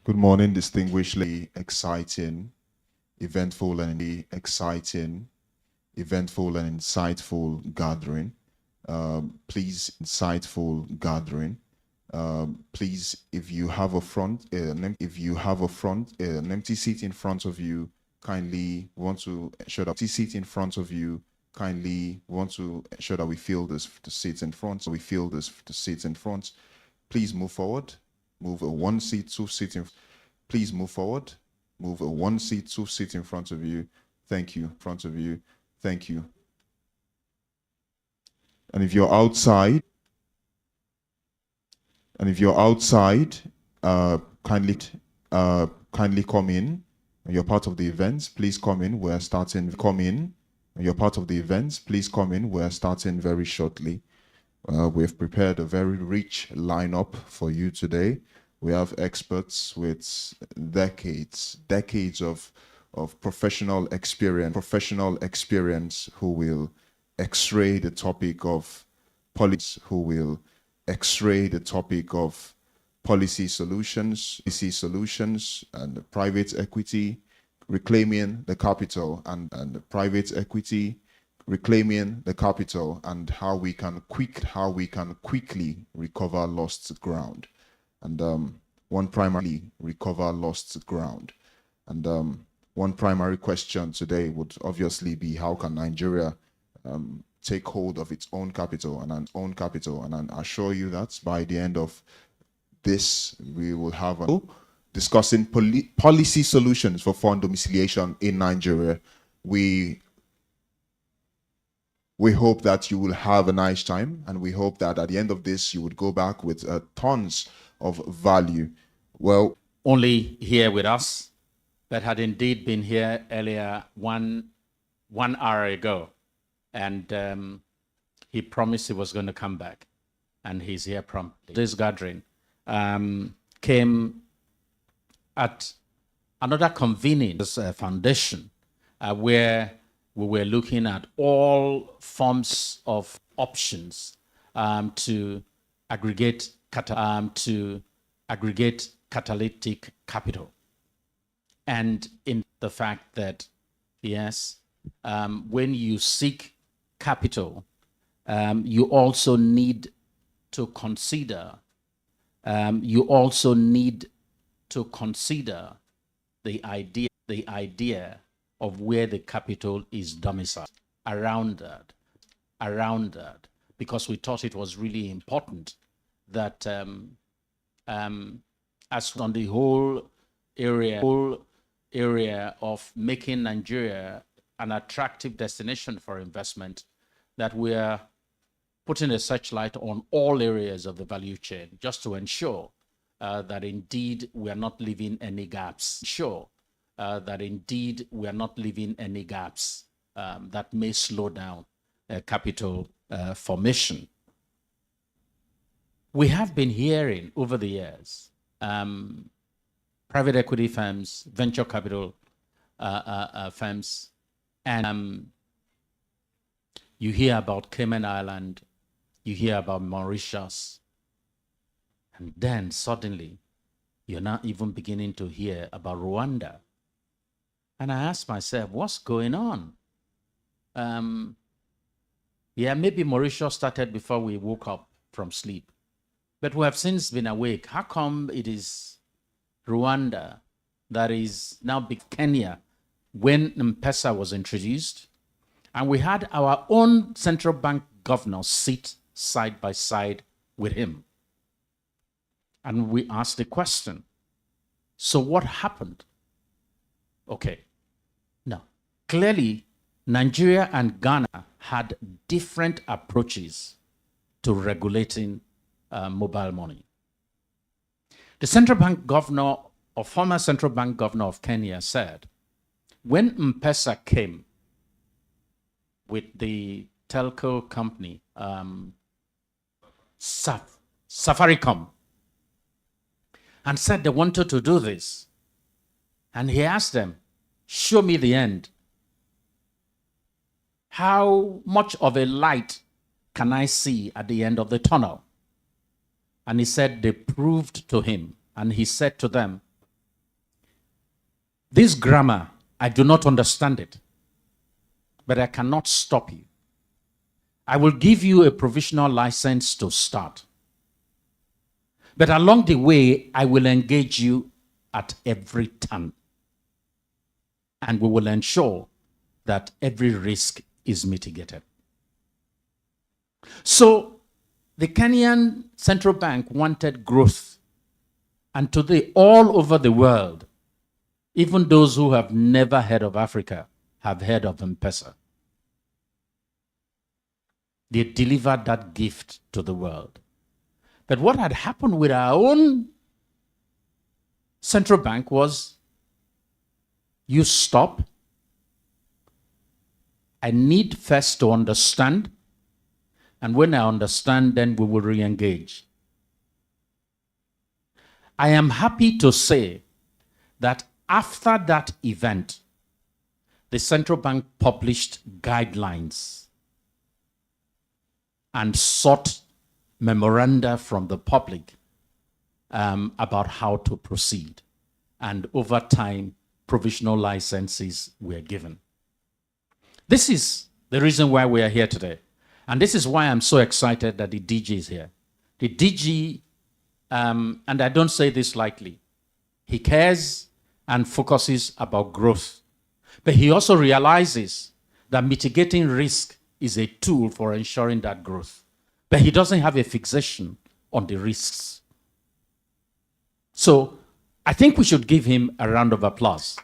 Good morning, distinguishedly exciting, eventful and exciting, eventful and insightful gathering. Please, insightful gathering. Please, if you have an empty seat in front of you, kindly want to ensure that empty seat in front of you. Kindly want to ensure that we fill this the seats in front. So we fill this the seats in front. Please move forward. Move a one seat, two seat in. Please move forward. Move a one seat, two seat in front of you. Thank you. Front of you. Thank you. And if you're outside, kindly come in. And you're part of the events, please come in. We're starting. Come in. And you're part of the events, please come in. We're starting very shortly. We've prepared a very rich lineup for you today. We have experts with decades of professional experience who will x-ray the topic of policy, policy solutions, and private equity, reclaiming the capital, and private equity, reclaiming the capital, and how we can quickly recover lost ground. And one primary question today would obviously be, how can Nigeria take hold of its own capital? And I assure you that by the end of this, we will have discussing policy solutions for foreign domiciliation in Nigeria. We hope that you will have a nice time, and we hope that at the end of this, you would go back with tons of value. Well, only here with us, but had indeed been here earlier, one hour ago, and he promised he was going to come back, and he's here promptly. This gathering came at another convenient foundation where we were looking at all forms of options to aggregate catalytic capital, and in the fact that yes, when you seek capital, you also need to consider the idea of where the capital is domiciled. Around that, because we thought it was really important that as on the whole area of making Nigeria an attractive destination for investment, that we are putting a searchlight on all areas of the value chain, just to ensure that indeed we are not leaving any gaps. That may slow down capital formation. We have been hearing over the years private equity firms, venture capital firms, and you hear about Cayman Island, you hear about Mauritius, and then suddenly you're not even beginning to hear about Rwanda. And I asked myself, what's going on? Yeah, maybe Mauritius started before we woke up from sleep, but we have since been awake. How come it is Rwanda that is now big? Kenya, when M-Pesa was introduced, and we had our own central bank governor sit side by side with him. And we asked the question, so what happened? Okay, now, clearly, Nigeria and Ghana had different approaches to regulating mobile money. The central bank governor, or former central bank governor of Kenya, said, when M-Pesa came with the telco company, Safaricom, and said they wanted to do this, and he asked them, show me the end. How much of a light can I see at the end of the tunnel? And he said they proved to him, and he said to them, This grammar, I do not understand it, but I cannot stop you. I will give you a provisional license to start. But along the way, I will engage you at every turn. And we will ensure that every risk is mitigated. So the Kenyan Central Bank wanted growth. And today, all over the world, even those who have never heard of Africa have heard of M-Pesa. They delivered that gift to the world. But what had happened with our own central bank was, you stop. I need first to understand. And when I understand, then we will re-engage. I am happy to say that after that event, the central bank published guidelines and sought memoranda from the public about how to proceed. And over time, provisional licenses were given. This is the reason why we are here today. And this is why I'm so excited that the DG is here. The DG, and I don't say this lightly, he cares and focuses about growth. But he also realizes that mitigating risk is a tool for ensuring that growth. But he doesn't have a fixation on the risks. So I think we should give him a round of applause.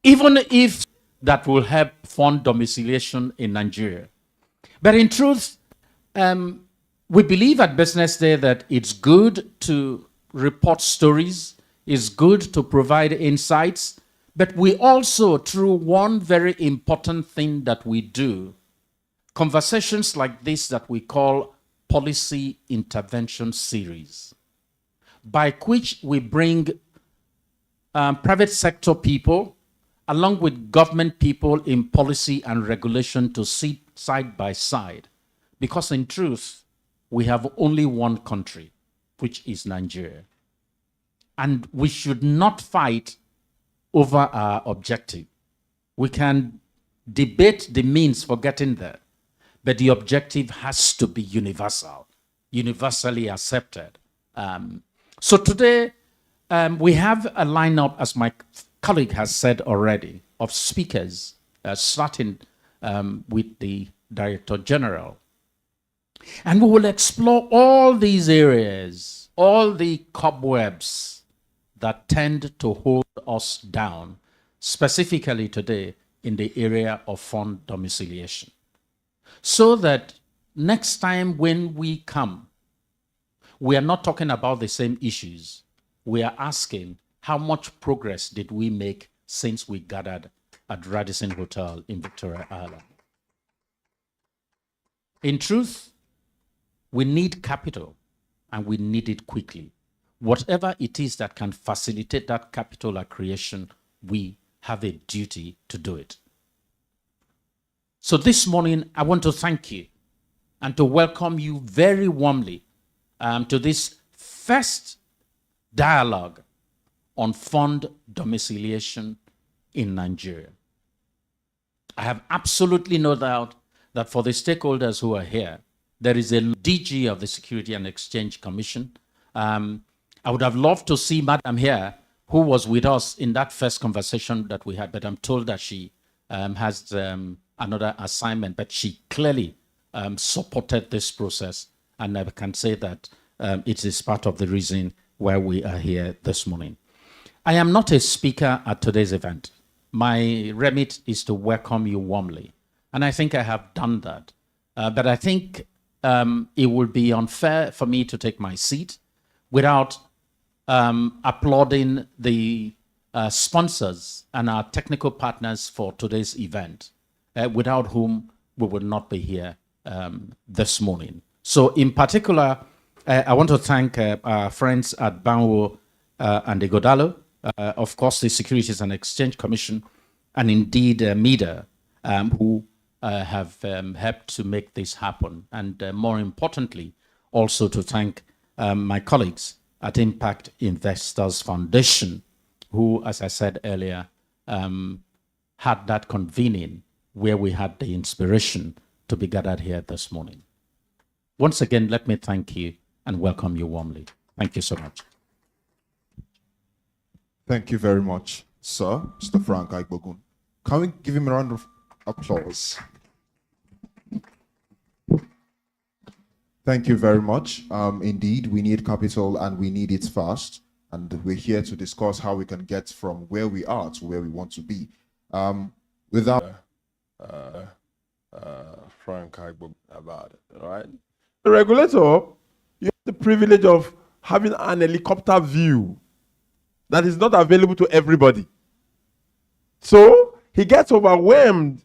Even if that will help fund domiciliation in Nigeria. But in truth, we believe at BusinessDay that it's good to report stories, it's good to provide insights, but we also, through one very important thing that we do, conversations like this that we call policy intervention series, by which we bring private sector people along with government people in policy and regulation to sit side by side. Because in truth, we have only one country, which is Nigeria. And we should not fight over our objective. We can debate the means for getting there, but the objective has to be universal, universally accepted. So today, we have a lineup, as my colleague has said already, of speakers, starting with the Director General. And we will explore all these areas, all the cobwebs that tend to hold us down, specifically today in the area of fund domiciliation. So that next time when we come, we are not talking about the same issues. We are asking, how much progress did we make since we gathered at Radisson Hotel in Victoria Island? In truth, we need capital, and we need it quickly. Whatever it is that can facilitate that capital creation, we have a duty to do it. So this morning, I want to thank you and to welcome you very warmly to this first dialogue on fund domiciliation in Nigeria. I have absolutely no doubt that for the stakeholders who are here, there is a DG of the Security and Exchange Commission. I would have loved to see Madam here, who was with us in that first conversation that we had, but I'm told that she has another assignment, but she clearly supported this process, and I can say that it is part of the reason why we are here this morning. I am not a speaker at today's event. My remit is to welcome you warmly, and I think I have done that. But I think it would be unfair for me to take my seat without applauding the sponsors and our technical partners for today's event, without whom we would not be here this morning. So in particular, I want to thank our friends at Banwo and Igodalo, of course, the Securities and Exchange Commission, and indeed MIDA, who have helped to make this happen. And more importantly, also to thank my colleagues at Impact Investors Foundation, who, as I said earlier, had that convening where we had the inspiration to be gathered here this morning. Once again, let me thank you and welcome you warmly. Thank you so much. Thank you very much, sir, Mr. Frank Aigbogun. Can we give him a round of applause? Thank you very much. Indeed, we need capital and we need it fast. And we're here to discuss how we can get from where we are to where we want to be. Without Frank Aigbogun about it, all right? The regulator, you have the privilege of having an helicopter view that is not available to everybody. So he gets overwhelmed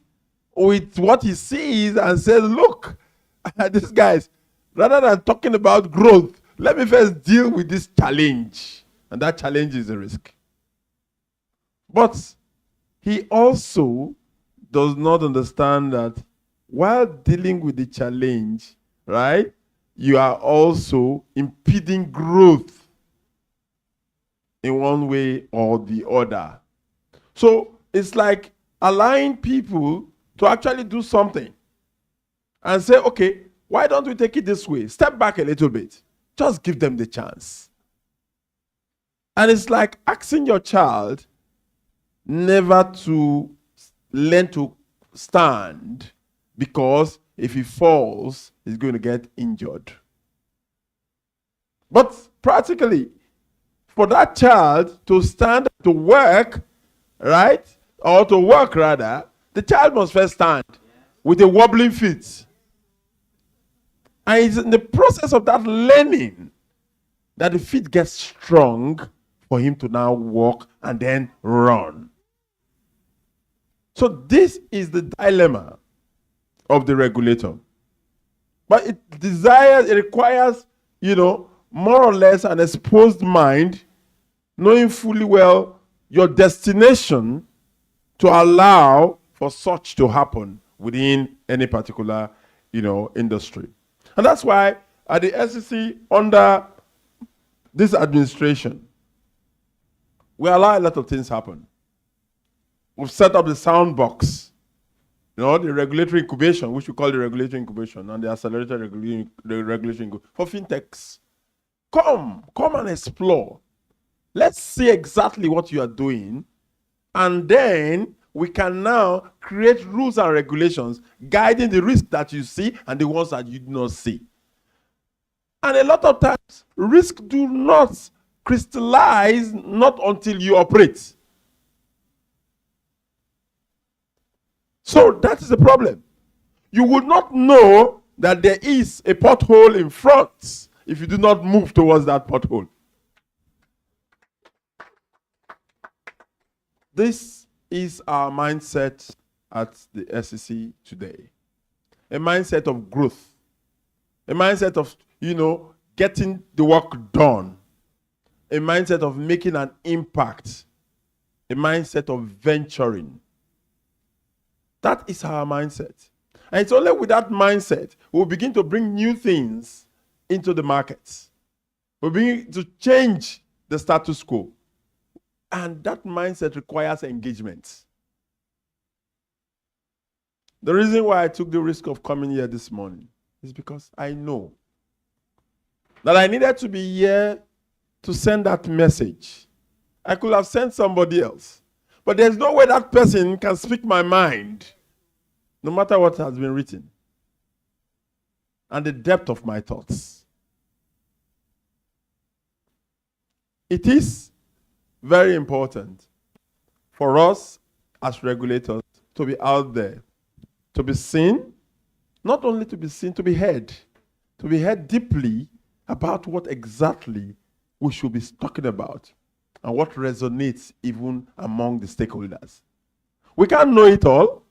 with what he sees and says, look, these guys, rather than talking about growth, let me first deal with this challenge. And that challenge is a risk. But he also does not understand that while dealing with the challenge, right, you are also impeding growth in one way or the other. So it's like allowing people to actually do something and say, okay, why don't we take it this way? Step back a little bit. Just give them the chance. And it's like asking your child never to learn to stand, because if he falls, he's going to get injured. But practically, for that child to stand, to work, right? Or to work rather, the child must first stand with a wobbling feet. And it's in the process of that learning that the feet get strong for him to now walk and then run. So this is the dilemma of the regulator. But it requires, more or less an exposed mind, knowing fully well your destination to allow for such to happen within any particular, industry. And that's why at the SEC, under this administration, we allow a lot of things happen. We've set up the sound box, the regulatory incubation, which we call the regulatory incubation, and the accelerated regulatory incubation for fintechs. Come and explore. Let's see exactly what you are doing, and then we can now create rules and regulations guiding the risk that you see and the ones that you do not see. And a lot of times, risk do not crystallize not until you operate. So that is the problem. You would not know that there is a pothole in front if you do not move towards that pothole. This is our mindset at the SEC today. A mindset of growth. A mindset of, getting the work done. A mindset of making an impact. A mindset of venturing. That is our mindset. And it's only with that mindset we'll begin to bring new things into the markets. We'll begin to change the status quo. And that mindset requires engagement. The reason why I took the risk of coming here this morning is because I know that I needed to be here to send that message. I could have sent somebody else. But there's no way that person can speak my mind, no matter what has been written, and the depth of my thoughts. It is very important for us as regulators to be out there, to be seen, not only to be seen, to be heard deeply about what exactly we should be talking about and what resonates even among the stakeholders. We can't know it all,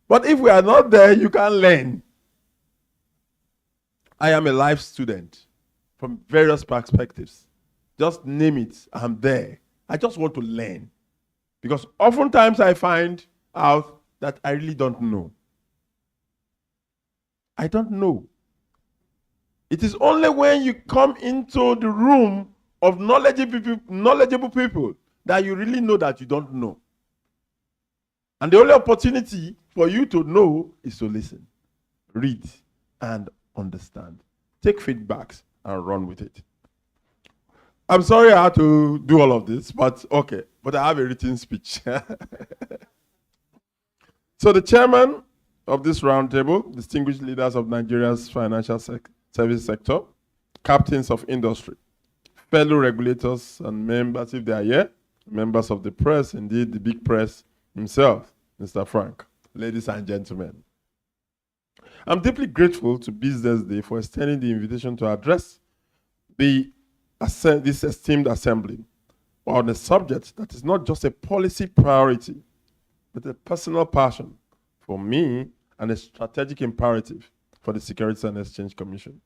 but if we are not there, you can learn. I am a life student from various perspectives. Just name it, I'm there. I just want to learn. Because oftentimes I find out that I really don't know. I don't know. It is only when you come into the room of knowledgeable people that you really know that you don't know. And the only opportunity for you to know is to listen, read, and understand. Take feedbacks and run with it. I'm sorry I had to do all of this, but okay. But I have a written speech. So the chairman of this roundtable, distinguished leaders of Nigeria's financial service sector, captains of industry, fellow regulators and members, if they are here, members of the press, indeed the big press himself, Mr. Frank, ladies and gentlemen. I'm deeply grateful to BusinessDay for extending the invitation to address this esteemed assembly on a subject that is not just a policy priority, but a personal passion for me and a strategic imperative for the Securities and Exchange Commission.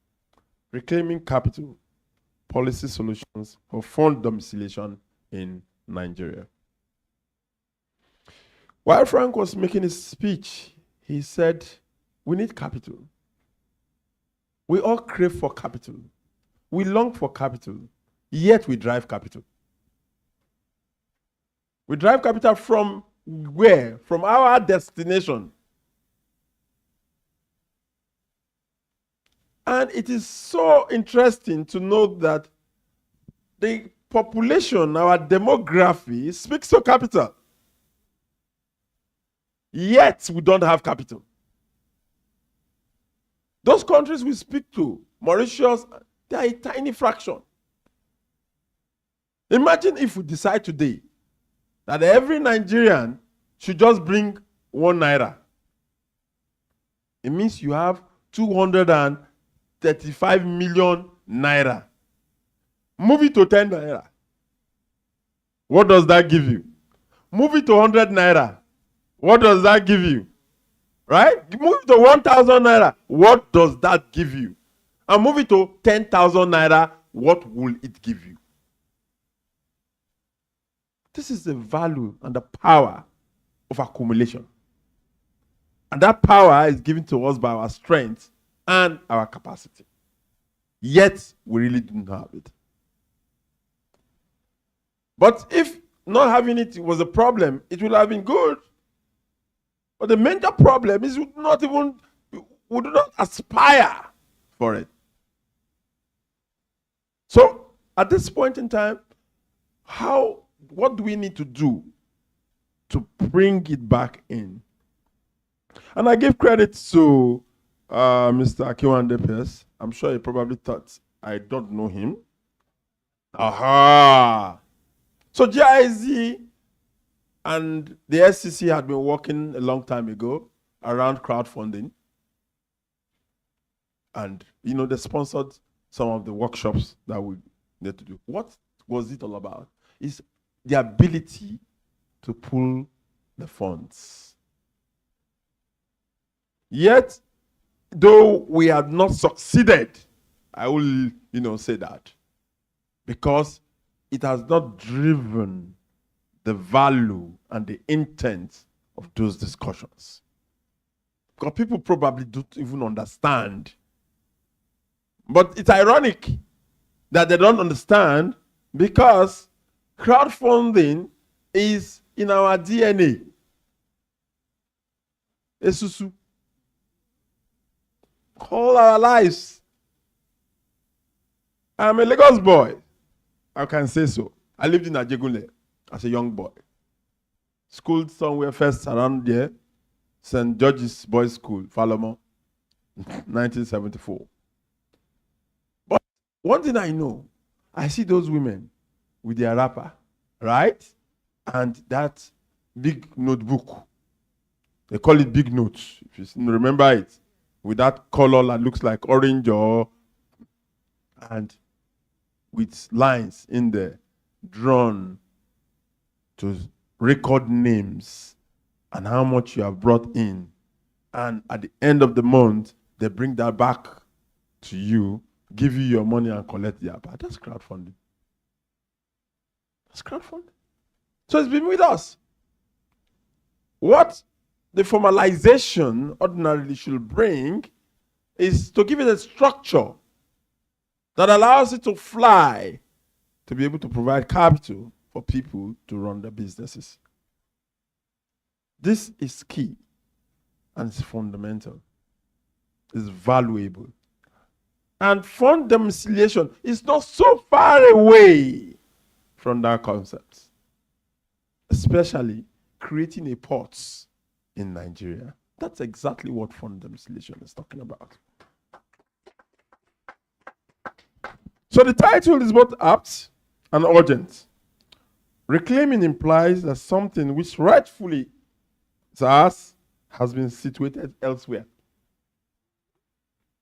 Reclaiming capital, policy solutions for fund domiciliation in Nigeria. While Frank was making his speech, he said, we need capital. We all crave for capital. We long for capital, yet we drive capital. We drive capital from where? From our destination. And it is so interesting to note that the population, our demography, speaks to capital. Yet we don't have capital. Those countries we speak to, Mauritius, they are a tiny fraction. Imagine if we decide today that every Nigerian should just bring 1 naira. It means you have 235 million naira. Move it to 10 naira. What does that give you? Move it to 100 naira. What does that give you? Right? Move it to 1,000 naira. What does that give you? And move it to 10,000 naira. What will it give you? This is the value and the power of accumulation. And that power is given to us by our strength and our capacity. Yet, we really didn't have it. But if not having it was a problem, it would have been good. But the major problem is we do not aspire for it. So, at this point in time, what do we need to do to bring it back in? And I give credit to Mr. Akiwande Pes. I'm sure he probably thought I don't know him. Aha! So GIZ and the SEC had been working a long time ago around crowdfunding. And, they sponsored some of the workshops that we need to do. What was it all about? It's the ability to pull the funds. Yet, though we have not succeeded, I will, say that, because it has not driven the value and the intent of those discussions. Because people probably don't even understand. But it's ironic that they don't understand, because crowdfunding is in our DNA. Esusu. All our lives. I'm a Lagos boy. I can say so. I lived in Ajegunle as a young boy. Schooled somewhere first around there, St. George's Boys School, Falomo, 1974. But one thing I know, I see those women with their wrapper, right? And that big notebook. They call it big notes, if you remember it, with that color that looks like orange and with lines in there drawn to record names and how much you have brought in. And at the end of the month, they bring that back to you, give you your money and collect the app. That's crowdfunding. That's crowdfunding. So it's been with us. What the formalization ordinarily should bring is to give it a structure that allows it to fly to be able to provide capital for people to run their businesses. This is key and it's fundamental. It's valuable. And fund domiciliation is not so far away from that concept, especially creating a port in Nigeria. That's exactly what fund domiciliation is talking about. So the title is both apt and urgent. Reclaiming implies that something which rightfully is ours has been situated elsewhere.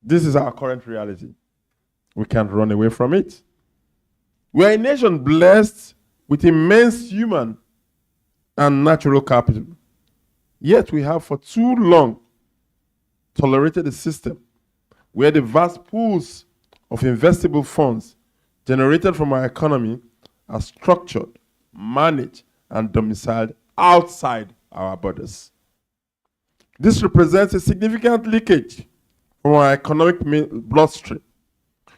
This is our current reality. We can't run away from it. We are a nation blessed with immense human and natural capital. Yet we have for too long tolerated a system where the vast pools of investable funds generated from our economy are structured, managed, and domiciled outside our borders. This represents a significant leakage from our economic bloodstream.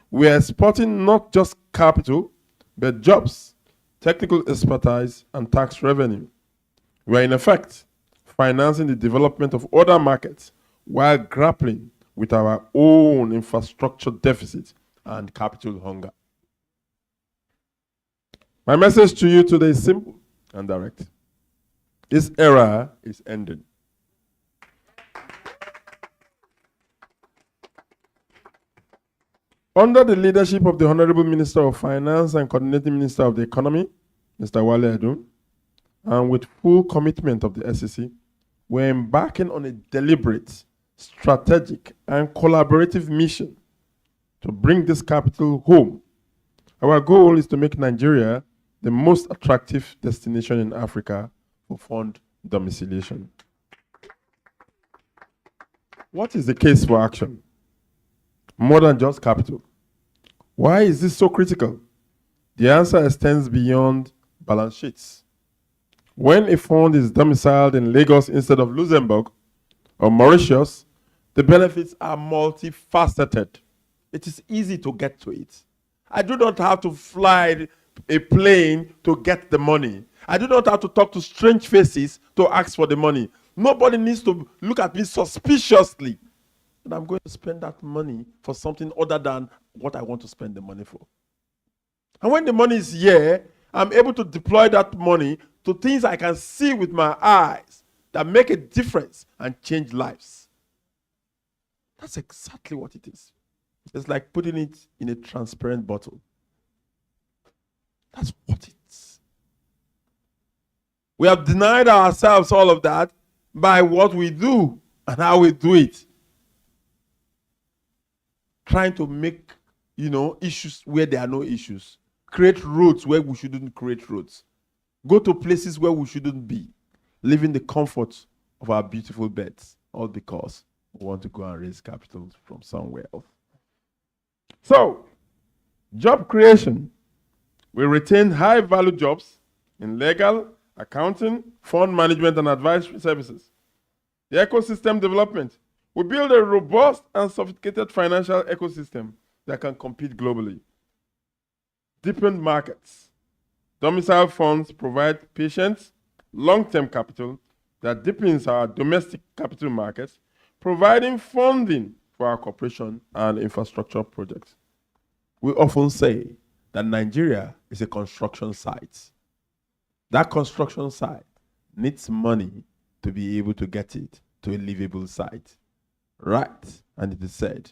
We are exporting not just capital, but jobs, technical expertise, and tax revenue. We are in effect financing the development of other markets while grappling with our own infrastructure deficit and capital hunger. My message to you today is simple and direct. This era is ending. Under the leadership of the Honorable Minister of Finance and Coordinating Minister of the Economy, Mr. Wale Edun, and with full commitment of the SEC, we're embarking on a deliberate, strategic, and collaborative mission to bring this capital home. Our goal is to make Nigeria the most attractive destination in Africa for fund domiciliation. What is the case for action? More than just capital. Why is this so critical? The answer extends beyond balance sheets. When a fund is domiciled in Lagos instead of Luxembourg or Mauritius, the benefits are multifaceted. It is easy to get to it. I do not have to fly a plane to get the money. I do not have to talk to strange faces to ask for the money. Nobody needs to look at me suspiciously. And I'm going to spend that money for something other than what I want to spend the money for. And when the money is here, I'm able to deploy that money to things I can see with my eyes that make a difference and change lives. That's exactly what it is. It's like putting it in a transparent bottle. That's what it is. We have denied ourselves all of that by what we do and how we do it. Trying to make, issues where there are no issues. Create roads where we shouldn't create roads. Go to places where we shouldn't be. Live in the comfort of our beautiful beds. All because we want to go and raise capital from somewhere else. So, job creation. We retain high-value jobs in legal, accounting, fund management, and advisory services. The ecosystem development. We build a robust and sophisticated financial ecosystem that can compete globally. Deepened markets. Domicile funds provide patient, long-term capital that deepens our domestic capital markets, providing funding for our corporation and infrastructure projects. We often say that Nigeria is a construction site. That construction site needs money to be able to get it to a livable site. Right, and it is said,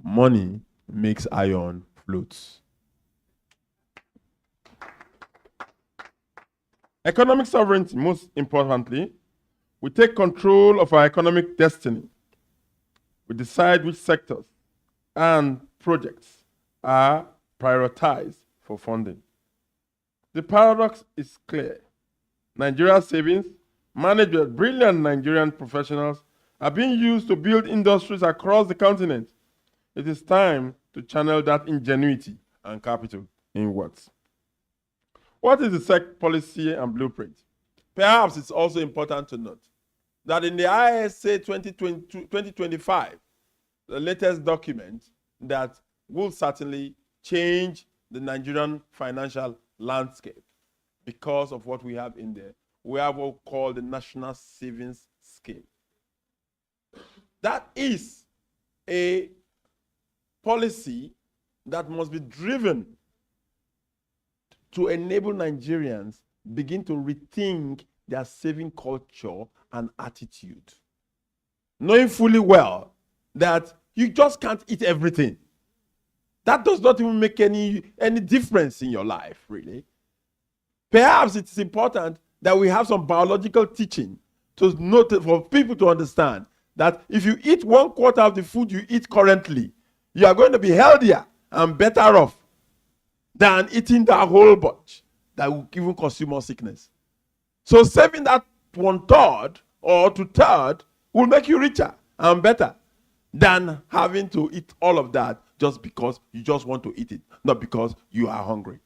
money makes iron float. Economic sovereignty, most importantly, we take control of our economic destiny. We decide which sectors and projects are prioritized for funding. The paradox is clear. Nigeria's savings, managed by brilliant Nigerian professionals, are being used to build industries across the continent. It is time to channel that ingenuity and capital inwards. What is the SEC policy and blueprint? Perhaps it's also important to note that in the ISA 2025, the latest document that will certainly change the Nigerian financial landscape because of what we have in there. We have what we call the National Savings Scheme. That is a policy that must be driven to enable Nigerians begin to rethink their saving culture and attitude, knowing fully well that you just can't eat everything. That does not even make any difference in your life, really. Perhaps it's important that we have some biological teaching to note for people to understand that if you eat 1/4 of the food you eat currently, you are going to be healthier and better off than eating that whole bunch that will even cause you more sickness. So saving that 1/3 or 2/3 will make you richer and better than having to eat all of that just because you just want to eat it, not because you are hungry.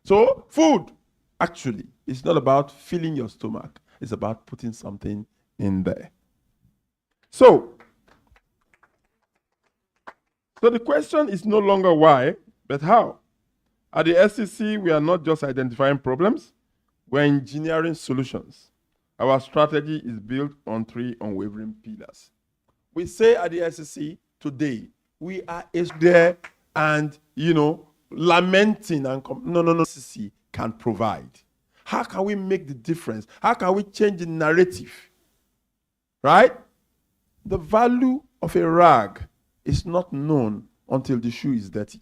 So food, actually, is not about filling your stomach. It's about putting something in there. So the question is no longer why, but how. At the SEC, we are not just identifying problems, we're engineering solutions. Our strategy is built on 3 unwavering pillars. We say at the SEC today, we are there and, lamenting and no, SEC can provide. How can we make the difference? How can we change the narrative? Right? The value of a rag is not known until the shoe is dirty.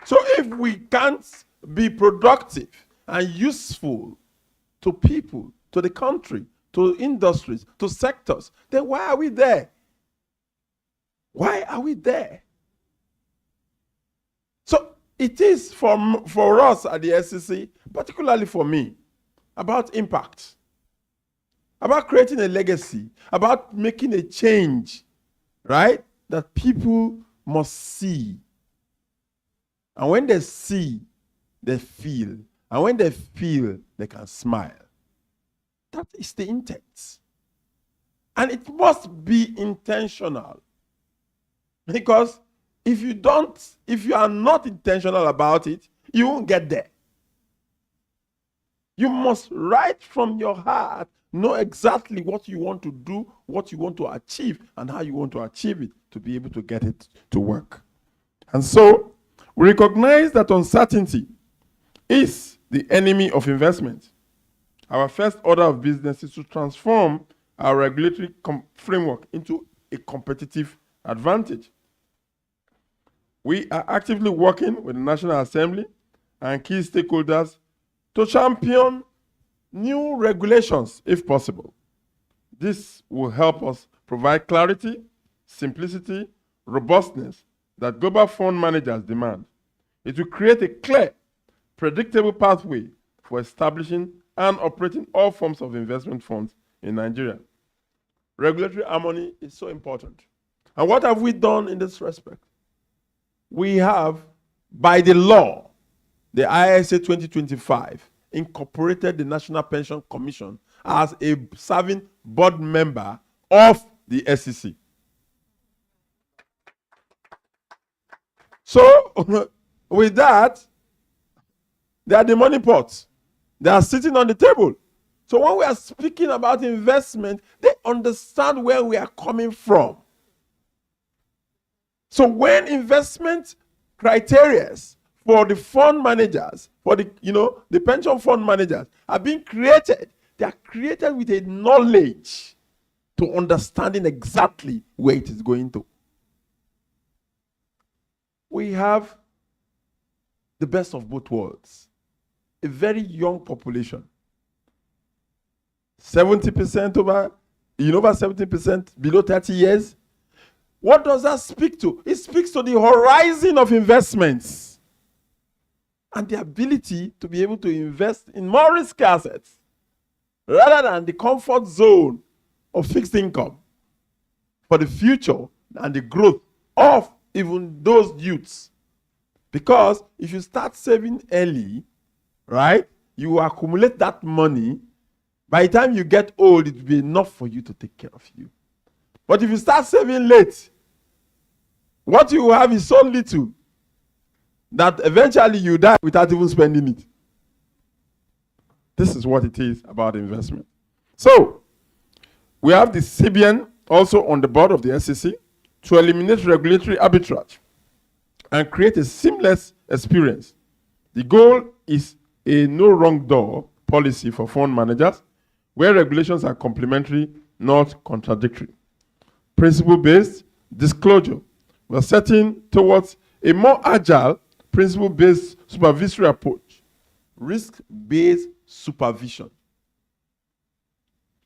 So if we can't be productive and useful to people, to the country, to industries, to sectors, then why are we there? Why are we there? So it is for us at the SEC, particularly for me, about impact, about creating a legacy, about making a change, right? That people must see. And when they see, they feel. And when they feel, they can smile. That is the intent. And it must be intentional. Because if you are not intentional about it, you won't get there. You must, right from your heart, know exactly what you want to do, what you want to achieve, and how you want to achieve it to be able to get it to work. And so, we recognize that uncertainty is the enemy of investment. Our first order of business is to transform our regulatory framework into a competitive advantage. We are actively working with the National Assembly and key stakeholders to champion new regulations if possible. This will help us provide clarity, simplicity, robustness that global fund managers demand. It will create a clear, predictable pathway for establishing and operating all forms of investment funds in Nigeria. Regulatory harmony is so important. And what have we done in this respect? We have, by the law, the ISA 2025, incorporated the National Pension Commission as a serving board member of the SEC. So, with that, they are the money pots. They are sitting on the table. So when we are speaking about investment, they understand where we are coming from. So when investment criteria for the fund managers, for the pension fund managers are being created, they are created with a knowledge to understanding exactly where it is going to. We have the best of both worlds. A very young population. 70% over 70% below 30 years. What does that speak to? It speaks to the horizon of investments and the ability to be able to invest in more risk assets rather than the comfort zone of fixed income for the future and the growth of even those youths. Because if you start saving early, right, you accumulate that money. By the time you get old, it will be enough for you to take care of you. But if you start saving late, what you have is so little that eventually you die without even spending it. This is what it is about investment. So, we have the CBN also on the board of the SEC to eliminate regulatory arbitrage and create a seamless experience. The goal is a no wrong door policy for fund managers where regulations are complementary, not contradictory. Principle-based disclosure. We're setting towards a more agile, principle-based supervisory approach. Risk-based supervision.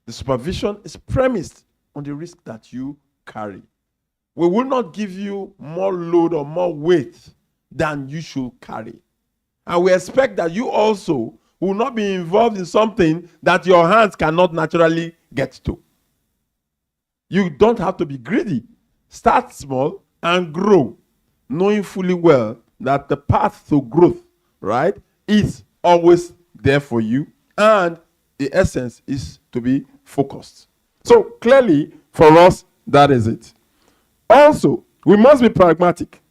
The supervision is premised on the risk that you carry. We will not give you more load or more weight than you should carry. And we expect that you also will not be involved in something that your hands cannot naturally get to. You don't have to be greedy. Start small and grow, knowing fully well that the path to growth, right, is always there for you, and the essence is to be focused. So clearly, for us, that is it. Also, we must be pragmatic.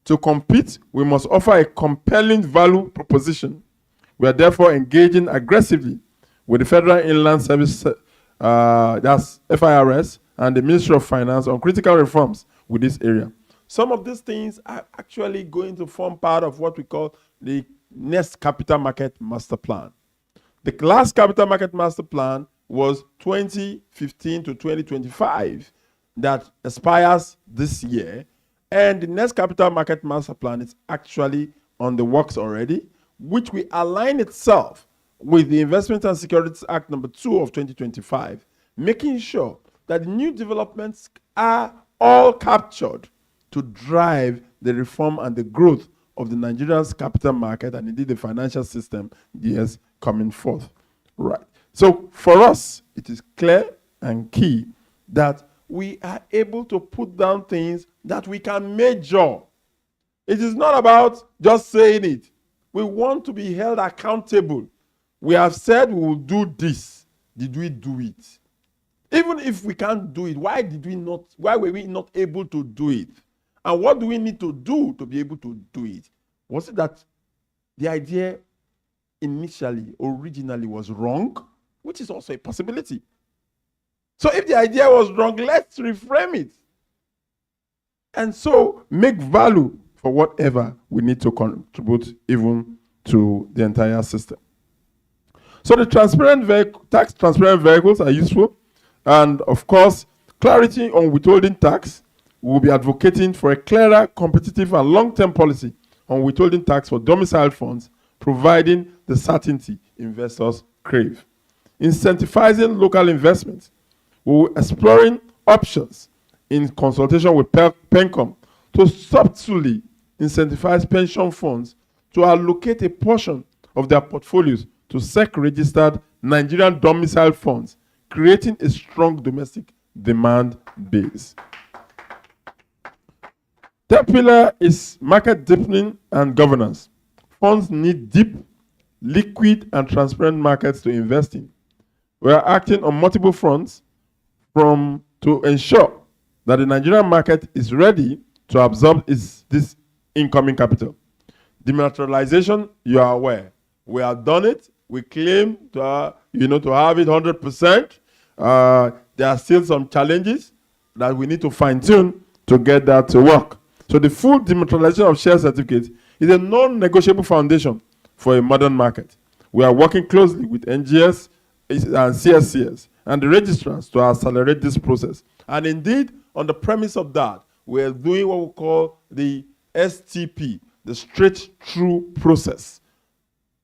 To compete, we must offer a compelling value proposition. We are therefore engaging aggressively with the Federal Inland Service, that's FIRS, and the Ministry of Finance on critical reforms with this area. Some of these things are actually going to form part of what we call the next Capital Market Master Plan. The last Capital Market Master Plan was 2015 to 2025 that expires this year. And the next Capital Market Master Plan is actually on the works already, which will align itself with the Investment and Securities Act number 2 of 2025, making sure that the new developments are all captured to drive the reform and the growth of the Nigerian's capital market and indeed the financial system years coming forth. Right. So for us, it is clear and key that we are able to put down things that we can measure. It is not about just saying it. We want to be held accountable. We have said we will do this. Did we do it? Even if we can't do it, why were we not able to do it? And what do we need to do to be able to do it? Was it that the idea originally was wrong, which is also a possibility? So if the idea was wrong, let's reframe it. And so make value for whatever we need to contribute even to the entire system. So the tax transparent vehicles are useful. And of course, clarity on withholding tax. We will be advocating for a clearer, competitive, and long-term policy on withholding tax for domiciled funds, providing the certainty investors crave. Incentivizing local investments. We will be exploring options in consultation with PENCOM to subtly incentivize pension funds to allocate a portion of their portfolios to SEC-registered Nigerian domiciled funds, creating a strong domestic demand base. Third pillar is market deepening and governance. Funds need deep, liquid, and transparent markets to invest in. We are acting on multiple fronts to ensure that the Nigerian market is ready to absorb this incoming capital. Dematerialization, you are aware. We have done it. We claim to have it 100%. There are still some challenges that we need to fine-tune to get that to work. So the full dematerialization of share certificates is a non-negotiable foundation for a modern market. We are working closely with NGS and CSCS and the registrars to accelerate this process. And indeed, on the premise of that, we are doing what we call the STP, the straight-through process,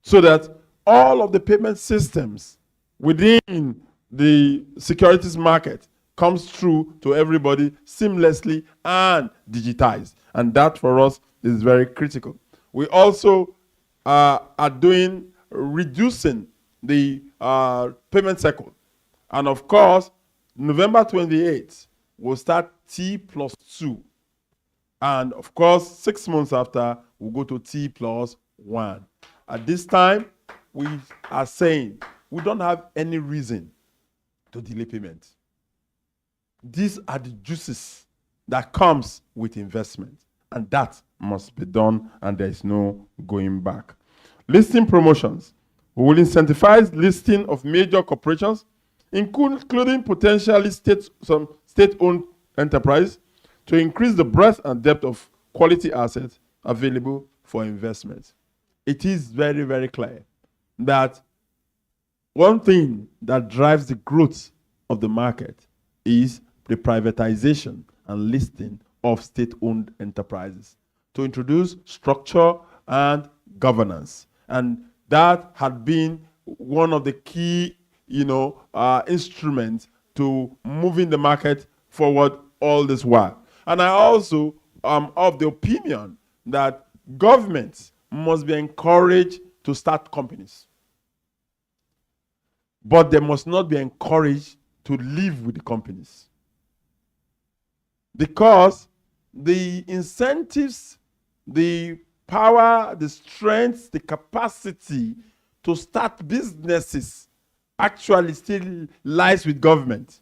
so that all of the payment systems within the securities market comes through to everybody seamlessly and digitized. And that for us is very critical. We also are reducing the payment cycle. And of course, November 28th, we'll start T+2. And of course, 6 months after, we'll go to T+1. At this time, we are saying we don't have any reason to delay payment. These are the juices that comes with investment. And that must be done, and there is no going back. Listing promotions. We will incentivize listing of major corporations, including potentially some state-owned enterprise, to increase the breadth and depth of quality assets available for investment. It is very, very clear that one thing that drives the growth of the market is the privatization and listing of state-owned enterprises to introduce structure and governance. And that had been one of the key, instruments to moving the market forward all this while. And I also am of the opinion that governments must be encouraged to start companies, but they must not be encouraged to live with the companies, because the incentives, the power, the strength, the capacity to start businesses actually still lies with government.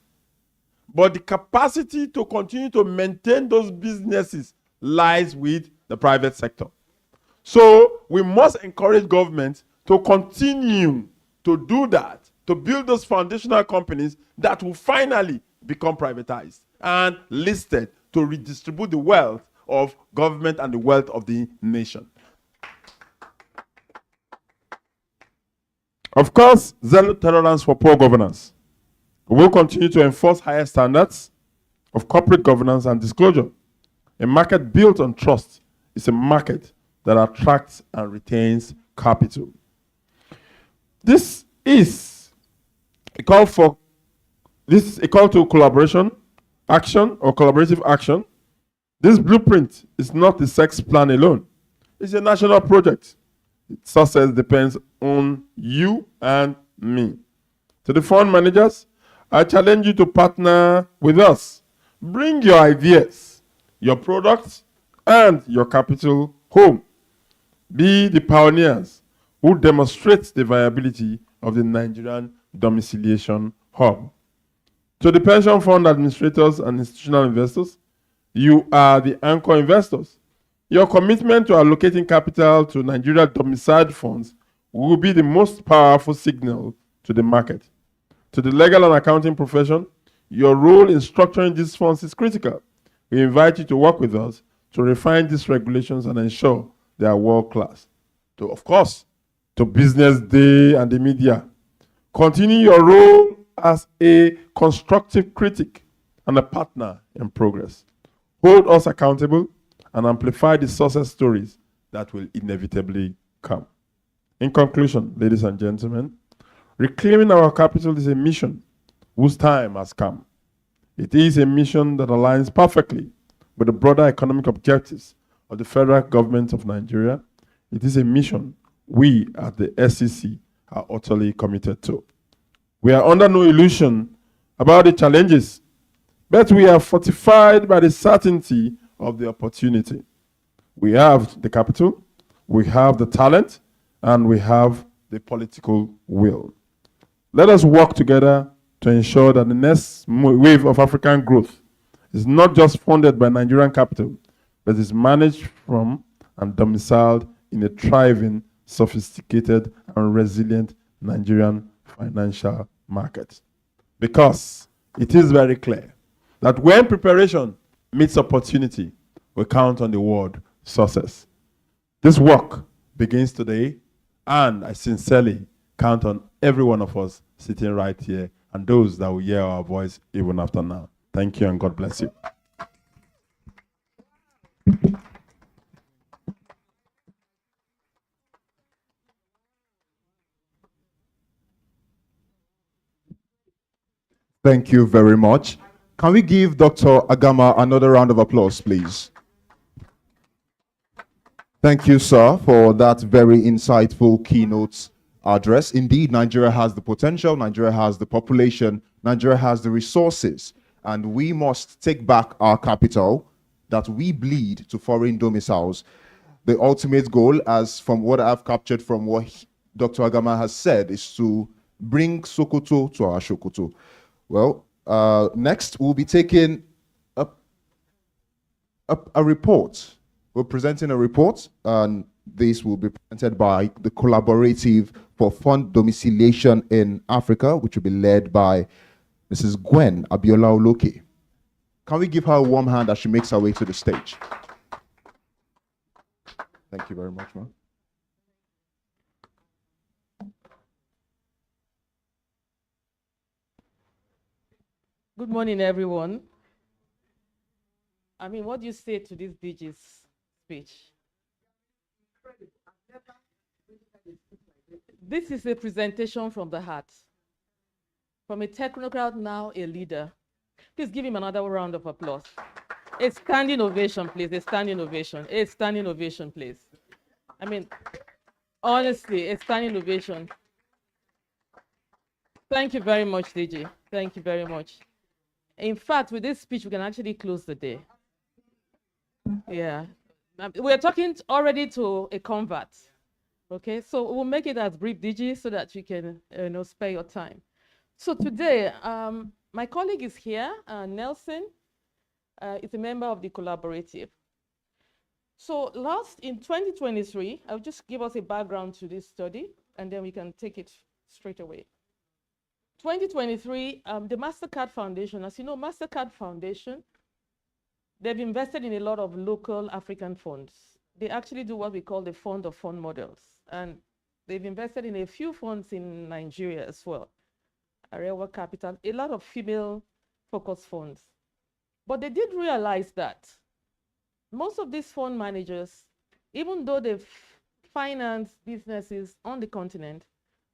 But the capacity to continue to maintain those businesses lies with the private sector. So we must encourage government to continue to do that, to build those foundational companies that will finally become privatized and listed to redistribute the wealth of government and the wealth of the nation. Of course, zero tolerance for poor governance. We will continue to enforce higher standards of corporate governance and disclosure. A market built on trust is a market that attracts and retains capital. This is a call to collaboration, action, or collaborative action. This blueprint is not a sex plan alone. It's a national project. Its success depends on you and me. To the fund managers, I challenge you to partner with us. Bring your ideas, your products, and your capital home. Be the pioneers who demonstrate the viability of the Nigerian domiciliation hub. To the pension fund administrators and institutional investors, you are the anchor investors. Your commitment to allocating capital to Nigeria domiciled funds will be the most powerful signal to the market. To the legal and accounting profession, your role in structuring these funds is critical. We invite you to work with us to refine these regulations and ensure they are world-class. Of course, to BusinessDay and the media, continue your role as a constructive critic and a partner in progress. Hold us accountable and amplify the success stories that will inevitably come. In conclusion, ladies and gentlemen, reclaiming our capital is a mission whose time has come. It is a mission that aligns perfectly with the broader economic objectives of the federal government of Nigeria. It is a mission we at the SEC are utterly committed to. We are under no illusion about the challenges, but we are fortified by the certainty of the opportunity. We have the capital, we have the talent, and we have the political will. Let us work together to ensure that the next wave of African growth is not just funded by Nigerian capital, but is managed from and domiciled in a thriving, sophisticated, and resilient Nigerian financial market. Because it is very clear that when preparation meets opportunity, we count on the word success. This work begins today, and I sincerely count on every one of us sitting right here and those that will hear our voice even after now. Thank you and God bless you. Thank you very much. Can we give Dr. Agama another round of applause, please? Thank you, sir, for that very insightful keynote address. Indeed, Nigeria has the potential, Nigeria has the population, Nigeria has the resources, and we must take back our capital that we bleed to foreign domiciles. The ultimate goal, as from what I've captured from what Dr. Agama has said, is to bring Sokoto to our Shokoto. Well, next we'll be taking a report. We're presenting a report, and this will be presented by the Collaborative for Fund Domiciliation in Africa, which will be led by Mrs. Gwen Abiola Oloke. Can we give her a warm hand as she makes her way to the stage? Thank you very much, ma'am. Good morning, everyone. I mean, what do you say to this DG's speech? This is a presentation from the heart. From a technocrat, now a leader. Please give him another round of applause. A standing ovation, please. A standing ovation. A standing ovation, please. I mean, honestly, a standing ovation. Thank you very much, DG. Thank you very much. In fact, with this speech, we can actually close the day. Yeah. We're talking already to a convert. Okay, so we'll make it as brief, DG, so that you can spare your time. So today, my colleague is here, Nelson, is a member of the Collaborative. So in 2023, I'll just give us a background to this study, and then we can take it straight away. 2023, the MasterCard Foundation, as you know, MasterCard Foundation, they've invested in a lot of local African funds. They actually do what we call the fund of fund models. And they've invested in a few funds in Nigeria as well. Arewa Capital, a lot of female-focused funds. But they did realize that most of these fund managers, even though they finance businesses on the continent,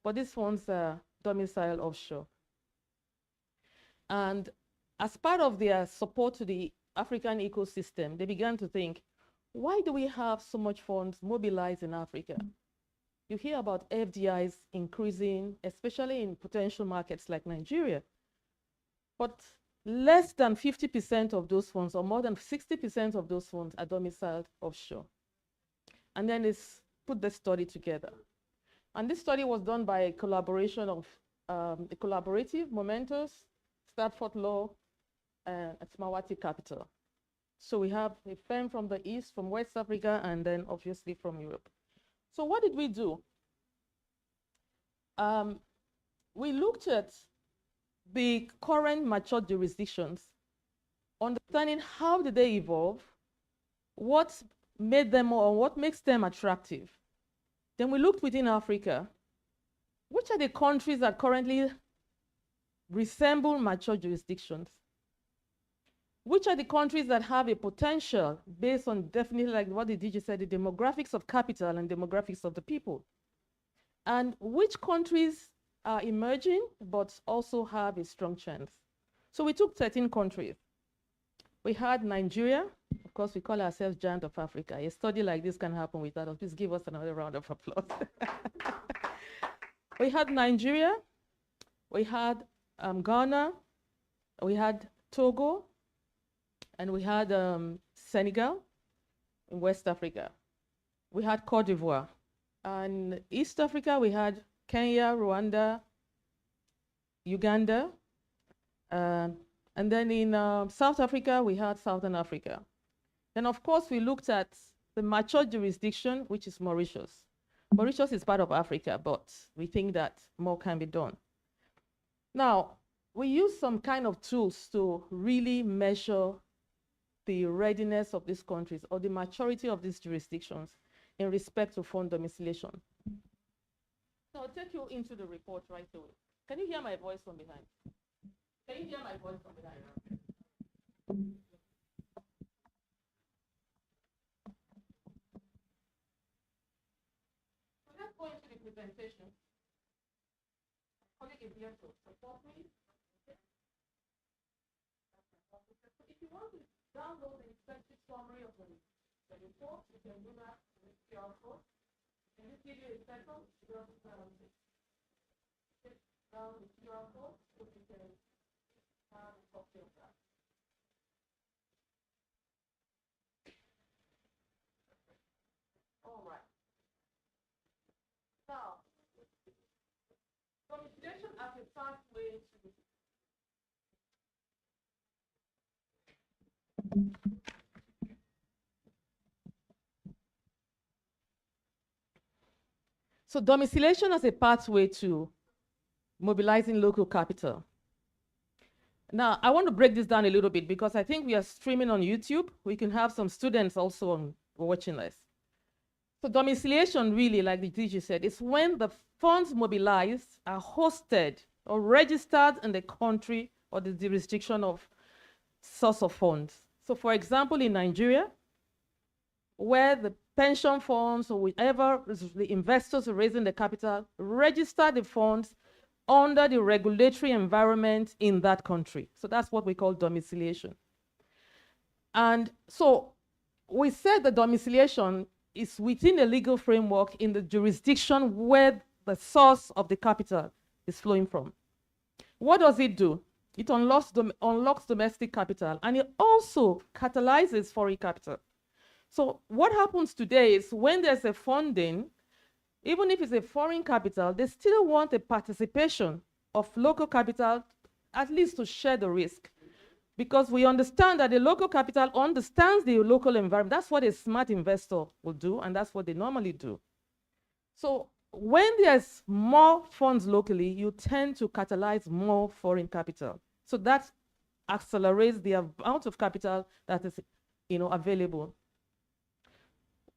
but these funds are domiciled offshore. And as part of their support to the African ecosystem, they began to think, why do we have so much funds mobilized in Africa? You hear about FDIs increasing, especially in potential markets like Nigeria. But less than 50% of those funds, or more than 60% of those funds, are domiciled offshore. And then it's put the study together. And this study was done by a collaboration of the Collaborative, Momentus, Stratford Law, and Smawati Capital. So we have a firm from the East, from West Africa, and then obviously from Europe. So what did we do? We looked at the current mature jurisdictions, understanding how did they evolve, what made them or what makes them attractive. Then we looked within Africa, which are the countries that currently resemble mature jurisdictions? Which are the countries that have a potential based on definitely like what the DG said, the demographics of capital and demographics of the people? And which countries are emerging but also have a strong chance? So we took 13 countries. We had Nigeria. Of course, we call ourselves Giant of Africa. A study like this can happen without us. Please give us another round of applause. We had Nigeria. We had Ghana. We had Togo. And we had Senegal in West Africa. We had Cote d'Ivoire. And East Africa, we had Kenya, Rwanda, Uganda. And then in South Africa, we had Southern Africa. Then, of course, we looked at the mature jurisdiction, which is Mauritius. Mauritius is part of Africa, but we think that more can be done. Now, we use some kind of tools to really measure the readiness of these countries or the maturity of these jurisdictions in respect to fund domiciliation. So I'll take you into the report right away. Can you hear my voice from behind? Can you hear my voice from behind? So let's go into the presentation. My colleague is here to support me. Okay. So if you want to download the extensive summary of the report, you can do that with QR code. Can you give you a second? Just take down the QR code so you can have a copy of that. All right. Now, domiciliation as a pathway to So domiciliation as a pathway to mobilizing local capital. Now, I want to break this down a little bit because I think we are streaming on YouTube. We can have some students also watching us. So domiciliation really, like the teacher said, is when the funds mobilized are hosted or registered in the country or the jurisdiction of source of funds. So for example, in Nigeria, where the pension funds or whichever the investors are raising the capital register the funds under the regulatory environment in that country. So that's what we call domiciliation. And so we said the domiciliation is within a legal framework in the jurisdiction where the source of the capital is flowing from. What does it do? It unlocks domestic capital, and it also catalyzes foreign capital. So what happens today is when there's a funding, even if it's a foreign capital, they still want a participation of local capital, at least to share the risk. Because we understand that the local capital understands the local environment. That's what a smart investor will do, and that's what they normally do. So when there's more funds locally, you tend to catalyze more foreign capital. So that accelerates the amount of capital that is, available.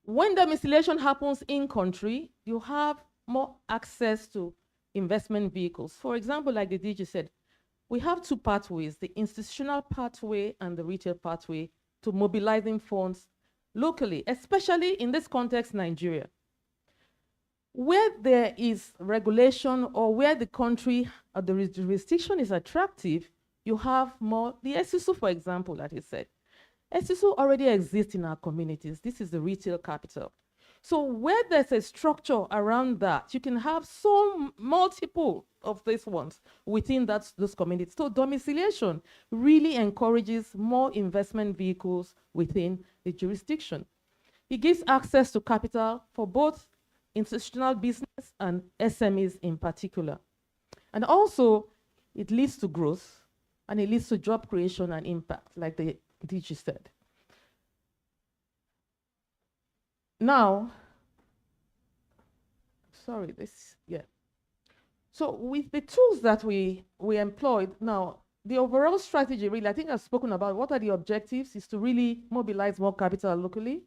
When domiciliation happens in country, you have more access to investment vehicles. For example, like the DG said, we have two pathways, the institutional pathway and the retail pathway, to mobilizing funds locally, especially in this context, Nigeria. Where there is regulation or where the country or the jurisdiction is attractive, you have more, the SSU, for example, that he said. SSU already exists in our communities. This is the retail capital. So where there's a structure around that, you can have so multiple of these ones within those communities. So domiciliation really encourages more investment vehicles within the jurisdiction. It gives access to capital for both institutional business and SMEs in particular. And also, it leads to growth, and it leads to job creation and impact, like the DG said. Now, So with the tools that we employed, now, the overall strategy, really, I think I've spoken about what are the objectives, is to really mobilize more capital locally,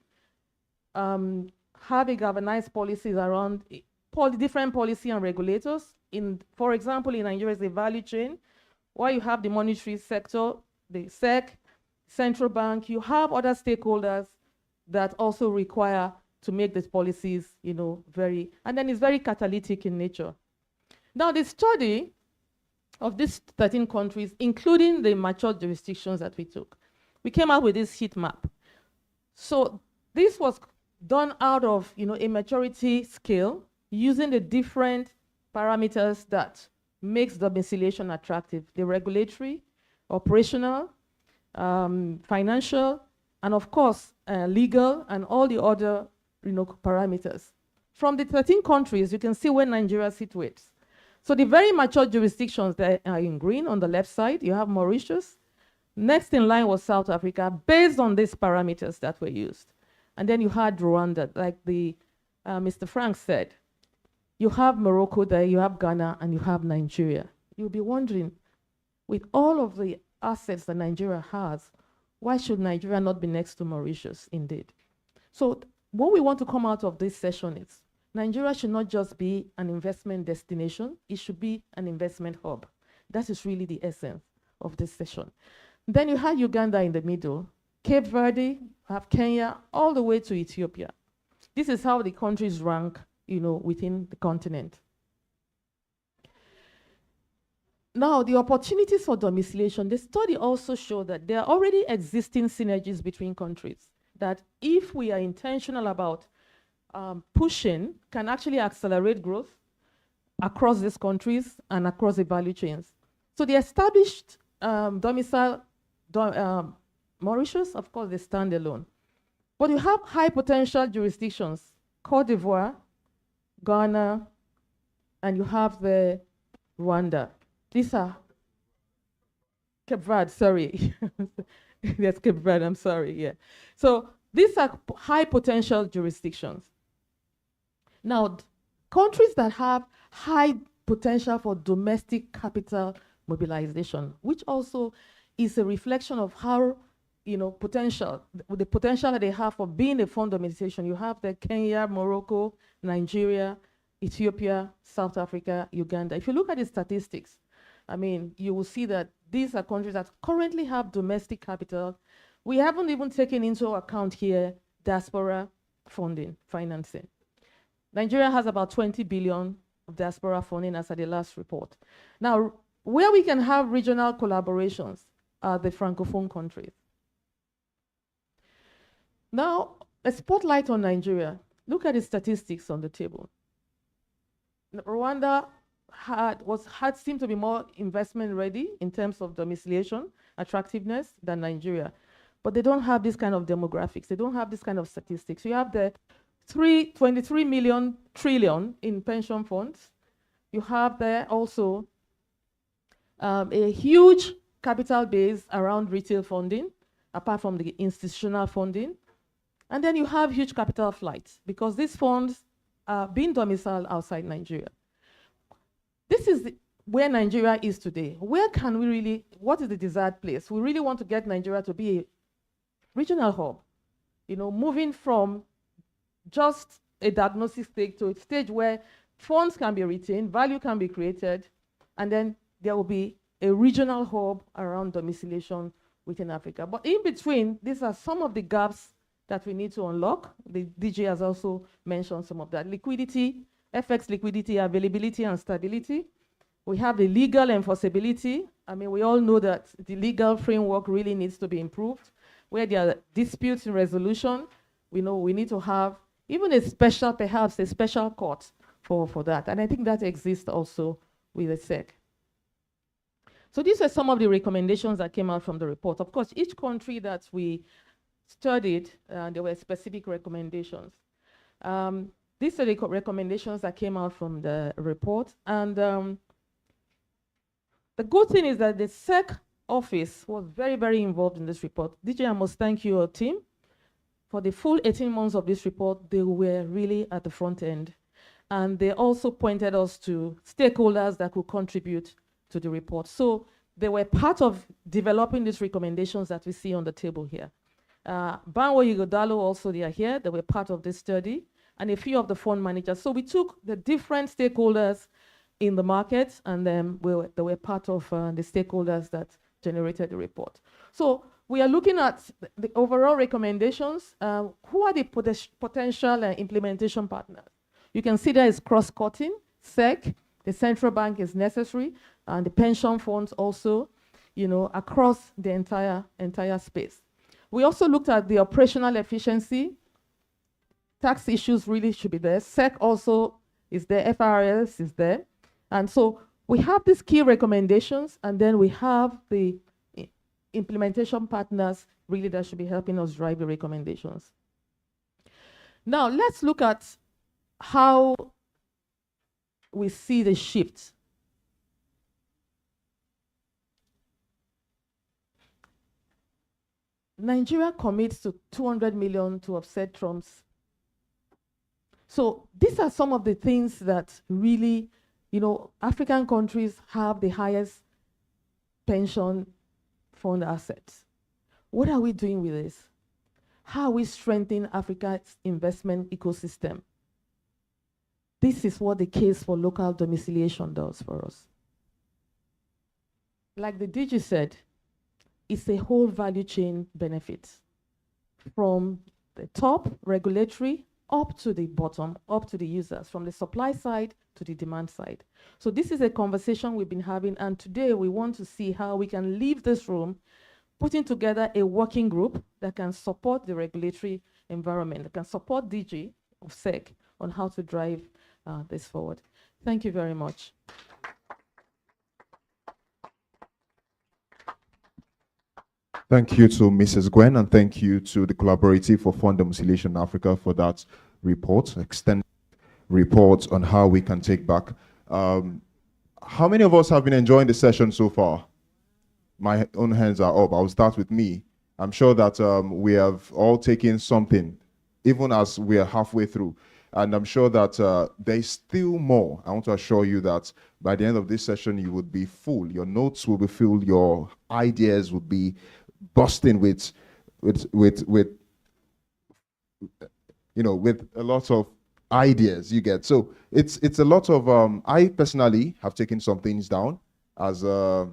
have a galvanized policies around different policy and regulators. For example, in Nigeria, the value chain, where you have the monetary sector, the SEC, central bank, you have other stakeholders that also require to make these policies, and then it's very catalytic in nature. Now, the study of these 13 countries, including the mature jurisdictions that we took, we came up with this heat map. So this was done out of, a maturity scale using the different parameters that makes domiciliation attractive: the regulatory, operational, financial, and of course, legal, and all the other, parameters. From the 13 countries, you can see where Nigeria situates. So the very mature jurisdictions that are in green on the left side, you have Mauritius. Next in line was South Africa, based on these parameters that were used. And then you had Rwanda, like Mr. Frank said. You have Morocco there, you have Ghana, and you have Nigeria. You'll be wondering, with all of the assets that Nigeria has, why should Nigeria not be next to Mauritius, indeed? So what we want to come out of this session is, Nigeria should not just be an investment destination, it should be an investment hub. That is really the essence of this session. Then you have Uganda in the middle, Cape Verde, you have Kenya, all the way to Ethiopia. This is how the countries rank, within the continent. Now, the opportunities for domiciliation, the study also showed that there are already existing synergies between countries, that if we are intentional about pushing, can actually accelerate growth across these countries and across the value chains. So the established Mauritius, of course, they stand alone. But you have high potential jurisdictions, Cote d'Ivoire, Ghana, and you have the Rwanda. These are Cape Verde, sorry. Yes, Cape Verde, I'm sorry, yeah. So these are high potential jurisdictions. Now, countries that have high potential for domestic capital mobilization, which also is a reflection of how, potential, the potential that they have for being a fund domiciliation. You have the Kenya, Morocco, Nigeria, Ethiopia, South Africa, Uganda. If you look at the statistics, I mean, you will see that these are countries that currently have domestic capital. We haven't even taken into account here diaspora funding, financing. Nigeria has about 20 billion of diaspora funding as at the last report. Now, where we can have regional collaborations are the Francophone countries. Now, a spotlight on Nigeria. Look at the statistics on the table. Rwanda seemed to be more investment ready in terms of domiciliation, attractiveness than Nigeria. But they don't have this kind of demographics. They don't have this kind of statistics. You have the 23 million trillion in pension funds. You have there also a huge capital base around retail funding, apart from the institutional funding. And then you have huge capital flights because these funds are being domiciled outside Nigeria. This is where Nigeria is today. Where can we really, what is the desired place? We really want to get Nigeria to be a regional hub, moving from just a diagnostic stage to a stage where funds can be retained, value can be created, and then there will be a regional hub around domiciliation within Africa. But in between, these are some of the gaps that we need to unlock. The DG has also mentioned some of that. Liquidity, FX liquidity, availability, and stability. We have the legal enforceability. I mean, we all know that the legal framework really needs to be improved. Where there are disputes in resolution, we know we need to have even perhaps a special court for that. And I think that exists also with the SEC. So these are some of the recommendations that came out from the report. Of course, each country that we studied, there were specific recommendations. These are the recommendations that came out from the report. And the good thing is that the SEC office was very, very involved in this report. DJ, I must thank your team. For the full 18 months of this report, they were really at the front end. And they also pointed us to stakeholders that could contribute to the report. So they were part of developing these recommendations that we see on the table here. Banwo Yigodalo also, they are here. They were part of this study, and a few of the fund managers. So we took the different stakeholders in the market, and then they were part of the stakeholders that generated the report. So we are looking at the overall recommendations. Who are the potential implementation partners? You can see there is cross-cutting, SEC, the central bank is necessary, and the pension funds also, across the entire space. We also looked at the operational efficiency. Tax issues really should be there. SEC also is there, FRS is there. And so we have these key recommendations, and then we have the implementation partners really that should be helping us drive the recommendations. Now, let's look at how we see the shift. Nigeria commits to 200 million to offset Trump's. So these are some of the things that really, African countries have the highest pension fund assets. What are we doing with this? How are we strengthening Africa's investment ecosystem? This is what the case for local domiciliation does for us. Like the DG said, it's a whole value chain benefit from the top regulatory up to the bottom, up to the users, from the supply side to the demand side. So this is a conversation we've been having, and today we want to see how we can leave this room putting together a working group that can support the regulatory environment, that can support DG of SEC on how to drive this forward. Thank you very much. Thank you to Mrs. Gwen, and thank you to the Collaborative for Fund Domiciliation Africa for that report, extended report on how we can take back. How many of us have been enjoying the session so far? My own hands are up. I'll start with me. I'm sure that we have all taken something, even as we are halfway through. And I'm sure that there's still more. I want to assure you that by the end of this session, you would be full. Your notes will be filled. Your ideas will be bursting with with a lot of ideas you get. So it's a lot of I personally have taken some things down as a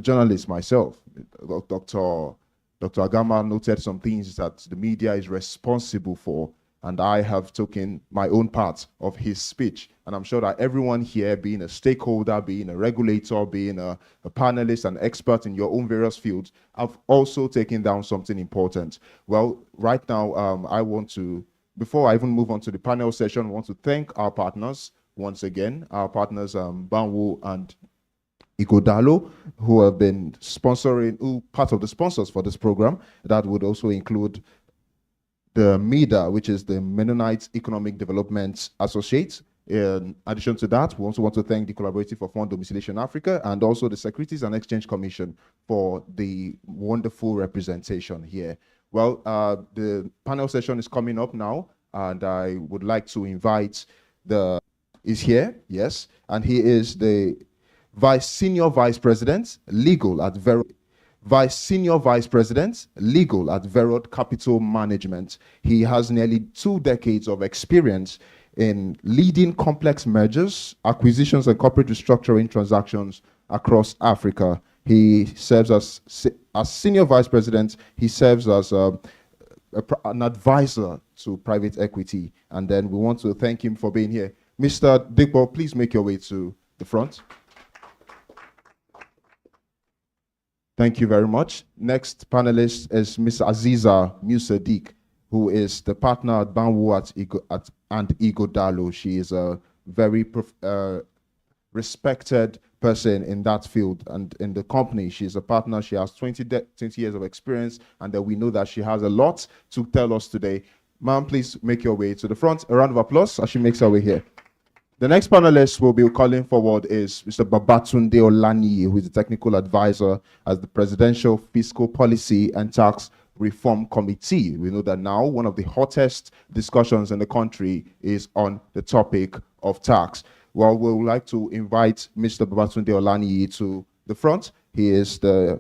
journalist myself. Dr. Agama noted some things that the media is responsible for, and I have taken my own part of his speech. And I'm sure that everyone here, being a stakeholder, being a regulator, being a panelist, and expert in your own various fields, have also taken down something important. Well, right now, I want to, before I even move on to the panel session, I want to thank our partners once again, our partners, Banwo and Igodalo, who have been sponsoring, part of the sponsors for this program. That would also include the MEDA, which is the Mennonite Economic Development Associates. In addition to that, we also want to thank the Collaborative for Fund Domiciliation Africa and also the Securities and Exchange Commission for the wonderful representation here. Well, the panel session is coming up now, and I would like to invite is here, yes, and he is the Senior Vice President, Legal at Senior Vice President, Legal at Verod Capital Management. He has nearly 2 decades of experience in leading complex mergers, acquisitions, and corporate restructuring transactions across Africa. He serves as Senior Vice President. He serves as an advisor to private equity. And then we want to thank him for being here. Mr. Dikbo, please make your way to the front. Thank you very much. Next panelist is Ms. Aziza Musadik, who is the partner at Banwo and Igodalo. She is a very respected person in that field and in the company. She's a partner. She has 20 years of experience, and we know that she has a lot to tell us today. Ma'am, please make your way to the front. A round of applause as she makes her way here. The next panelist we'll be calling forward is Mr. Babatunde Olani, who is the technical advisor as the Presidential Fiscal Policy and Tax Reform Committee. We know that now one of the hottest discussions in the country is on the topic of tax. Well, we would like to invite Mr. Babatunde Olani to the front. He is, as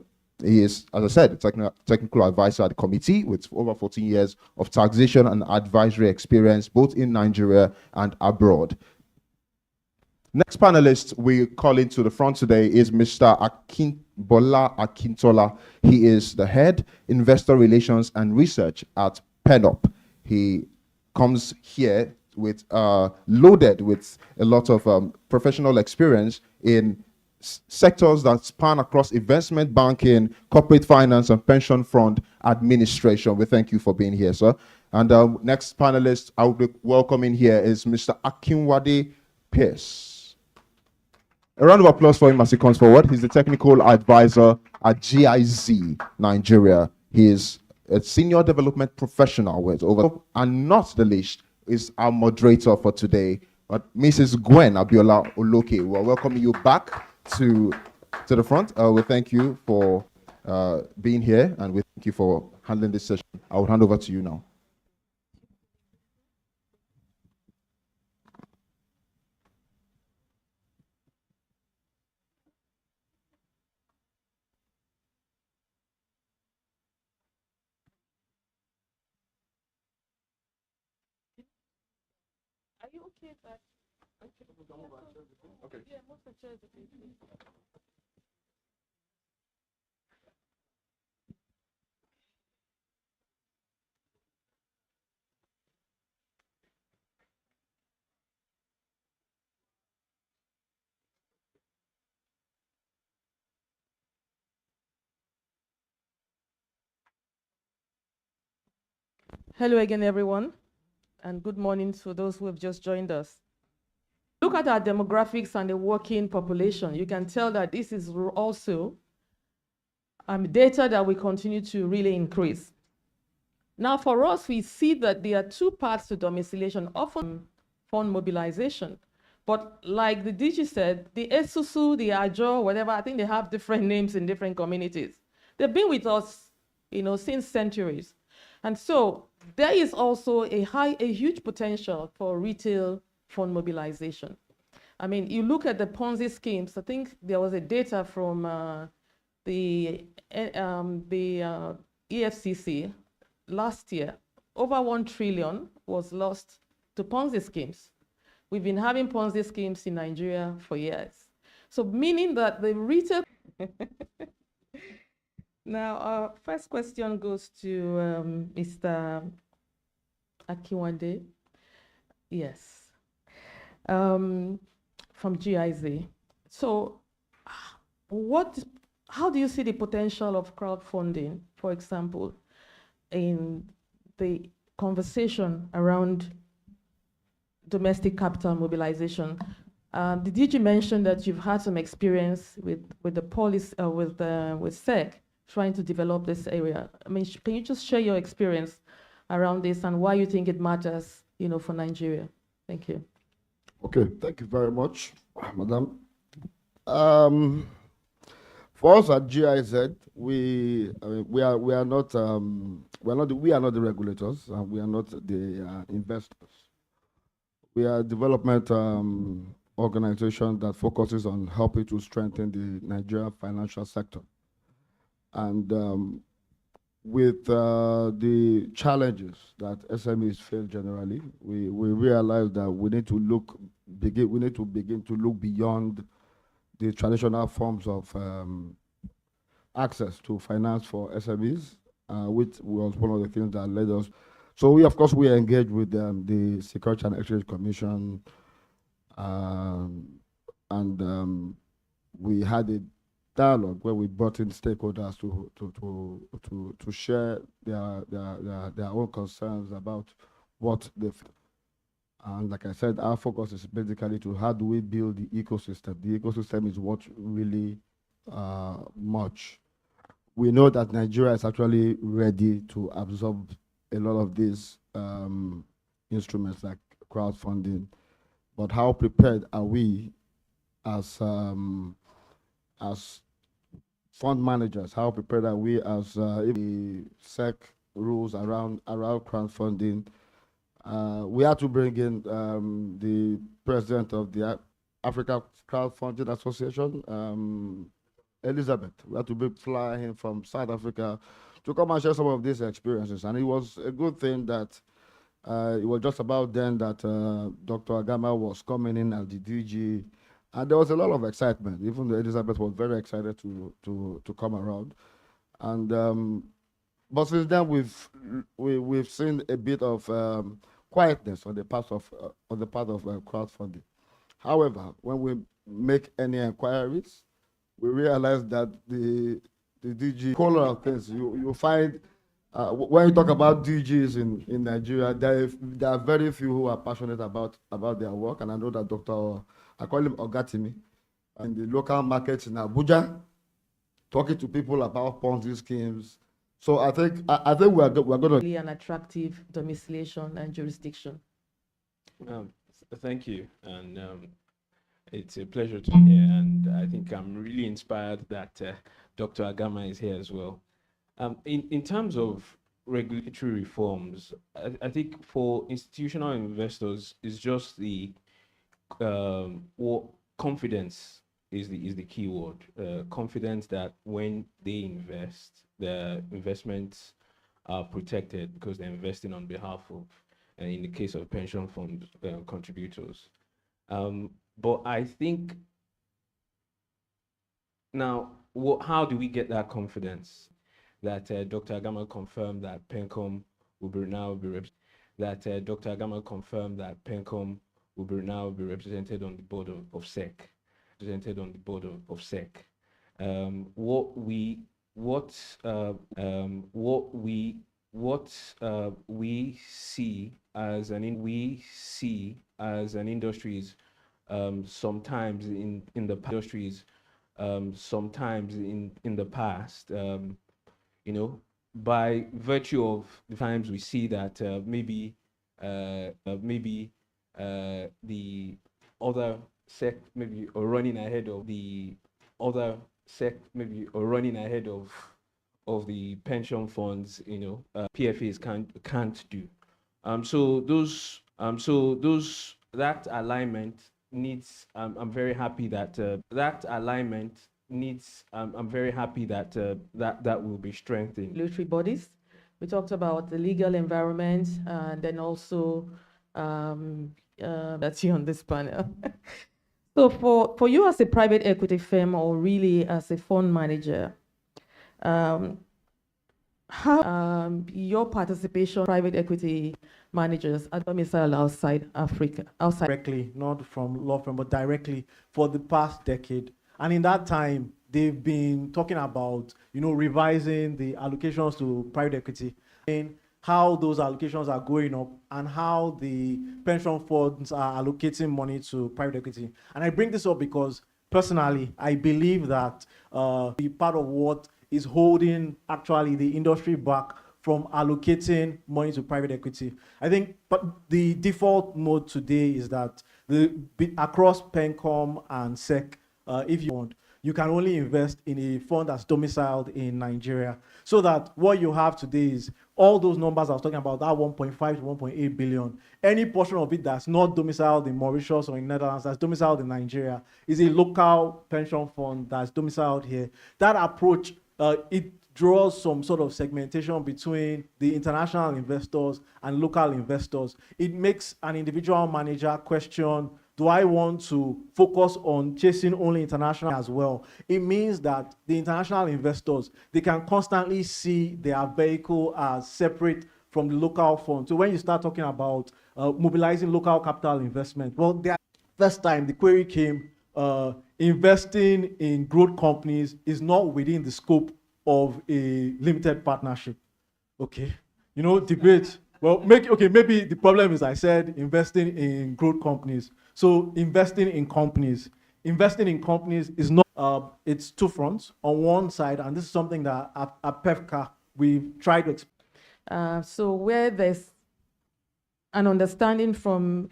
I said, a technical advisor at the committee with over 14 years of taxation and advisory experience, both in Nigeria and abroad. Next panelist we call into the front today is Mr. Bola Akintola. He is the head investor relations and research at PENOP. He comes here with loaded with a lot of professional experience in sectors that span across investment banking, corporate finance, and pension fund administration. We thank you for being here, sir. And next panelist I will be welcoming here is Mr. Akinwade Pierce. A round of applause for him as he comes forward. He's the technical advisor at GIZ Nigeria. He is a senior development professional with over, and not the least, is our moderator for today, but Mrs. Gwen Abiola Oloke. We're welcoming you back to the front. We thank you for being here, and we thank you for handling this session. I will hand over to you now. Are you okay with that? Okay. Yeah, most of the chairs, please. Hello again, everyone, and good morning to those who have just joined us. Look at our demographics and the working population. You can tell that this is also data that will continue to really increase. Now, for us, we see that there are 2 parts to domiciliation, often fund mobilization. But like the DG said, the Esusu, the Ajo, whatever, I think they have different names in different communities. They've been with us, since centuries. And so there is also a huge potential for retail fund mobilization. I mean, you look at the Ponzi schemes. I think there was a data from the EFCC last year. Over 1 trillion was lost to Ponzi schemes. We've been having Ponzi schemes in Nigeria for years. So meaning that the retail... Now, our first question goes to Mr. Akiwande. Yes. From GIZ. So how do you see the potential of crowdfunding, for example, in the conversation around domestic capital mobilization? The DG mentioned that you've had some experience with the policy, with SEC, trying to develop this area. I mean, can you just share your experience around this and why you think it matters, for Nigeria? Thank you. Okay, thank you very much, Madam. For us at GIZ, we are not the regulators, and we are not the investors. We are a development organization that focuses on helping to strengthen the Nigerian financial sector. And with the challenges that SMEs face generally, we realize that we need to begin to look beyond the traditional forms of access to finance for SMEs, which was one of the things that led us. So we engaged with the Securities and Exchange Commission, and we had a dialogue where we brought in stakeholders to share their own concerns about what they. And like I said, our focus is basically to how do we build the ecosystem. The ecosystem is what really much. We know that Nigeria is actually ready to absorb a lot of these instruments like crowdfunding, but how prepared are we as fund managers? How prepared are we as the SEC rules around crowdfunding? We had to bring in the president of the Africa Crowdfunding Association, Elizabeth. We had to fly him from South Africa to come and share some of these experiences. And it was a good thing that it was just about then that Dr. Agama was coming in as the DG. And there was a lot of excitement. Even though Elizabeth was very excited to come around. And but since then we've seen a bit of quietness on the part of crowdfunding. However, when we make any inquiries, we realize that the DG color of things. You find when you talk about DGs in Nigeria, there are very few who are passionate about their work, and I know that I call him Ogatimi, in the local markets in Abuja, talking to people about Ponzi schemes. So I think we're going to Really an attractive domiciliation and jurisdiction. Thank you, and it's a pleasure to be here. And I think I'm really inspired that Dr. Agama is here as well. In terms of regulatory reforms, I think for institutional investors, it's just the confidence is the key word. Confidence that when they invest, the investments are protected because they're investing on behalf of, in the case of pension fund contributors. But I think now, how do we get that confidence that Dr. Agama confirmed that PENCOM will now be represented on the board of SEC, represented on the board of SEC. What we see as an industry is sometimes in the past, by virtue of the times we see that maybe the other sect are running ahead of of the pension funds, PFAs can't do. So that alignment needs. I'm very happy that that alignment needs. I'm very happy that that will be strengthened. Regulatory bodies. We talked about the legal environment and then also that's you on this panel. So for you as a private equity firm or really as a fund manager, how your participation private equity managers are domiciled outside Africa, outside directly, not from law firm, but directly for the past decade. And in that time, they've been talking about, revising the allocations to private equity and how those allocations are going up and how the pension funds are allocating money to private equity. And I bring this up because personally, I believe that the part of what is holding actually the industry back from allocating money to private equity. I think, but the default mode today is that across PENCOM and SEC, if you want, you can only invest in a fund that's domiciled in Nigeria. So that what you have today is all those numbers I was talking about, that 1.5 to 1.8 billion, any portion of it that's not domiciled in Mauritius or in Netherlands, that's domiciled in Nigeria, is a local pension fund that's domiciled here. That approach, it draws some sort of segmentation between the international investors and local investors. It makes an individual manager question, do I want to focus on chasing only international as well? It means that the international investors, they can constantly see their vehicle as separate from the local fund. So when you start talking about mobilizing local capital investment, well, the first time the query came, investing in growth companies is not within the scope of a limited partnership. Okay, debate. Well, maybe the problem is I said investing in growth companies. So investing in companies is not, it's two fronts. On one side, and this is something that at PEFCA, we've tried to explain. So where there's an understanding from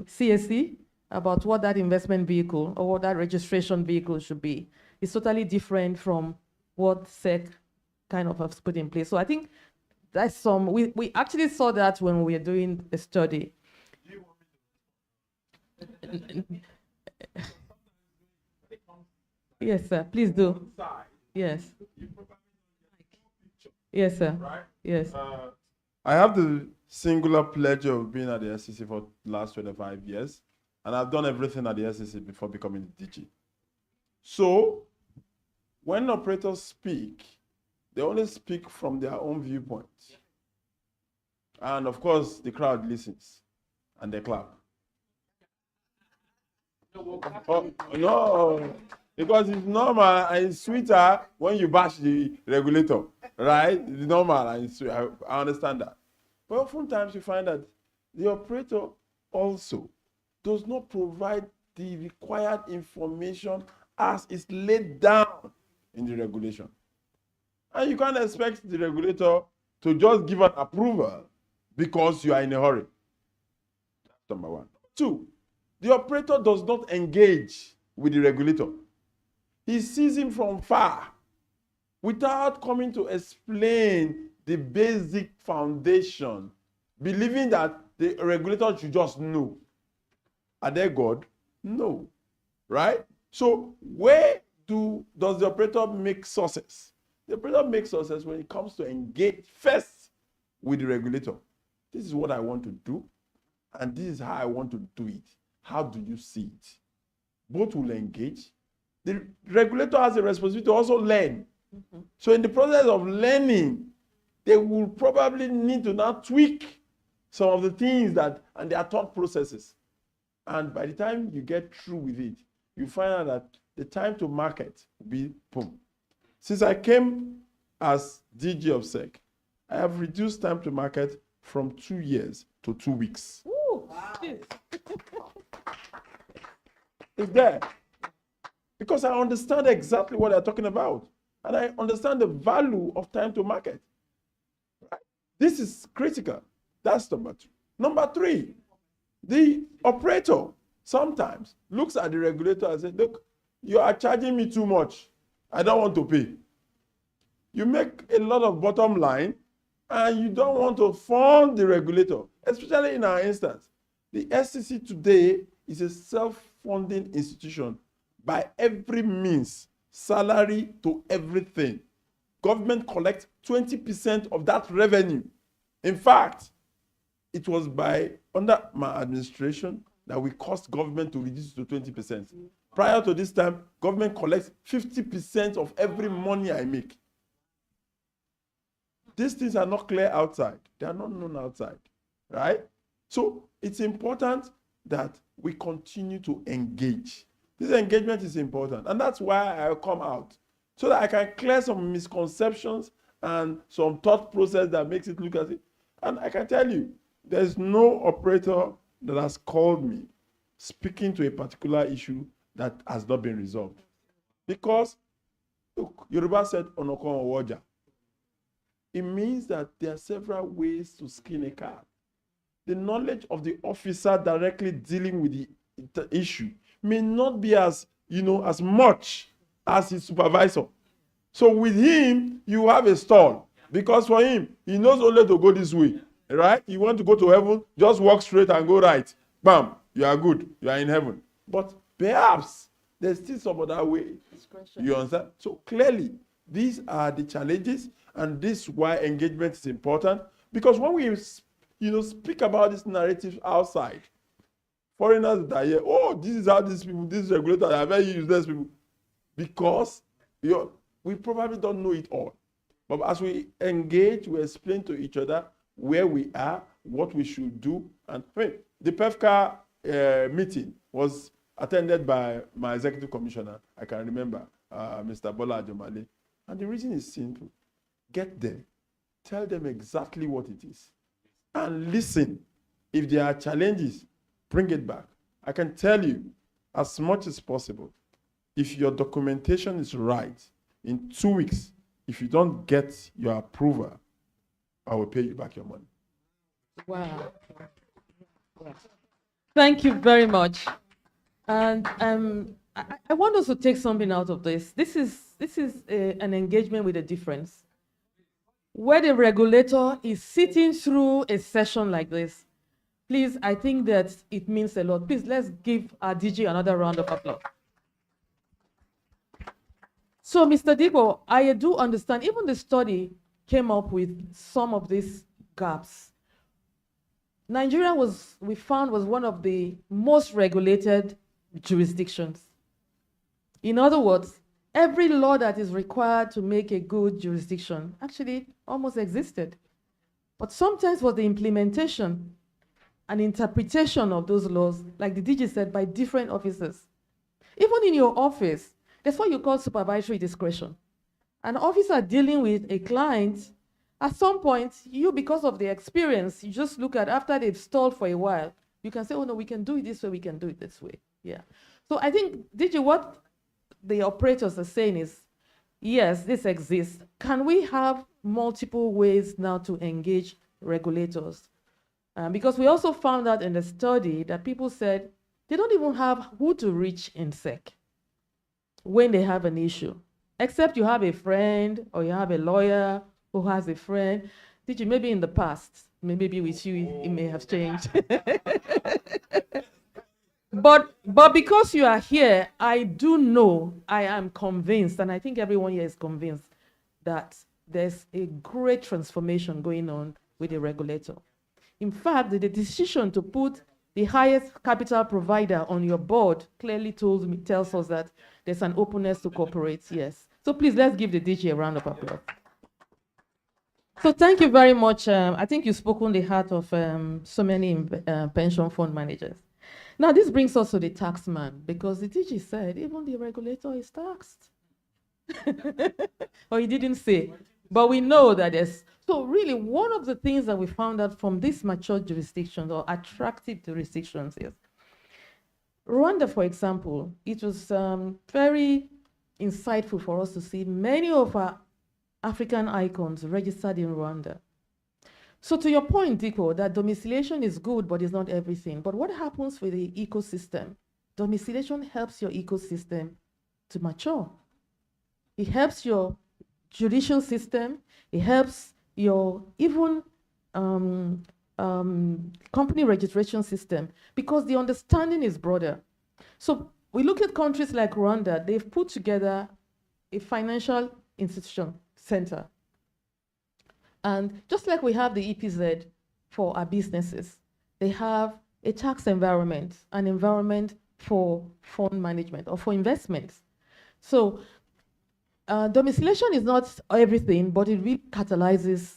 CSE about what that investment vehicle or what that registration vehicle should be, it's totally different from what SEC kind of has put in place. So I think that's we actually saw that when we were doing the study. Yes, sir, please do. Yes. Yes, sir. Right? Yes. I have the singular pleasure of being at the SEC for the last 25 years, and I've done everything at the SEC before becoming the DG. So, when operators speak, they only speak from their own viewpoint. And of course, the crowd listens and they clap. Oh, no, because it's normal and it's sweeter when you bash the regulator, right? It's normal and it's sweet. I understand that. But oftentimes you find that the operator also does not provide the required information as is laid down in the regulation. And you can't expect the regulator to just give an approval because you are in a hurry. That's number one. Two, the operator does not engage with the regulator. He sees him from far without coming to explain the basic foundation, believing that the regulator should just know. Are they God? No. Right? So where does the operator make success? The operator makes success when it comes to engage first with the regulator. This is what I want to do, and this is how I want to do it. How do you see it? Both will engage. The regulator has a responsibility to also learn. Mm-hmm. So in the process of learning, they will probably need to now tweak some of the things and their thought processes. And by the time you get through with it, you find out that the time to market will be boom. Since I came as DG of SEC, I have reduced time to market from 2 years to 2 weeks. Ooh, wow. It's there. Because I understand exactly what they're talking about. And I understand the value of time to market. Right? This is critical. That's number two. Number three, the operator sometimes looks at the regulator and says, look, you are charging me too much. I don't want to pay. You make a lot of bottom line and you don't want to fund the regulator, especially in our instance. The SEC today is a self-funding institution by every means, salary to everything. Government collects 20% of that revenue. In fact, it was under my administration that we caused government to reduce to 20%. Prior to this time, government collects 50% of every money I make. These things are not clear outside. They are not known outside, right? So it's important that we continue to engage. This engagement is important, and that's why I come out, so that I can clear some misconceptions and some thought process that makes it look as if, and I can tell you, there's no operator that has called me speaking to a particular issue that has not been resolved. Because, look, Yoruba said, Onokon Owoja. It means that there are several ways to skin a cat. The knowledge of the officer directly dealing with the issue may not be as much as his supervisor. So with him, you have a stall, because for him, he knows only to go this way, right? You want to go to heaven, just walk straight and go right. Bam, you are good, you are in heaven. But perhaps there's still some other way. You understand? So clearly, these are the challenges, and this is why engagement is important. Because when we speak about this narrative outside, foreigners that are here, oh, this is how these people, these regulators are very useless people. Because we probably don't know it all. But as we engage, we explain to each other where we are, what we should do. And the PEFCA meeting was attended by my executive commissioner, I can remember, Mr. Bola Ajomale. And the reason is simple. Get there. Tell them exactly what it is. And listen. If there are challenges, bring it back. I can tell you, as much as possible, if your documentation is right, in 2 weeks, if you don't get your approval, I will pay you back your money. Wow. Thank you very much. And I want us to take something out of this. This is an engagement with a difference. Where the regulator is sitting through a session like this, please, I think that it means a lot. Please, let's give our DG another round of applause. So, Mr. Digo, I do understand, even the study came up with some of these gaps. Nigeria we found was one of the most regulated jurisdictions. In other words, every law that is required to make a good jurisdiction actually almost existed. But sometimes was the implementation and interpretation of those laws, like the DG said, by different officers. Even in your office, that's what you call supervisory discretion. An officer dealing with a client, at some point, because of the experience, you just look at after they've stalled for a while, you can say, oh no, we can do it this way, we can do it this way. Yeah. So I think, DG, what the operators are saying is, yes, this exists. Can we have multiple ways now to engage regulators? Because we also found out in the study that people said they don't even have who to reach in SEC when they have an issue, except you have a friend or you have a lawyer who has a friend. Did you maybe in the past, maybe with you, it may have changed. But because you are here, I do know, I am convinced, and I think everyone here is convinced that there's a great transformation going on with the regulator. In fact, the decision to put the highest capital provider on your board clearly tells us that there's an openness to cooperate, yes. So please, let's give the DG a round of applause. So thank you very much. I think you've spoken the heart of so many pension fund managers. Now, this brings us to the taxman, because the DG said even the regulator is taxed. Or he didn't say, but we know that there's. So really, one of the things that we found out from these mature jurisdictions or attractive jurisdictions is, Rwanda, for example, it was very insightful for us to see many of our African icons registered in Rwanda. So to your point, Diko, that domiciliation is good, but it's not everything. But what happens with the ecosystem? Domiciliation helps your ecosystem to mature. It helps your judicial system. It helps your even company registration system, because the understanding is broader. So we look at countries like Rwanda. They've put together a financial institution center. And just like we have the EPZ for our businesses, they have a tax environment, an environment for fund management or for investments. So domiciliation is not everything, but it really catalyzes,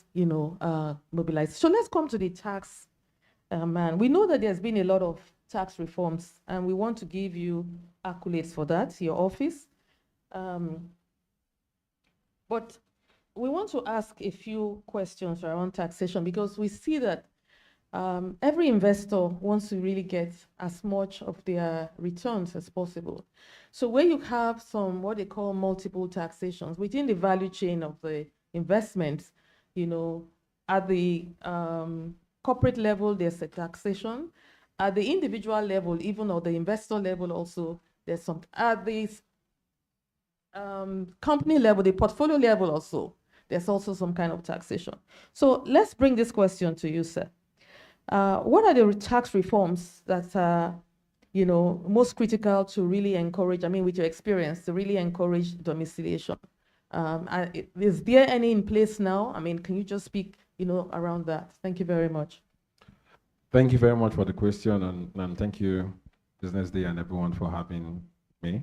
mobilization. So let's come to the tax man. We know that there's been a lot of tax reforms, and we want to give you accolades for that, your office. But we want to ask a few questions around taxation, because we see that every investor wants to really get as much of their returns as possible. So where you have some, what they call multiple taxations within the value chain of the investments, at the corporate level, there's a taxation. At the individual level, even or the investor level also, there's some. At the company level, the portfolio level also, there's also some kind of taxation. So let's bring this question to you, sir. What are the tax reforms that are, most critical to really encourage, with your experience, to really encourage domiciliation? Is there any in place now? Can you just speak, around that? Thank you very much. Thank you very much for the question, and thank you, Business Day, and everyone for having me.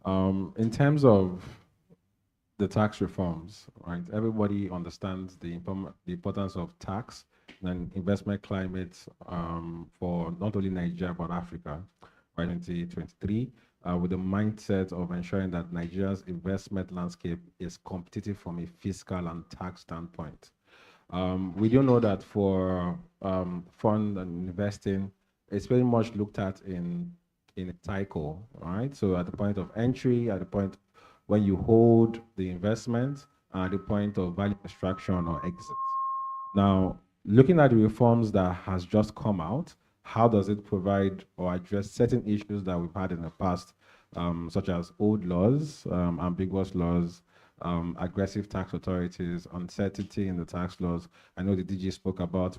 In terms of the tax reforms, right? Everybody understands the importance of tax and investment climate for not only Nigeria but Africa by 2023, with the mindset of ensuring that Nigeria's investment landscape is competitive from a fiscal and tax standpoint. We do know that for fund and investing, it's very much looked at in a cycle, right? So at the point of entry, at the point when you hold the investment, at the point of value extraction or exit. Now, looking at the reforms that has just come out, how does it provide or address certain issues that we've had in the past, such as old laws, ambiguous laws, aggressive tax authorities, uncertainty in the tax laws? I know the DG spoke about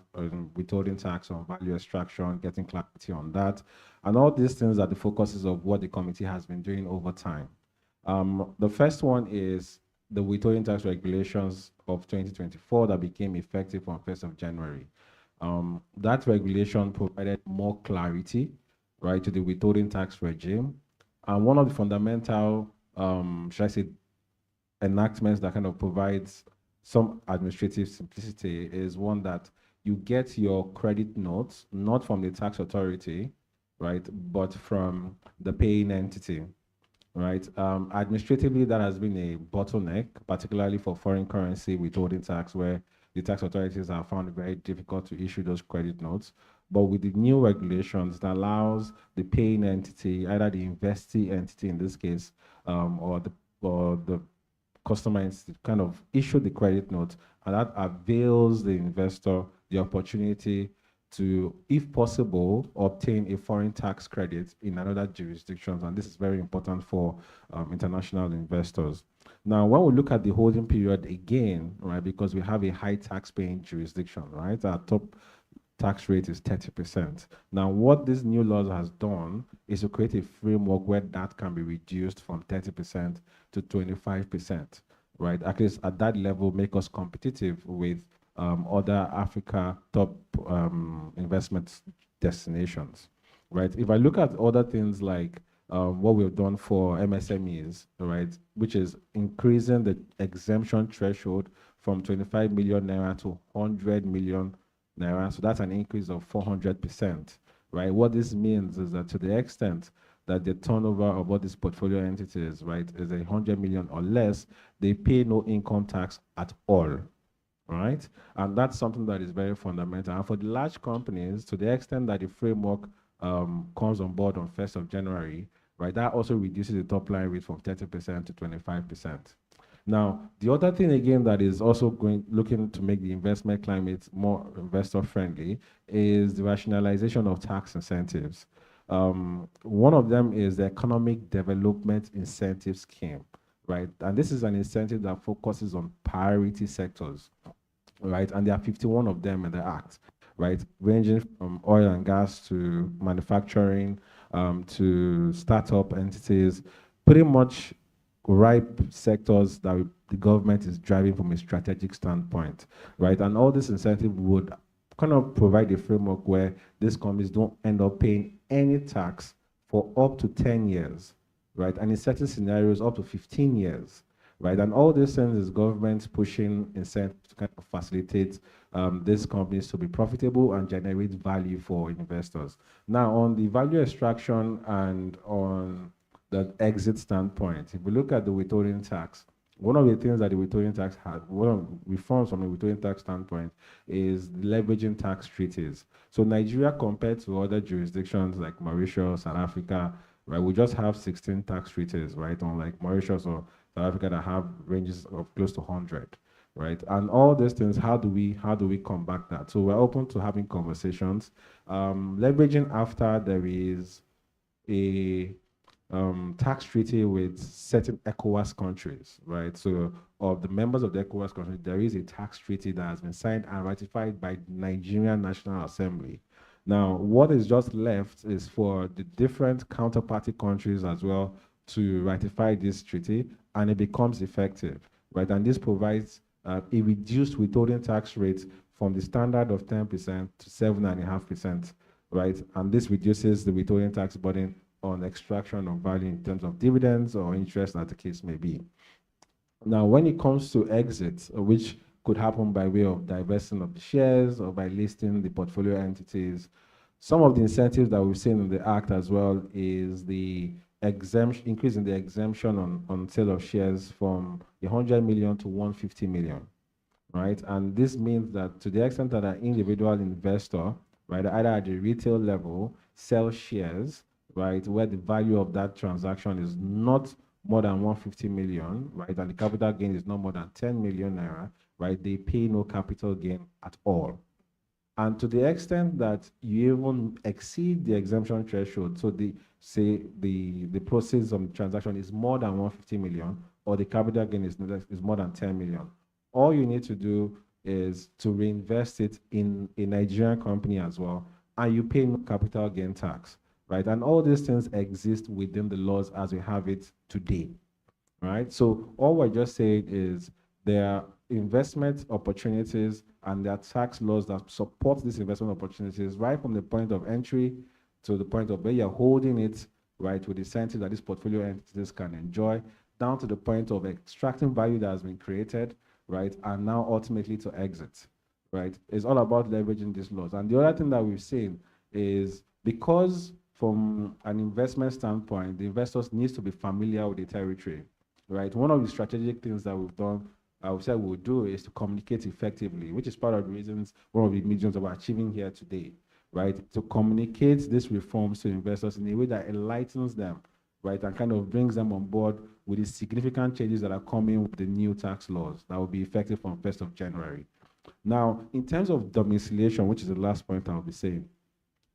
withholding tax on value extraction, getting clarity on that. And all these things are the focuses of what the committee has been doing over time. The first one is the withholding tax regulations of 2024 that became effective on 1st of January. That regulation provided more clarity, right, to the withholding tax regime. And one of the fundamental, should I say, enactments that kind of provides some administrative simplicity is one that you get your credit notes, not from the tax authority, right, but from the paying entity. Right. Administratively, that has been a bottleneck, particularly for foreign currency withholding tax, where the tax authorities have found it very difficult to issue those credit notes. But with the new regulations, that allows the paying entity, either the investee entity in this case, or the customer entity, kind of issue the credit note, and that avails the investor the opportunity to, if possible, obtain a foreign tax credit in another jurisdictions. And this is very important for international investors. Now, when we look at the holding period again, right, because we have a high tax paying jurisdiction, right, our top tax rate is 30%. Now, what this new law has done is to create a framework where that can be reduced from 30% to 25%, right? At least at that level, make us competitive with other Africa top investment destinations, right? If I look at other things like what we've done for MSMEs, right, which is increasing the exemption threshold from 25 million naira to 100 million naira, so that's an increase of 400%, right? What this means is that to the extent that the turnover of all these portfolio entities, right, is 100 million or less, they pay no income tax at all. Right? And that's something that is very fundamental. And for the large companies, to the extent that the framework comes on board on 1st of January, right, that also reduces the top line rate from 30% to 25%. Now, the other thing again that is also looking to make the investment climate more investor friendly is the rationalization of tax incentives. One of them is the Economic Development Incentive Scheme, right? And this is an incentive that focuses on priority sectors, right? And there are 51 of them in the Act, right? Ranging from oil and gas to manufacturing, to startup entities, pretty much ripe sectors that the government is driving from a strategic standpoint, right? And all this incentive would kind of provide a framework where these companies don't end up paying any tax for up to 10 years, right? And in certain scenarios, up to 15 years, right? And all these things is government pushing incentives to kind of facilitate these companies to be profitable and generate value for investors. Now, on the value extraction and on the exit standpoint, if we look at the withholding tax, one of the things that the withholding tax has, one of the reforms from a withholding tax standpoint is leveraging tax treaties. So Nigeria, compared to other jurisdictions like Mauritius, South Africa, right, we just have 16 tax treaties, right, unlike Mauritius or South Africa that have ranges of close to 100, right? And all these things, how do we combat that? So we're open to having conversations. Leveraging after there is a tax treaty with certain ECOWAS countries, right? So of the members of the ECOWAS country, there is a tax treaty that has been signed and ratified by the Nigerian National Assembly. Now, what is just left is for the different counterparty countries as well to ratify this treaty, and it becomes effective, right? And this provides a reduced withholding tax rate from the standard of 10% to 7.5%, right? And this reduces the withholding tax burden on extraction of value in terms of dividends or interest, as the case may be. Now, when it comes to exits, which could happen by way of divesting of the shares or by listing the portfolio entities, some of the incentives that we've seen in the Act as well is the exemption, increase in the exemption on sale of shares from 100 million to 150 million, right? And this means that to the extent that an individual investor, right, either at the retail level, sells shares, right, where the value of that transaction is not more than 150 million, right, and the capital gain is not more than 10 million naira, right, they pay no capital gain at all. And to the extent that you even exceed the exemption threshold, so the proceeds of the transaction is more than 150 million, or the capital gain is more than 10 million, all you need to do is to reinvest it in a Nigerian company as well, and you pay no capital gain tax, right? And all these things exist within the laws as we have it today, right? So all we're just saying is there are investment opportunities and there are tax laws that support these investment opportunities right from the point of entry to the point of where you're holding it, right, with the incentive that these portfolio entities can enjoy, down to the point of extracting value that has been created, right, and now ultimately to exit, right? It's all about leveraging these laws. And the other thing that we've seen is because from an investment standpoint, the investors needs to be familiar with the territory, right? One of the strategic things that we've done, I would say we'll do, is to communicate effectively, which is part of the reasons, one of the mediums that we're achieving here today, right? To communicate these reforms to investors in a way that enlightens them, right, and kind of brings them on board with the significant changes that are coming with the new tax laws that will be effective from 1st of January. Now, in terms of domiciliation, which is the last point I'll be saying,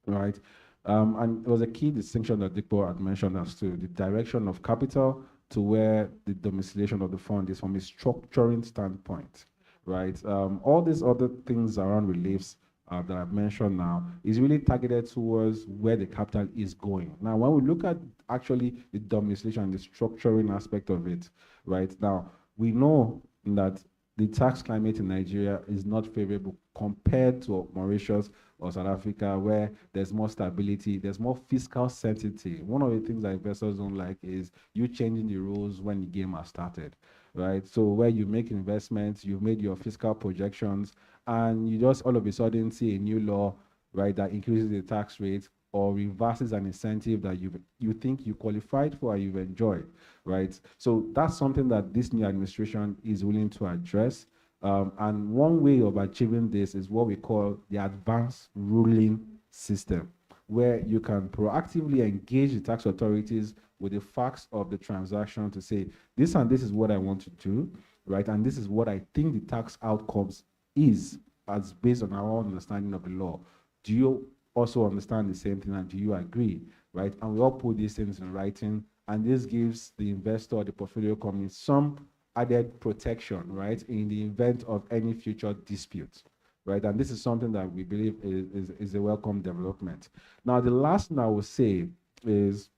right, and it was a key distinction that Dikpo had mentioned as to the direction of capital to where the domiciliation of the fund is from a structuring standpoint, right? All these other things around reliefs that I've mentioned now is really targeted towards where the capital is going. Now, when we look at actually the domiciliation and the structuring aspect of it, right? Now, we know that the tax climate in Nigeria is not favorable compared to Mauritius or South Africa, where there's more stability, there's more fiscal certainty. One of the things that investors don't like is you changing the rules when the game has started, right? So where you make investments, you've made your fiscal projections, and you just all of a sudden see a new law, right, that increases the tax rate or reverses an incentive that you think you qualified for or you've enjoyed, right? So that's something that this new administration is willing to address. And one way of achieving this is what we call the advanced ruling system, where you can proactively engage the tax authorities with the facts of the transaction to say, this and this is what I want to do, right? And this is what I think the tax outcomes is, as based on our understanding of the law. Do you also understand the same thing, and do you agree? right? And we all put these things in writing, and this gives the investor or the portfolio company some added protection, right, in the event of any future dispute, right? And this is something that we believe is a welcome development. Now, the last thing I will say is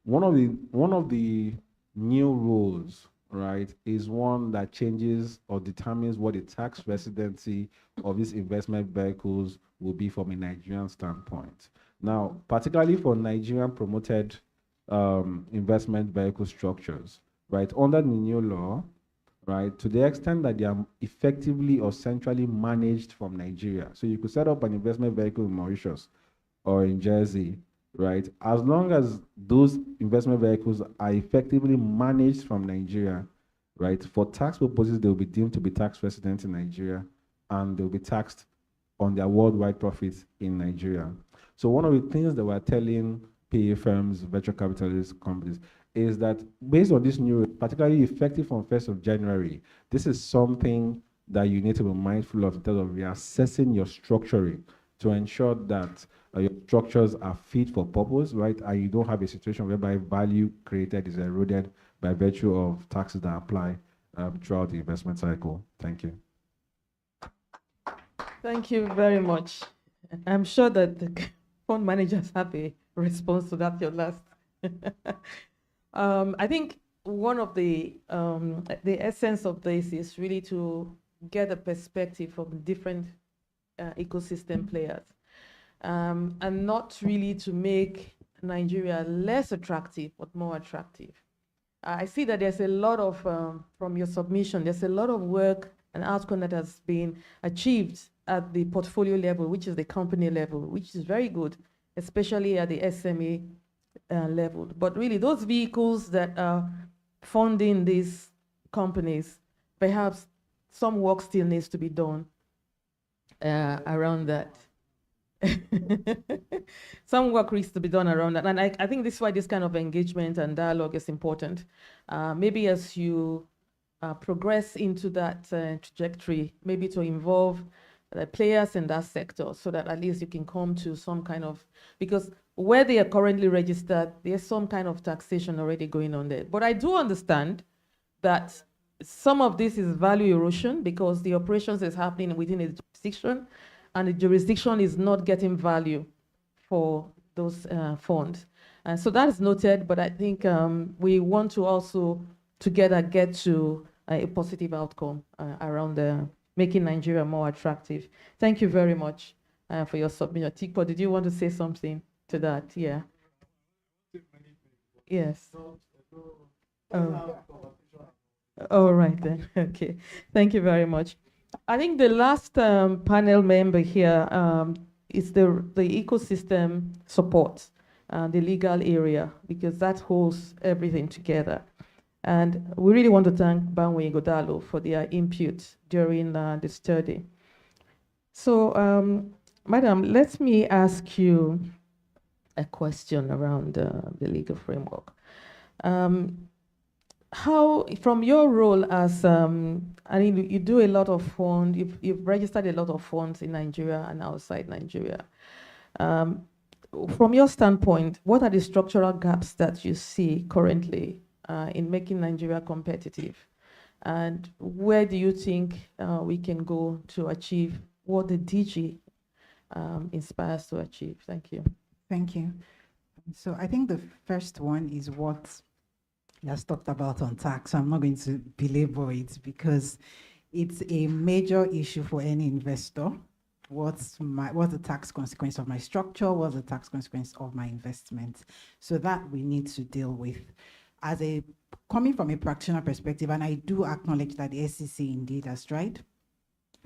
one of the new rules, right, is one that changes or determines what the tax residency of these investment vehicles will be from a Nigerian standpoint. Now, particularly for Nigerian promoted investment vehicle structures, right, under the new law, right, to the extent that they are effectively or centrally managed from Nigeria. So you could set up an investment vehicle in Mauritius or in Jersey, right? As long as those investment vehicles are effectively managed from Nigeria, right? For tax purposes, they will be deemed to be tax resident in Nigeria, and they'll be taxed on their worldwide profits in Nigeria. So one of the things that we're telling PE firms, venture capitalist companies, is that based on this new, particularly effective from 1st of January, this is something that you need to be mindful of in terms of reassessing your structuring to ensure that your structures are fit for purpose, right? And you don't have a situation whereby value created is eroded by virtue of taxes that apply throughout the investment cycle. Thank you. Thank you very much. I'm sure that the fund managers have a response to that, your last. I think one of the essence of this is really to get a perspective from different ecosystem players, and not really to make Nigeria less attractive, but more attractive. I see that there's a lot of, from your submission, there's a lot of work and outcome that has been achieved at the portfolio level, which is the company level, which is very good, especially at the SME level. But really, those vehicles that are funding these companies, perhaps some work still needs to be done around that. Some work needs to be done around that. And I think this is why this kind of engagement and dialogue is important. Maybe as you progress into that trajectory, maybe to involve the players in that sector so that at least you can come to some kind of, because where they are currently registered, there's some kind of taxation already going on there. But I do understand that some of this is value erosion because the operations is happening within a jurisdiction and the jurisdiction is not getting value for those funds. And so that is noted, but I think we want to also together get to a positive outcome around making Nigeria more attractive. Thank you very much for your submission. Tikpo, did you want to say something to that? Yeah. Yes. Oh. All right then. Okay. Thank you very much. I think the last panel member here is the ecosystem support, the legal area, because that holds everything together. And we really want to thank Banwe Godalo for their input during the study. So, Madam, let me ask you a question around the legal framework. How, from your role as, I mean, you do a lot of funds, you've registered a lot of funds in Nigeria and outside Nigeria. From your standpoint, what are the structural gaps that you see currently in making Nigeria competitive? And where do you think we can go to achieve what the DG inspires to achieve? Thank you. Thank you. So I think the first one is what has talked about on tax. So I'm not going to belabor it because it's a major issue for any investor. What's the tax consequence of my structure? What's the tax consequence of my investment? So that we need to deal with. Coming from a practitioner perspective, and I do acknowledge that the SEC indeed has tried.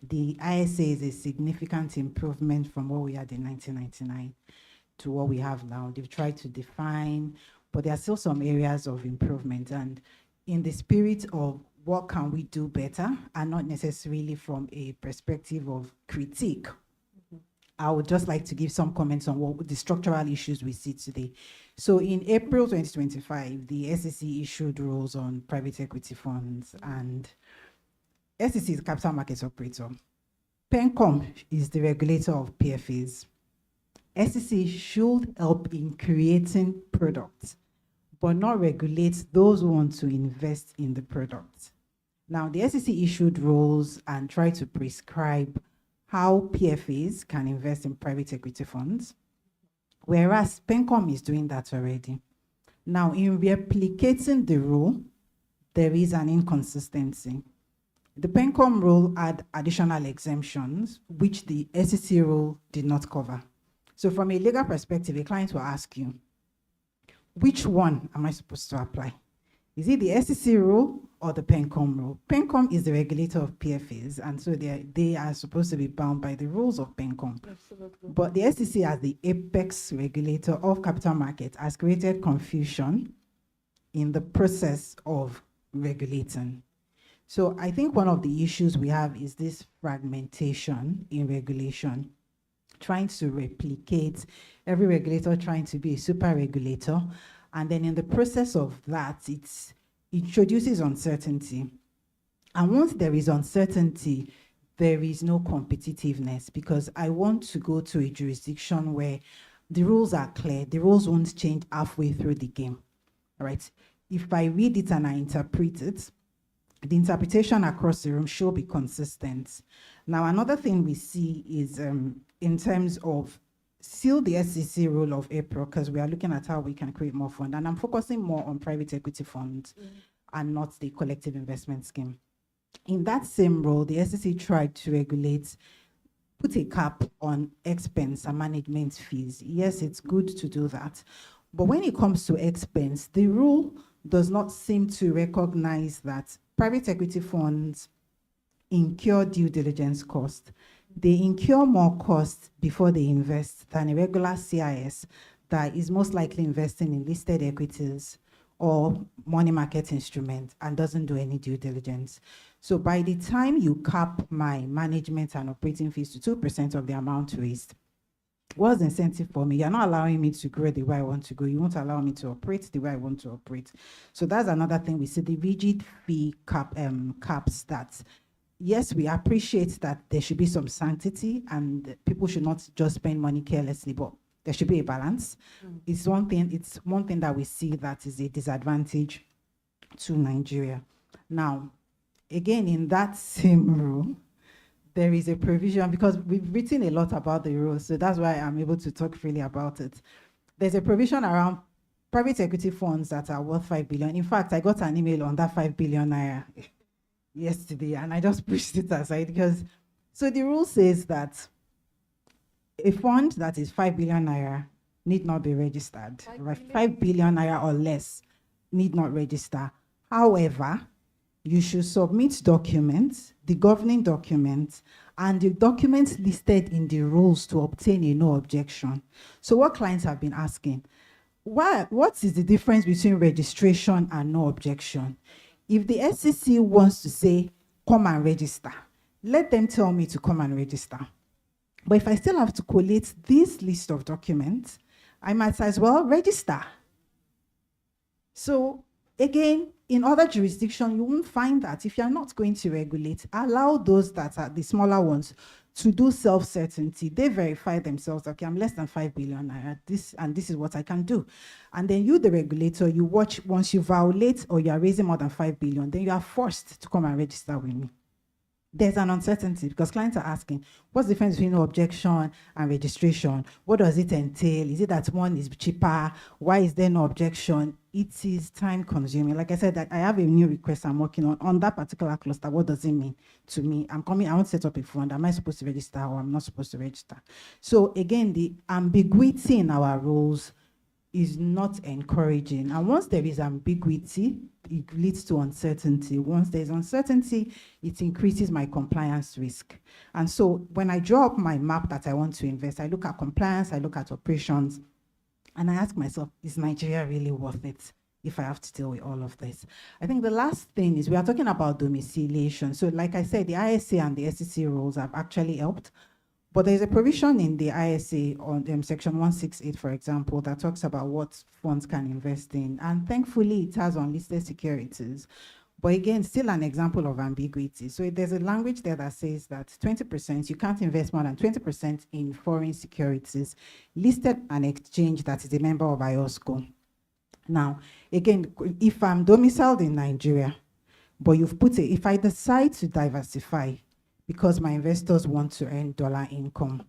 The ISA is a significant improvement from what we had in 1999 to what we have now. They've tried to define, but there are still some areas of improvement. And in the spirit of what can we do better, and not necessarily from a perspective of critique, I would just like to give some comments on what the structural issues we see today. So in April 2025, the SEC issued rules on private equity funds, and SEC is a capital markets operator. PENCOM is the regulator of PFAs. SEC should help in creating products, but not regulate those who want to invest in the product. Now, the SEC issued rules and tried to prescribe how PFAs can invest in private equity funds, whereas PENCOM is doing that already. Now, in replicating the rule, there is an inconsistency. The PENCOM rule had additional exemptions, which the SEC rule did not cover. So from a legal perspective, a client will ask you, which one am I supposed to apply? Is it the SEC rule or the PENCOM rule? PENCOM is the regulator of PFAs, and so they are supposed to be bound by the rules of PENCOM. Absolutely. But the SEC, as the apex regulator of capital markets, has created confusion in the process of regulating. So I think one of the issues we have is this fragmentation in regulation, trying to replicate, every regulator trying to be a super regulator. And then in the process of that, it introduces uncertainty. And once there is uncertainty, there is no competitiveness, because I want to go to a jurisdiction where the rules are clear, the rules won't change halfway through the game, all right? If I read it and I interpret it, the interpretation across the room should be consistent. Now, another thing we see is in terms of still the SEC rule of April, because we are looking at how we can create more fund, and I'm focusing more on private equity funds and not the collective investment scheme. In that same rule, the SEC tried to regulate, put a cap on expense and management fees. Yes, it's good to do that. But when it comes to expense, the rule does not seem to recognize that private equity funds incur due diligence costs. They incur more costs before they invest than a regular CIS that is most likely investing in listed equities or money market instruments and doesn't do any due diligence. So by the time you cap my management and operating fees to 2% of the amount raised, what's the incentive for me? You're not allowing me to grow the way I want to go. You won't allow me to operate the way I want to operate. So that's another thing we see, the rigid fee caps that, yes, we appreciate that there should be some sanctity and people should not just spend money carelessly, but there should be a balance. It's one thing that we see that is a disadvantage to Nigeria. Now, again, in that same rule, there is a provision, because we've written a lot about the rules, so that's why I'm able to talk freely about it. There's a provision around private equity funds that are worth 5 billion. In fact, I got an email on that 5 billion naira yesterday, and I just pushed it aside because, so the rule says that a fund that is 5 billion naira need not be registered. 5 billion naira or less need not register. However, you should submit documents, the governing documents, and the documents listed in the rules to obtain a no objection. So what clients have been asking, what is the difference between registration and no objection? If the SEC wants to say, come and register, let them tell me to come and register. But if I still have to collate this list of documents, I might as well register. So again, in other jurisdictions, you won't find that. If you're not going to regulate, allow those that are the smaller ones to do self-certainty. They verify themselves, okay, I'm less than 5 billion naira, this is what I can do. And then you, the regulator, you watch, once you violate or you are raising more than 5 billion, then you are forced to come and register with me. There's an uncertainty because clients are asking, what's the difference between no objection and registration? What does it entail? Is it that one is cheaper? Why is there no objection? It is time consuming. Like I said, that I have a new request I'm working on that particular cluster. What does it mean to me? I want to set up a fund. Am I supposed to register or I'm not supposed to register? So again, the ambiguity in our rules is not encouraging. And once there is ambiguity, it leads to uncertainty. Once there's uncertainty, it increases my compliance risk. And so when I draw up my map that I want to invest, I look at compliance, I look at operations, and I ask myself, is Nigeria really worth it if I have to deal with all of this? I think the last thing is we are talking about domiciliation. So like I said, the ISA and the SEC rules have actually helped. But there's a provision in the ISA on section 168, for example, that talks about what funds can invest in. And thankfully, it has unlisted securities. But again, still an example of ambiguity. So there's a language there that says that 20%, you can't invest more than 20% in foreign securities listed an exchange that is a member of IOSCO. Now, again, if I'm domiciled in Nigeria, but you've put it, if I decide to diversify because my investors want to earn dollar income,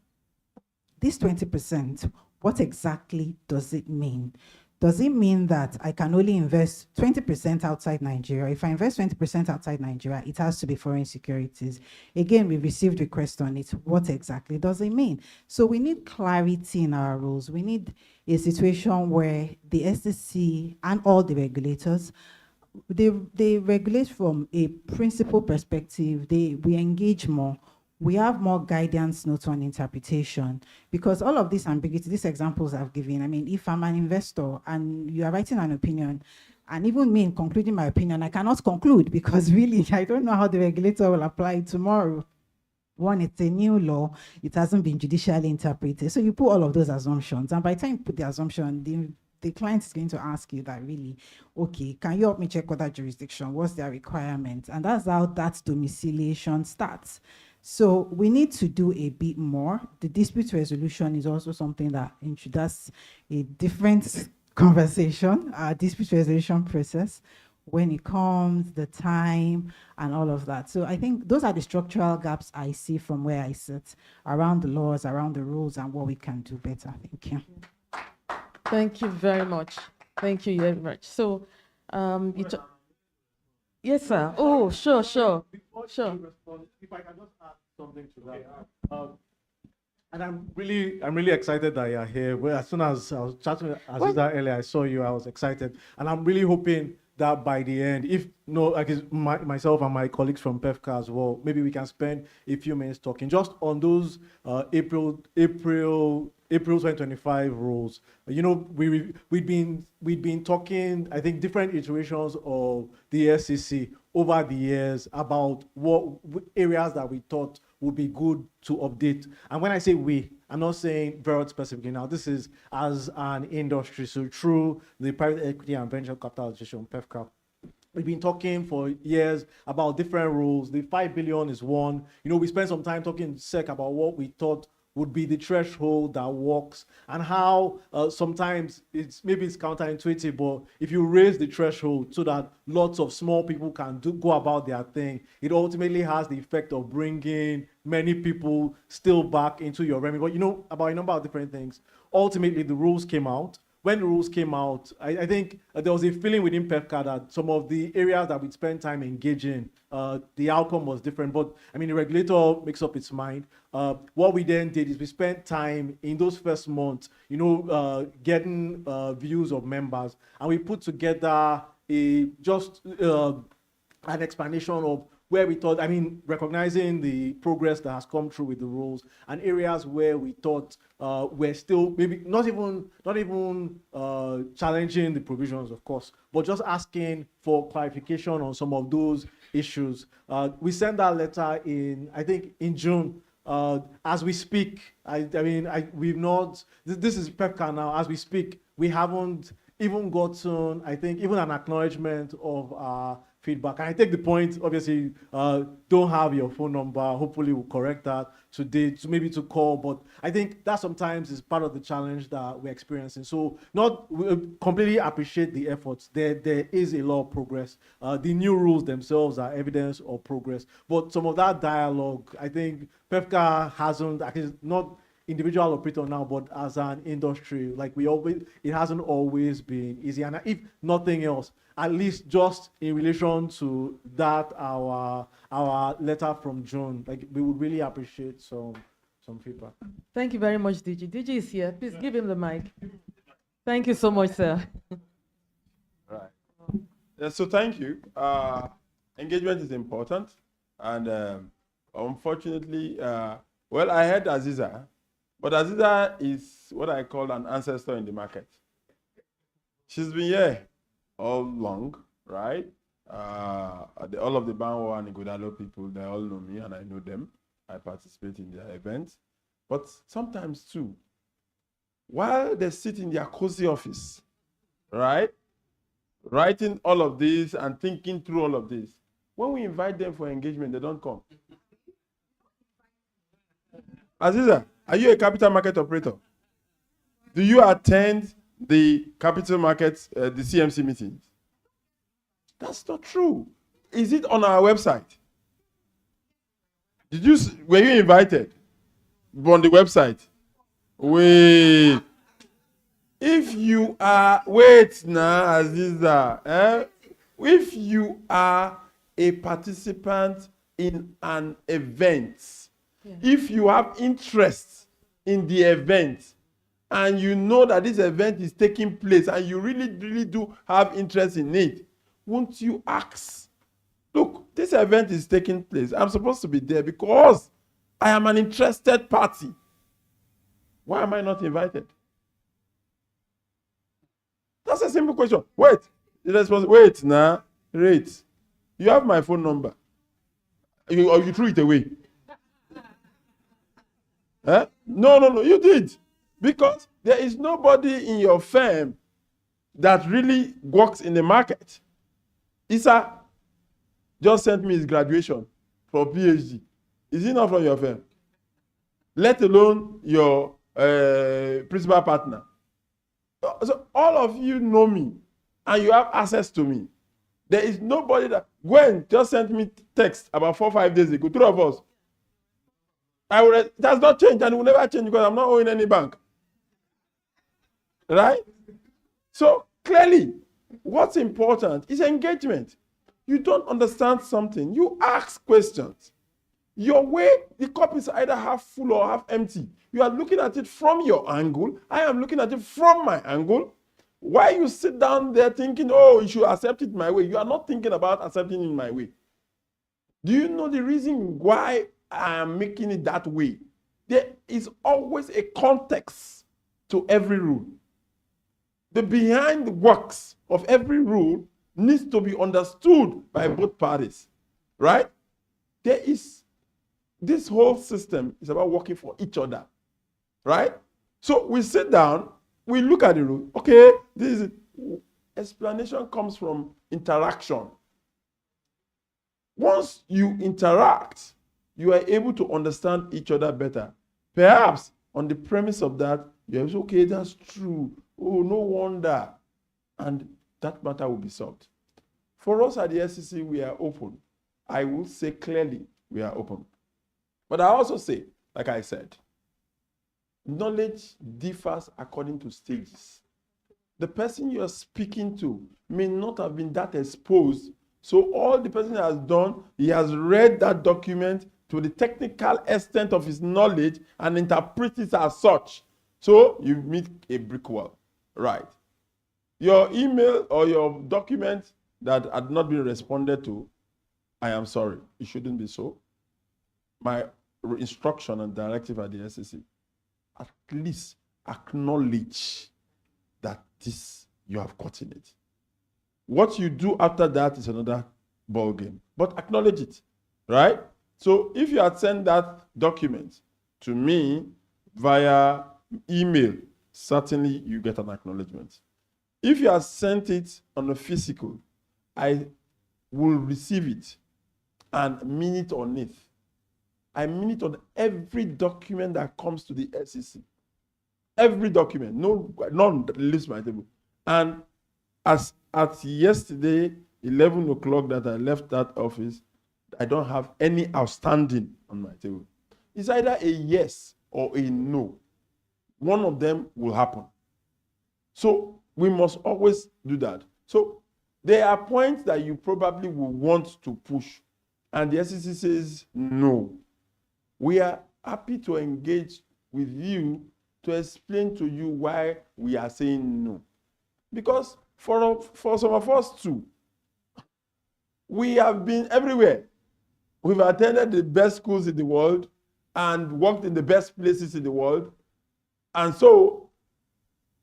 this 20%, what exactly does it mean? Does it mean that I can only invest 20% outside Nigeria? If I invest 20% outside Nigeria, it has to be foreign securities. Again, we received requests on it. What exactly does it mean? So we need clarity in our rules. We need a situation where the SEC and all the regulators, they regulate from a principal perspective. We engage more. We have more guidance notes on interpretation, because all of this ambiguity, these examples I've given, I mean, if I'm an investor and you are writing an opinion, and even me in concluding my opinion, I cannot conclude because really, I don't know how the regulator will apply it tomorrow. One, it's a new law. It hasn't been judicially interpreted. So you put all of those assumptions, and by the time you put the assumption, the client is going to ask you that really, okay, can you help me check other jurisdiction? What's their requirement? And that's how that domiciliation starts. So we need to do a bit more. The dispute resolution is also something that introduces a different conversation, dispute resolution process, when it comes, the time, and all of that. So I think those are the structural gaps I see from where I sit around the laws, around the rules, and what we can do better. Thank you. Thank you very much. Thank you very much. So, yes, sir. Oh, sure. Sure. If I can just add something to that. And I'm really excited that you're here. Well, as soon as I was chatting with Aziza earlier, I saw you, I was excited. And I'm really hoping that by the end, if no, like myself and my colleagues from PEFCA as well, maybe we can spend a few minutes talking just on those April 2025 rules. You know, we'd been talking, I think, different iterations of the SEC over the years about what areas that we thought would be good to update. And when I say we, I'm not saying Verot specifically now. This is as an industry, so through the Private Equity and Venture Capital Association, PEFCA. We've been talking for years about different rules. The 5 billion is one. You know, we spent some time talking SEC about what we thought would be the threshold that works, and how sometimes it's counterintuitive, but if you raise the threshold so that lots of small people can go about their thing, it ultimately has the effect of bringing many people still back into your remit. But you know, about a number of different things. Ultimately, the rules came out. When the rules came out, I think there was a feeling within PEFCA that some of the areas that we'd spend time engaging, the outcome was different. But I mean, the regulator makes up its mind. What we then did is we spent time in those first months, you know, getting views of members, and we put together an explanation of where we thought, I mean, recognizing the progress that has come through with the rules, and areas where we thought were still maybe not even challenging the provisions, of course, but just asking for clarification on some of those issues. We sent that letter in, I think, in June. As we speak, we've not, this is PEFCA now, as we speak, we haven't even gotten, I think, even an acknowledgement of our feedback. And I take the point, obviously, don't have your phone number. Hopefully we'll correct that today, maybe to call. But I think that sometimes is part of the challenge that we're experiencing. So we completely appreciate the efforts. There is a lot of progress. The new rules themselves are evidence of progress. But some of that dialogue, I think PEFCA hasn't, actually not individual operator now, but as an industry, like it hasn't always been easy. And if nothing else, at least just in relation to that, our letter from June, like we would really appreciate some feedback. Thank you very much, DG. DG is here. Please give him the mic. Thank you so much, sir. Right. Yeah, so thank you. Engagement is important, and unfortunately, well, I heard Aziza, but Aziza is what I call an ancestor in the market. She's been here all along, right? All of the Banwa and Igodalo people, they all know me and I know them. I participate in their events. But sometimes too, while they sit in their cozy office, right? writing all of this and thinking through all of this. When we invite them for engagement, they don't come. Aziza, are you a capital market operator? Do you attend the capital markets, the CMC meetings? That's not true. Is it on our website? Were you invited on the website? Wait. If you are, wait now, Aziza. If you are a participant in an event, if you have interest in the event, and you know that this event is taking place, and you really, really do have interest in it, won't you ask, look, this event is taking place. I'm supposed to be there because I am an interested party. Why am I not invited? That's a simple question. Wait. Wait, nah. Wait. You have my phone number. Or you threw it away. No. You did. Because there is nobody in your firm that really works in the market. Isa just sent me his graduation for PhD. Is he not from your firm? Let alone your principal partner. So all of you know me and you have access to me. There is nobody that Gwen just sent me text about 4 or 5 days ago, 3 of us. It has not changed and it will never change because I'm not owing any bank. Right? So clearly, what's important is engagement. You don't understand something, you ask questions. Your way, the cup is either half full or half empty. You are looking at it from your angle. I am looking at it from my angle. Why you sit down there thinking, oh, you should accept it my way? You are not thinking about accepting it my way. Do you know the reason why I am making it that way? There is always a context to every rule. The behind the works of every rule needs to be understood by both parties, right? This whole system is about working for each other, right? So we sit down, we look at the rule. Okay, explanation comes from interaction. Once you interact, you are able to understand each other better. Perhaps on the premise of that, you're okay, that's true. Oh, no wonder. And that matter will be solved. For us at the SEC, we are open. I will say clearly, we are open. But I also say, like I said, knowledge differs according to stages. The person you are speaking to may not have been that exposed. So all the person has done, he has read that document to the technical extent of his knowledge and interprets it as such. So you meet a brick wall, right? Your email or your document that had not been responded to, I am sorry, it shouldn't be so. My instruction and directive at the SEC, at least acknowledge that you have gotten it. What you do after that is another ball game, but acknowledge it, right? So if you had sent that document to me via email, certainly you get an acknowledgement. If you have sent it on a physical, I will receive it and mean it on it. I mean it on every document that comes to the SEC. Every document, none that leaves my table. And as at yesterday, 11 o'clock that I left that office, I don't have any outstanding on my table. It's either a yes or a no. One of them will happen. So we must always do that. So there are points that you probably will want to push, and the SEC says no. We are happy to engage with you to explain to you why we are saying no. Because for some of us too, we have been everywhere. We've attended the best schools in the world and worked in the best places in the world. And so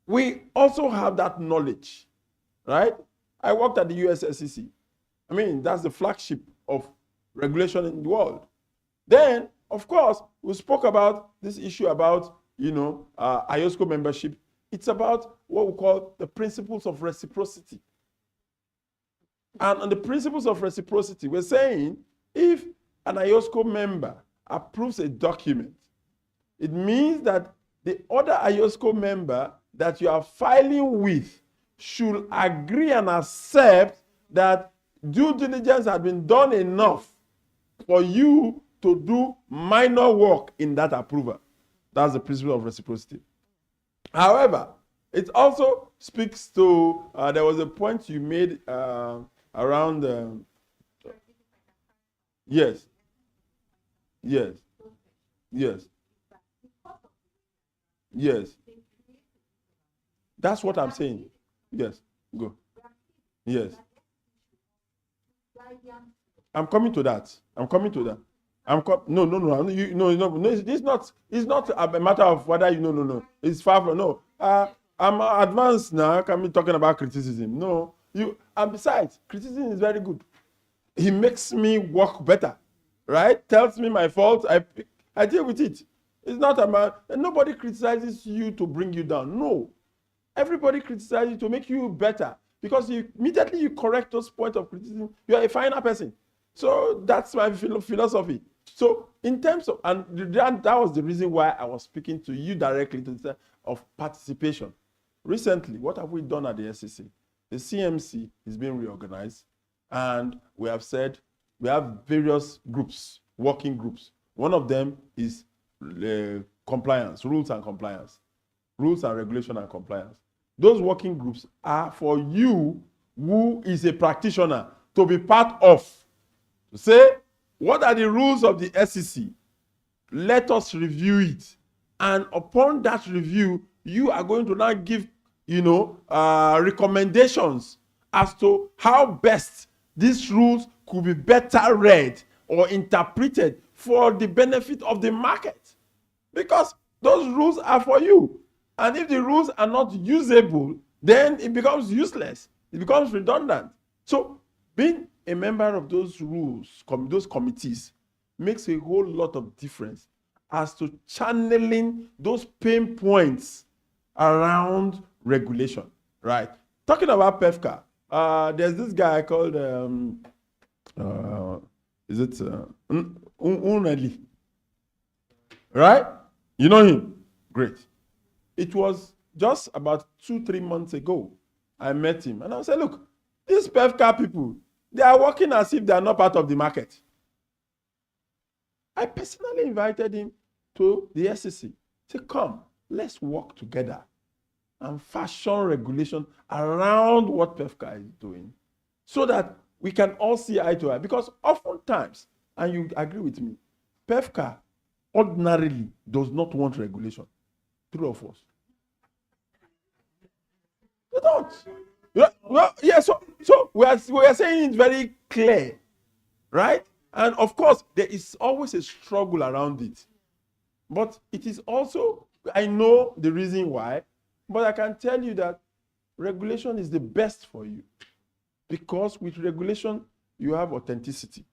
we also have that knowledge, right? I worked at the US SEC. I mean, that's the flagship of regulation in the world. Then, of course, we spoke about this issue about, IOSCO membership. It's about what we call the principles of reciprocity. And on the principles of reciprocity, we're saying if an IOSCO member approves a document, it means that the other IOSCO member that you are filing with should agree and accept that due diligence has been done enough for you to do minor work in that approval. That's the principle of reciprocity. However, it also speaks to, there was a point you made around, yes, yes, yes, yes. That's what I'm saying. Yes, go. Yes. I'm coming to that. I'm coming to that. No. It's not a matter of whether you know. No. It's far from no. I'm advanced now. Can be talking about criticism. No, you. And besides, criticism is very good. He makes me work better, right? Tells me my fault. I deal with it. It's not about. Nobody criticizes you to bring you down. No, everybody criticizes you to make you better, because immediately you correct those points of criticism, you are a finer person. So that's my philosophy. So in terms of, and that was the reason why I was speaking to you directly to the of participation. Recently, what have we done at the SEC? The CMC is being reorganized, and we have said we have various groups, working groups. One of them is compliance, rules and compliance, rules and regulation and compliance. Those working groups are for you who is a practitioner to be part of. To say, what are the rules of the SEC? Let us review it. And upon that review, you are going to now give, recommendations as to how best these rules could be better read or interpreted for the benefit of the market. Because those rules are for you. And if the rules are not usable, then it becomes useless. It becomes redundant. So being a member of those rules, those committees, makes a whole lot of difference as to channeling those pain points around regulation, right? Talking about PEFCA, there's this guy called, Unali, right? You know him? Great. It was just about 2-3 months ago, I met him, and I said, look, these PEFCA people, they are working as if they are not part of the market. I personally invited him to the SEC. Say, come, let's work together and fashion regulation around what PEFCA is doing so that we can all see eye to eye. Because oftentimes, and you agree with me, PEFCA ordinarily does not want regulation. True or false? They don't. Yeah, so we are saying it very clear, right? And of course, there is always a struggle around it. But it is also, I know the reason why, but I can tell you that regulation is the best for you. Because with regulation, you have authenticity.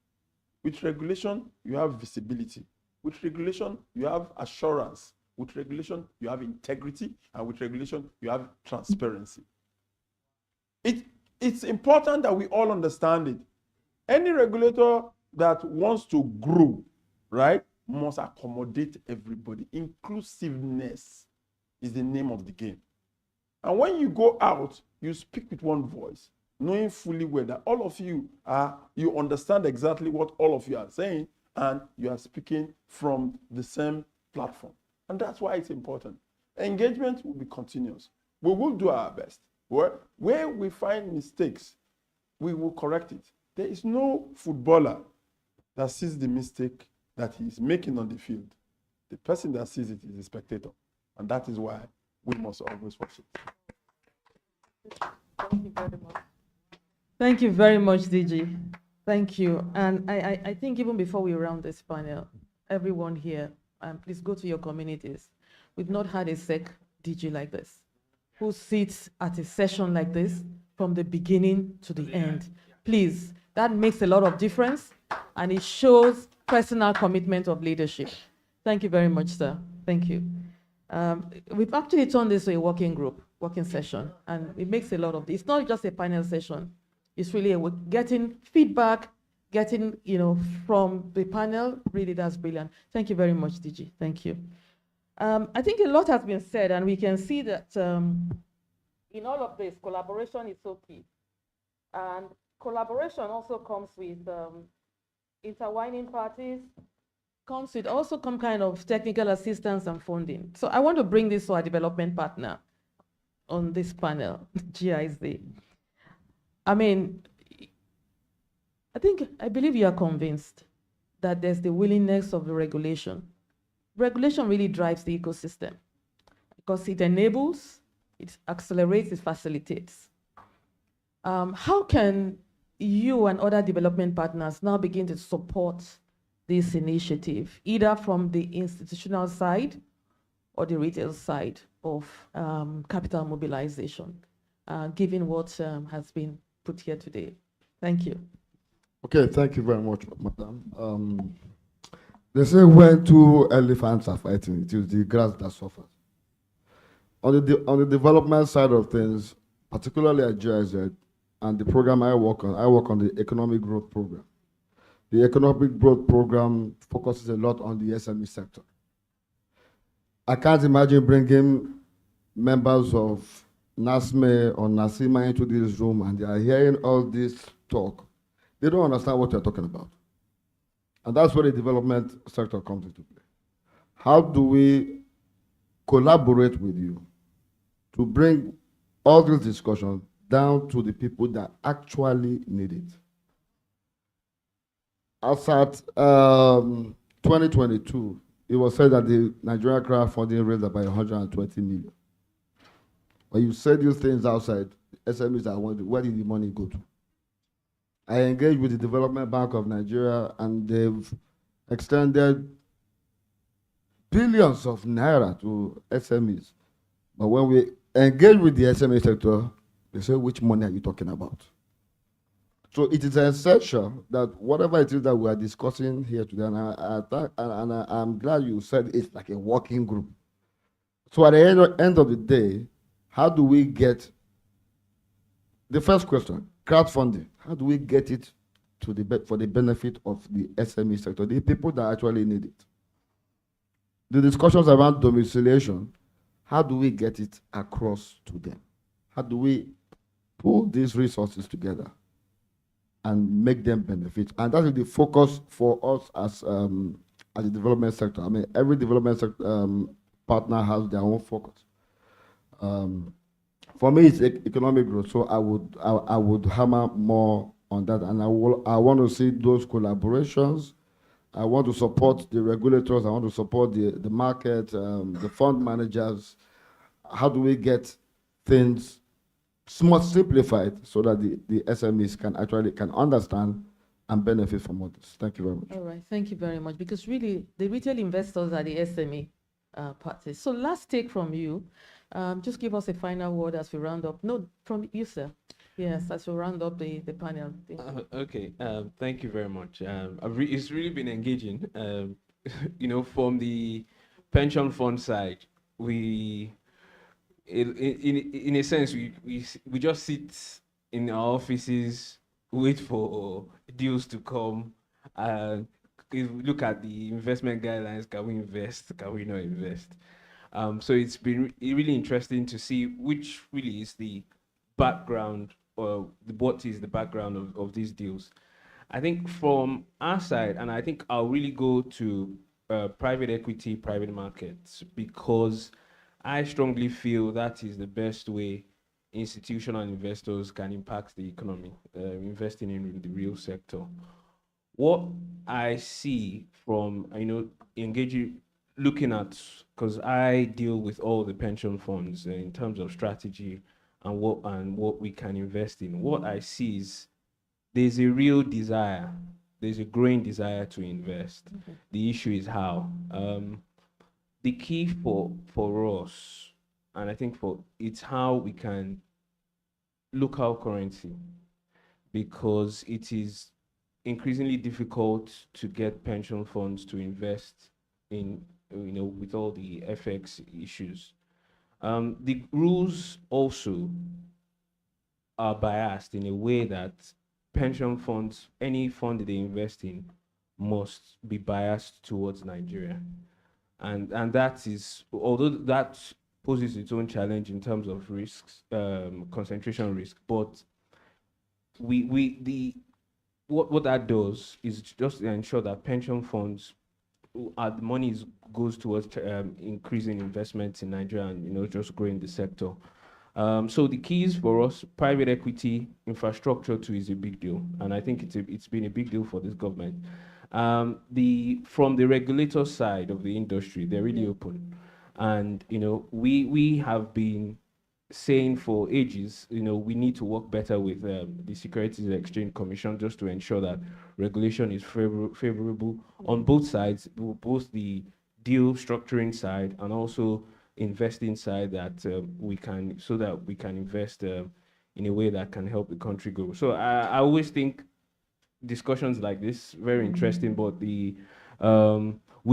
With regulation, you have visibility. With regulation, you have assurance. With regulation, you have integrity. And with regulation, you have transparency. It's important that we all understand it. Any regulator that wants to grow, right, must accommodate everybody. Inclusiveness is the name of the game. And when you go out, you speak with one voice, knowing fully well that all of you you understand exactly what all of you are saying, and you are speaking from the same platform. And that's why it's important. Engagement will be continuous. We will do our best. Where we find mistakes, we will correct it. There is no footballer that sees the mistake that he is making on the field. The person that sees it is a spectator. And that is why we must always watch it. Thank you very much. Thank you very much, DG. Thank you. And I think even before we round this panel, everyone here, please go to your communities. We've not had a SEC DG like this, who sits at a session like this from the beginning to the end. Please, that makes a lot of difference, and it shows personal commitment of leadership. Thank you very much, sir. Thank you. We've actually turned this to a working group, working session, and it makes a lot of, it's not just a panel session. It's really getting feedback, getting, from the panel. Really, that's brilliant. Thank you very much, DG. Thank you. I think a lot has been said, and we can see that in all of this, collaboration is so key. And collaboration also comes with intertwining parties, comes with also some kind of technical assistance and funding. So I want to bring this to our development partner on this panel, GIZ. I mean, I believe you are convinced that there's the willingness of the regulation. Regulation really drives the ecosystem because it enables, it accelerates, it facilitates. How can you and other development partners now begin to support this initiative, either from the institutional side or the retail side of capital mobilization, given what has been put here today? Thank you. Okay, thank you very much, madam. They say when two elephants are fighting, it is the grass that suffers. On the development side of things, particularly at GIZ and the program I work on the economic growth program. The economic growth program focuses a lot on the SME sector. I can't imagine bringing members of NASME or NASIMA into this room and they are hearing all this talk. They don't understand what you're talking about. And that's where the development sector comes into play. How do we collaborate with you to bring all this discussion down to the people that actually need it? As at 2022, it was said that the Nigerian crowdfunding raised about 120 million. When you say these things outside, SMEs are wondering, where did the money go to? I engaged with the Development Bank of Nigeria and they've extended billions of naira to SMEs. But when we engage with the SME sector, they say, which money are you talking about? So it is essential that whatever it is that we are discussing here today, and I'm glad you said it's like a working group. So at the end of the day, how do we get the first question, crowdfunding? How do we get it to for the benefit of the SME sector, the people that actually need it? The discussions around domiciliation, how do we get it across to them? How do we pull these resources together and make them benefit? And that is the focus for us as the development sector. I mean, every development sector, partner has their own focus. For me, it's economic growth, so I would hammer more on that, and I want to see those collaborations. I want to support the regulators. I want to support the market, the fund managers. How do we get things somewhat simplified so that the SMEs can understand and benefit from all this? Thank you very much. All right, thank you very much. Because really, the retail investors are the SME parties. So last take from you. Just give us a final word as we round up. No, from you, sir. Yes, as we round up the panel. Okay, thank you very much. It's really been engaging. From the pension fund side, in a sense, we just sit in our offices, wait for deals to come. Look at the investment guidelines. Can we invest? Can we not invest? So it's been really interesting to see which really is the background or what is the background of these deals. I think from our side, and I think I'll really go to private equity, private markets, because I strongly feel that is the best way institutional investors can impact the economy, investing in the real sector. What I see from, engaging, looking at, because I deal with all the pension funds in terms of strategy and what we can invest in. What I see is there's a real desire, there's a growing desire to invest. Mm-hmm. The issue is how. The key for us, and I think it's how we can local currency, because it is increasingly difficult to get pension funds to invest in, with all the FX issues. The rules also are biased in a way that pension funds, any fund they invest in, must be biased towards Nigeria. And that is, although that poses its own challenge in terms of risks, concentration risk, but what that does is just ensure that pension funds, the money goes towards increasing investments in Nigeria and just growing the sector. So the keys for us, private equity, infrastructure too is a big deal, and I think it's been a big deal for this government. From the regulator side of the industry, they're really open, and we have been saying for ages, we need to work better with the Securities and Exchange Commission just to ensure that regulation is favorable on both sides, both the deal structuring side and also investing side, that we can invest in a way that can help the country grow. So I always think discussions like this very interesting, but we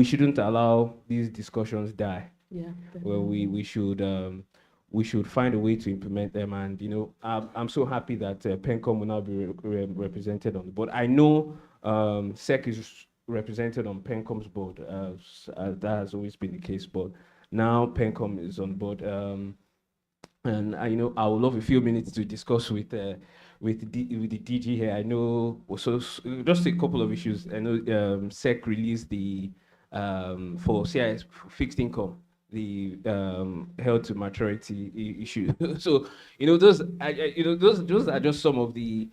shouldn't allow these discussions die. Yeah. Well, we should find a way to implement them, and I'm so happy that PENCOM will now be represented on the board. I know SEC is represented on PENCOM's board, that has always been the case, but now PENCOM is on board, and I would love a few minutes to discuss with the DG here. I know just a couple of issues. I know SEC released the for CIS fixed income, the held to maturity issue. So those are just some of the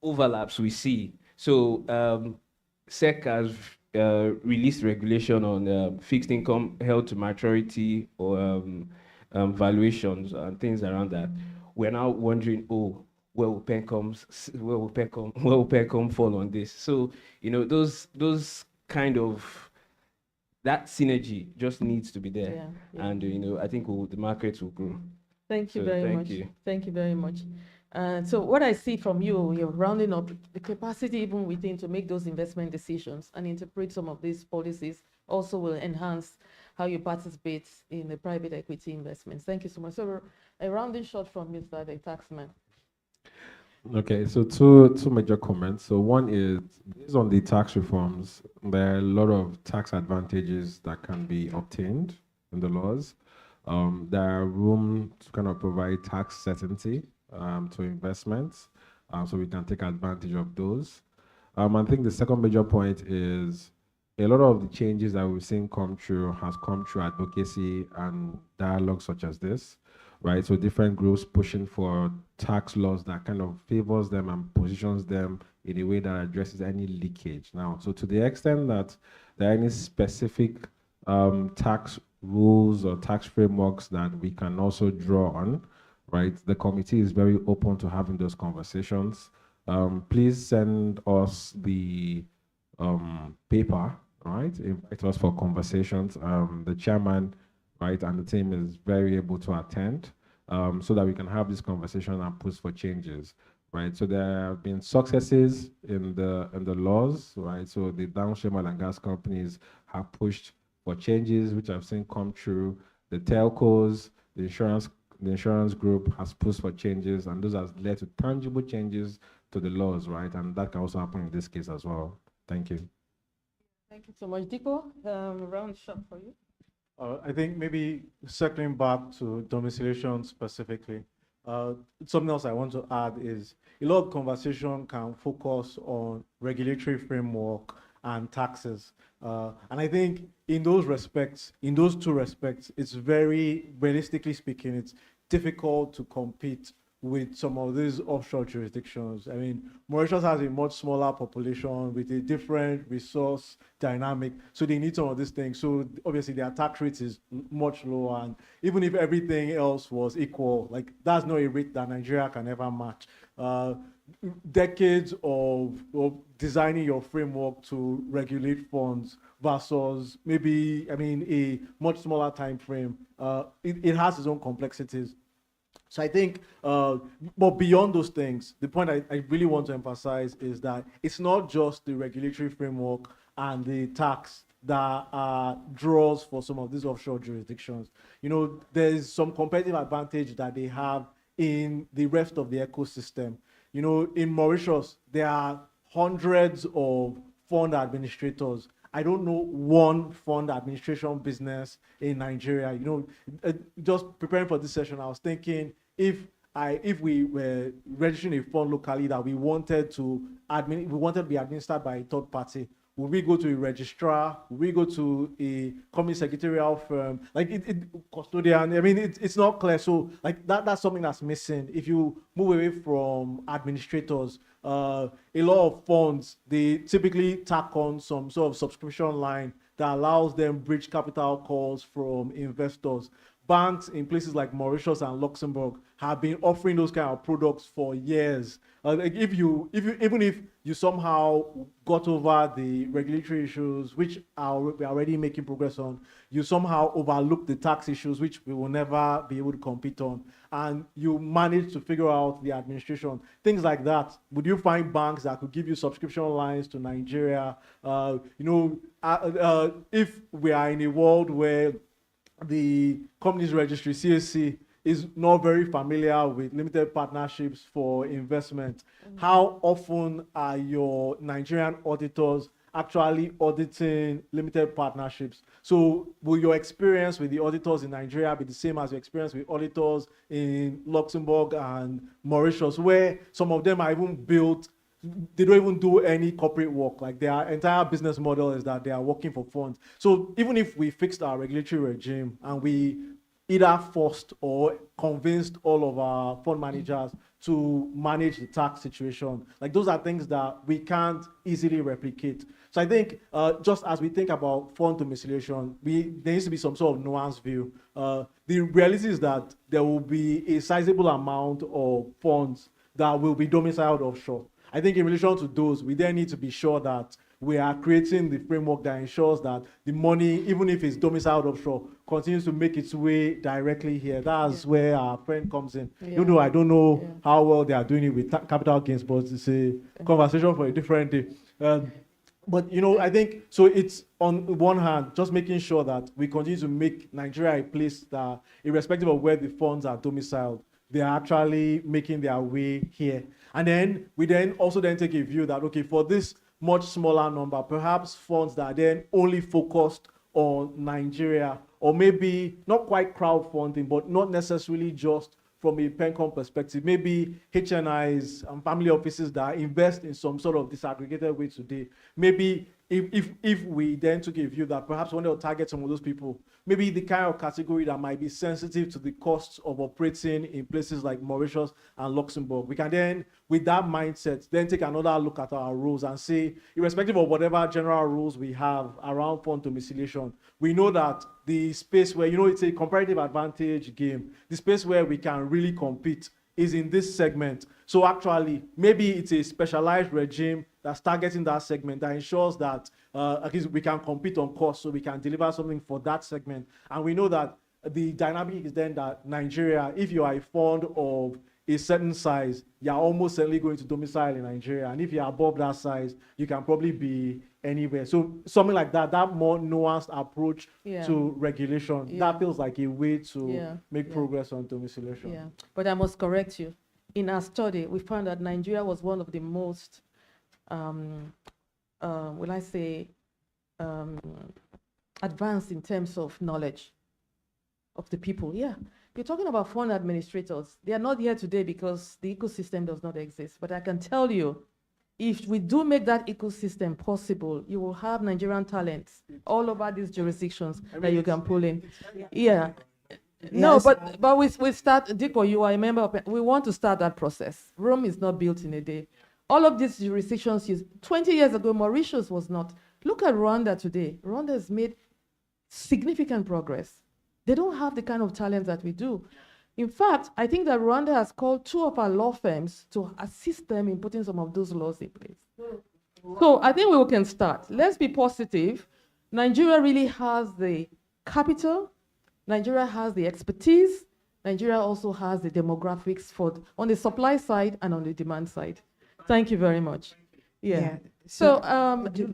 overlaps we see. So SEC has released regulation on fixed income held to maturity or valuations and things around that. We're now wondering, where will PENCOM fall on this? So those kind of, that synergy just needs to be there, and I think the markets will grow. Thank you very much. Thank you very much. So what I see from you're rounding up the capacity even within to make those investment decisions and interpret some of these policies also will enhance how you participate in the private equity investments. Thank you so much. So a rounding shot from Mr. the Taxman. Okay, so two major comments. So one is, based on the tax reforms, there are a lot of tax advantages that can be obtained in the laws. There are room to kind of provide tax certainty to investments, so we can take advantage of those. I think the second major point is a lot of the changes that we've seen come through has come through advocacy and dialogue such as this, right? So different groups pushing for tax laws that kind of favors them and positions them in a way that addresses any leakage. Now, so to the extent that there are any specific tax rules or tax frameworks that we can also draw on, right? The committee is very open to having those conversations. Please send us the paper, right? Invite us for conversations. The chairman, right, and the team is very able to attend, so that we can have this conversation and push for changes, right? So there have been successes in the laws, right? So the downstream oil and gas companies have pushed for changes, which I've seen come through. The telcos, the insurance group has pushed for changes, and those has led to tangible changes to the laws, right? And that can also happen in this case as well. Thank you. Thank you so much. Diko, round shot for you. I think maybe circling back to domiciliation specifically, something else I want to add is a lot of conversation can focus on regulatory framework and taxes. And I think in those two respects, it's very, realistically speaking, it's difficult to compete with some of these offshore jurisdictions. I mean, Mauritius has a much smaller population with a different resource dynamic, so they need some of these things. So obviously their tax rate is much lower, and even if everything else was equal, like that's not a rate that Nigeria can ever match. Decades of designing your framework to regulate funds versus maybe, a much smaller time frame, it has its own complexities. So I think, but beyond those things, the point I really want to emphasize is that it's not just the regulatory framework and the tax that draws for some of these offshore jurisdictions. There's some competitive advantage that they have in the rest of the ecosystem. You know, in Mauritius, there are hundreds of fund administrators. I don't know one fund administration business in Nigeria. You know, just preparing for this session, I was thinking if we were registering a fund locally that we wanted to be administered by a third party, would we go to a registrar? Would we go to a company secretarial firm? Like custodian. I mean, it's not clear. So like that's something that's missing. If you move away from administrators, a lot of funds, they typically tack on some sort of subscription line that allows them bridge capital calls from investors. Banks in places like Mauritius and Luxembourg have been offering those kind of products for years. Like even if you somehow got over the regulatory issues, which we're already making progress on, you somehow overlook the tax issues, which we will never be able to compete on, and you manage to figure out the administration, things like that. Would you find banks that could give you subscription lines to Nigeria? If we are in a world where the company's registry, CAC, is not very familiar with limited partnerships for investment, how often are your Nigerian auditors actually auditing limited partnerships? So will your experience with the auditors in Nigeria be the same as your experience with auditors in Luxembourg and Mauritius, where some of them are even built, they don't even do any corporate work? Like their entire business model is that they are working for funds. So even if we fixed our regulatory regime and we either forced or convinced all of our fund managers to manage the tax situation, like those are things that we can't easily replicate. So I think just as we think about fund domiciliation, there needs to be some sort of nuanced view. The reality is that there will be a sizable amount of funds that will be domiciled offshore. I think in relation to those, we then need to be sure that we are creating the framework that ensures that the money, even if it's domiciled offshore, continues to make its way directly here. That's where our friend comes in. Yeah. You know, I don't know how well they are doing it with capital gains, but it's a conversation for a different day. But, you know, I think, so it's on one hand, just making sure that we continue to make Nigeria a place that, irrespective of where the funds are domiciled, they are actually making their way here. And then we then also take a view that, okay, for this much smaller number, perhaps funds that are then only focused on Nigeria, or maybe not quite crowdfunding, but not necessarily just from a PENCOM perspective, maybe HNIs and family offices that invest in some sort of disaggregated way today. Maybe if we then took a view that perhaps we want to target some of those people, maybe the kind of category that might be sensitive to the costs of operating in places like Mauritius and Luxembourg, we can then, with that mindset, then take another look at our rules and say, irrespective of whatever general rules we have around fund domiciliation, we know that the space where, you know, it's a comparative advantage game, the space where we can really compete is in this segment. So actually, maybe it's a specialized regime that's targeting that segment that ensures that at least we can compete on cost, so we can deliver something for that segment. And we know that the dynamic is then that Nigeria, if you are a fund of a certain size, you're almost certainly going to domicile in Nigeria. And if you're above that size, you can probably be anywhere. So something like that, that more nuanced approach to regulation, that feels like a way to make progress on domiciliation. Yeah, but I must correct you. In our study, we found that Nigeria was one of the most, advanced in terms of knowledge of the people. Yeah, you're talking about fund administrators. They are not here today because the ecosystem does not exist. But I can tell you, if we do make that ecosystem possible, you will have Nigerian talents all over these jurisdictions that you can pull in. Yeah. No, but we start, Diko, you are a member of, we want to start that process. Rome is not built in a day. All of these jurisdictions, 20 years ago, Mauritius was not. Look at Rwanda today. Rwanda has made significant progress. They don't have the kind of talent that we do. In fact, I think that Rwanda has called 2 of our law firms to assist them in putting some of those laws in place. So I think we can start. Let's be positive. Nigeria really has the capital. Nigeria has the expertise. Nigeria also has the demographics on the supply side and on the demand side. Thank you very much. Yeah. So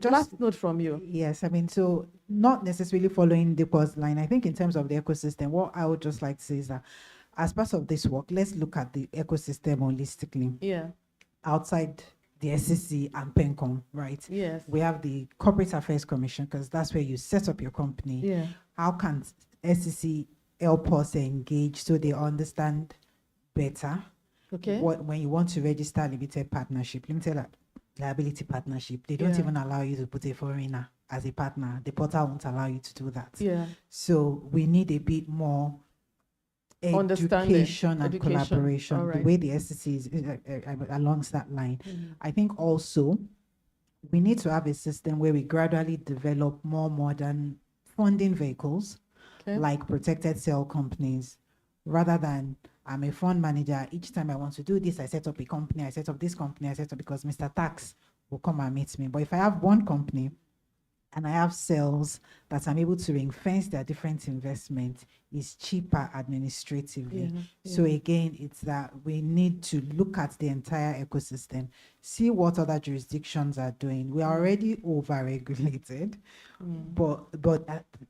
last note from you. Yes, I mean, so not necessarily following the course line. I think in terms of the ecosystem, what I would just like to say is that as part of this work, let's look at the ecosystem holistically. Yeah. Outside the SEC and PENCOM, right? Yes. We have the Corporate Affairs Commission, because that's where you set up your company. Yeah. How can SEC help us engage so they understand better? Okay. When you want to register limited liability partnership, they don't Yeah. even allow you to put a foreigner as a partner. The portal won't allow you to do that. Yeah. So we need a bit more Understanding. education and collaboration. All The right. way the SEC is along that line. Mhm. I think also we need to have a system where we gradually develop more modern funding vehicles, Okay. like protected sale companies, rather than I'm a fund manager. Each time I want to do this, I set up a company, I set up this company, I set up because Mr. Tax will come and meet me. But if I have one company and I have cells that I'm able to ring-fence their different investments, it's cheaper administratively. Yeah, So yeah. again, it's that we need to look at the entire ecosystem, see what other jurisdictions are doing. We are already over-regulated, but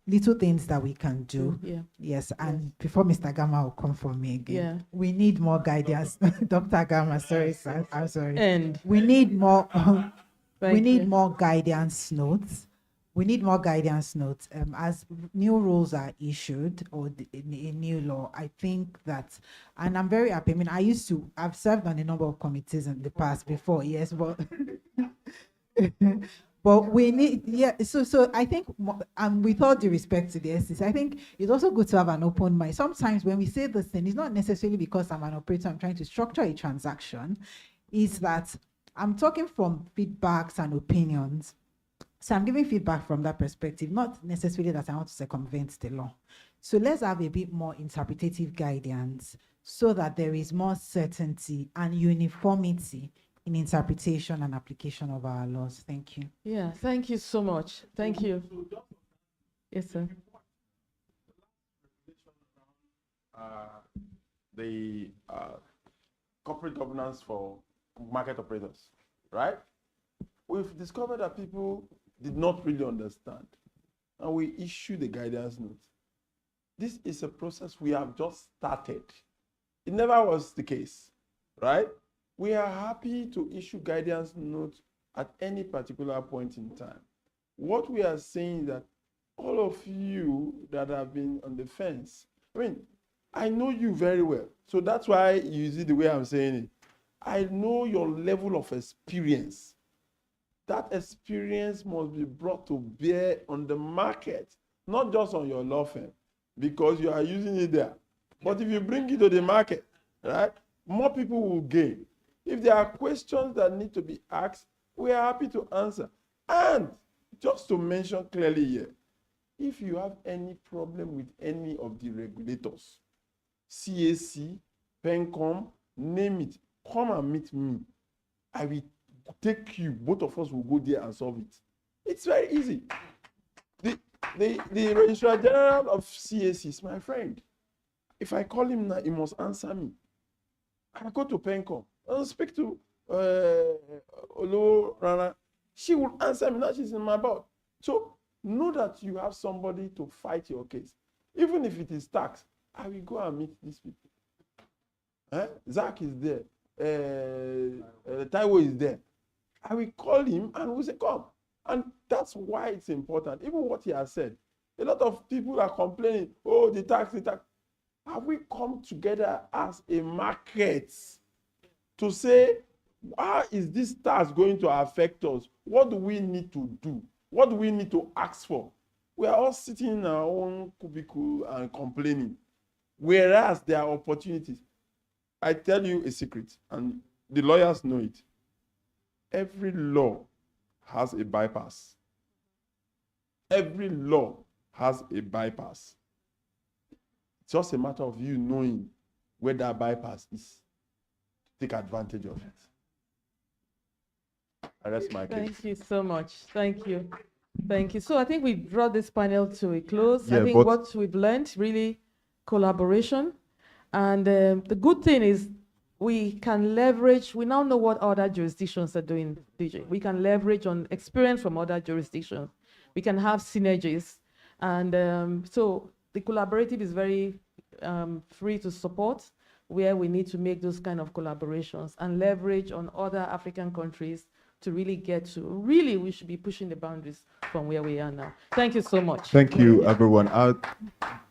little things that we can do. Yeah. Yes, and before Mr. Gamma will come for me again, Yeah. we need more guidance. Dr. Gamma, sorry, sir, I'm sorry. And We need more. We Thank need you. more guidance notes. We need more guidance notes. As new rules are issued or a new law, I think that, and I'm very happy. I mean, I've served on a number of committees in the past before, yes, but but we need, yeah. So I think, with all due respect to the SEC, I think it's also good to have an open mind. Sometimes when we say this thing, it's not necessarily because I'm an operator, I'm trying to structure a transaction, is that I'm talking from feedbacks and opinions. So I'm giving feedback from that perspective, not necessarily that I want to circumvent the law. So let's have a bit more interpretative guidance so that there is more certainty and uniformity in interpretation and application of our laws. Thank you. yeah, thank you so much. Thank you. Yes, sir. The corporate governance for market operators, right? We've discovered that people did not really understand, and we issued the guidance note. This is a process we have just started. It never was the case, right? We are happy to issue guidance notes at any particular point in time. What we are saying is that all of you that have been on the fence, I mean, I know you very well, so that's why you see the way I'm saying it. I know your level of experience. That experience must be brought to bear on the market, not just on your law firm, because you are using it there. But if you bring it to the market, right, more people will gain. If there are questions that need to be asked, we are happy to answer. And just to mention clearly here, if you have any problem with any of the regulators, CAC, PENCOM, name it, come and meet me. I will take you, both of us will go there and solve it. It's very easy. The Registrar General of CAC is my friend. If I call him now, he must answer me. I go to PENCOM, I'll speak to Olo Rana. She will answer me, now she's in my board. So know that you have somebody to fight your case. Even if it is tax, I will go and meet these people. Zach is there. Taiwo is there. I will call him and we'll say, come. And that's why it's important. Even what he has said. A lot of people are complaining, oh, the tax. Have we come together as a market to say, how is this tax going to affect us? What do we need to do? What do we need to ask for? We are all sitting in our own cubicle and complaining. Whereas there are opportunities. I tell you a secret, and the lawyers know it. Every law has a bypass. Every law has a bypass. It's just a matter of you knowing where that bypass is. Take advantage of it. And that's my case. Thank you so much. Thank you. Thank you. So I think we brought this panel to a close. Yeah, I think what we've learned, really, collaboration. And the good thing is we can leverage, we now know what other jurisdictions are doing, DJ. We can leverage on experience from other jurisdictions. We can have synergies. And so the collaborative is very free to support where we need to make those kind of collaborations and leverage on other African countries to really get to, really we should be pushing the boundaries from where we are now. Thank you so much. Thank you, everyone.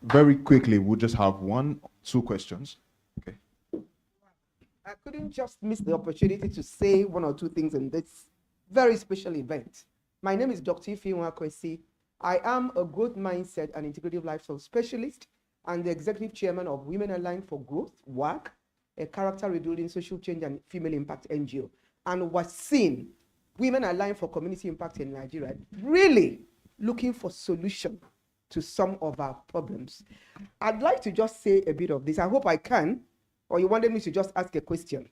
Very quickly, we'll just have 2 questions. Okay. I couldn't just miss the opportunity to say 1 or 2 things in this very special event. My name is Dr. Ifinwa Kwesi. I am a growth mindset and integrative lifestyle specialist and the executive chairman of Women Aligned for Growth, WAG, a character rebuilding social change and female impact NGO. And was seen Women Aligned for Community Impact in Nigeria really looking for solution to some of our problems. I'd like to just say a bit of this. I hope I can, or you wanted me to just ask a question?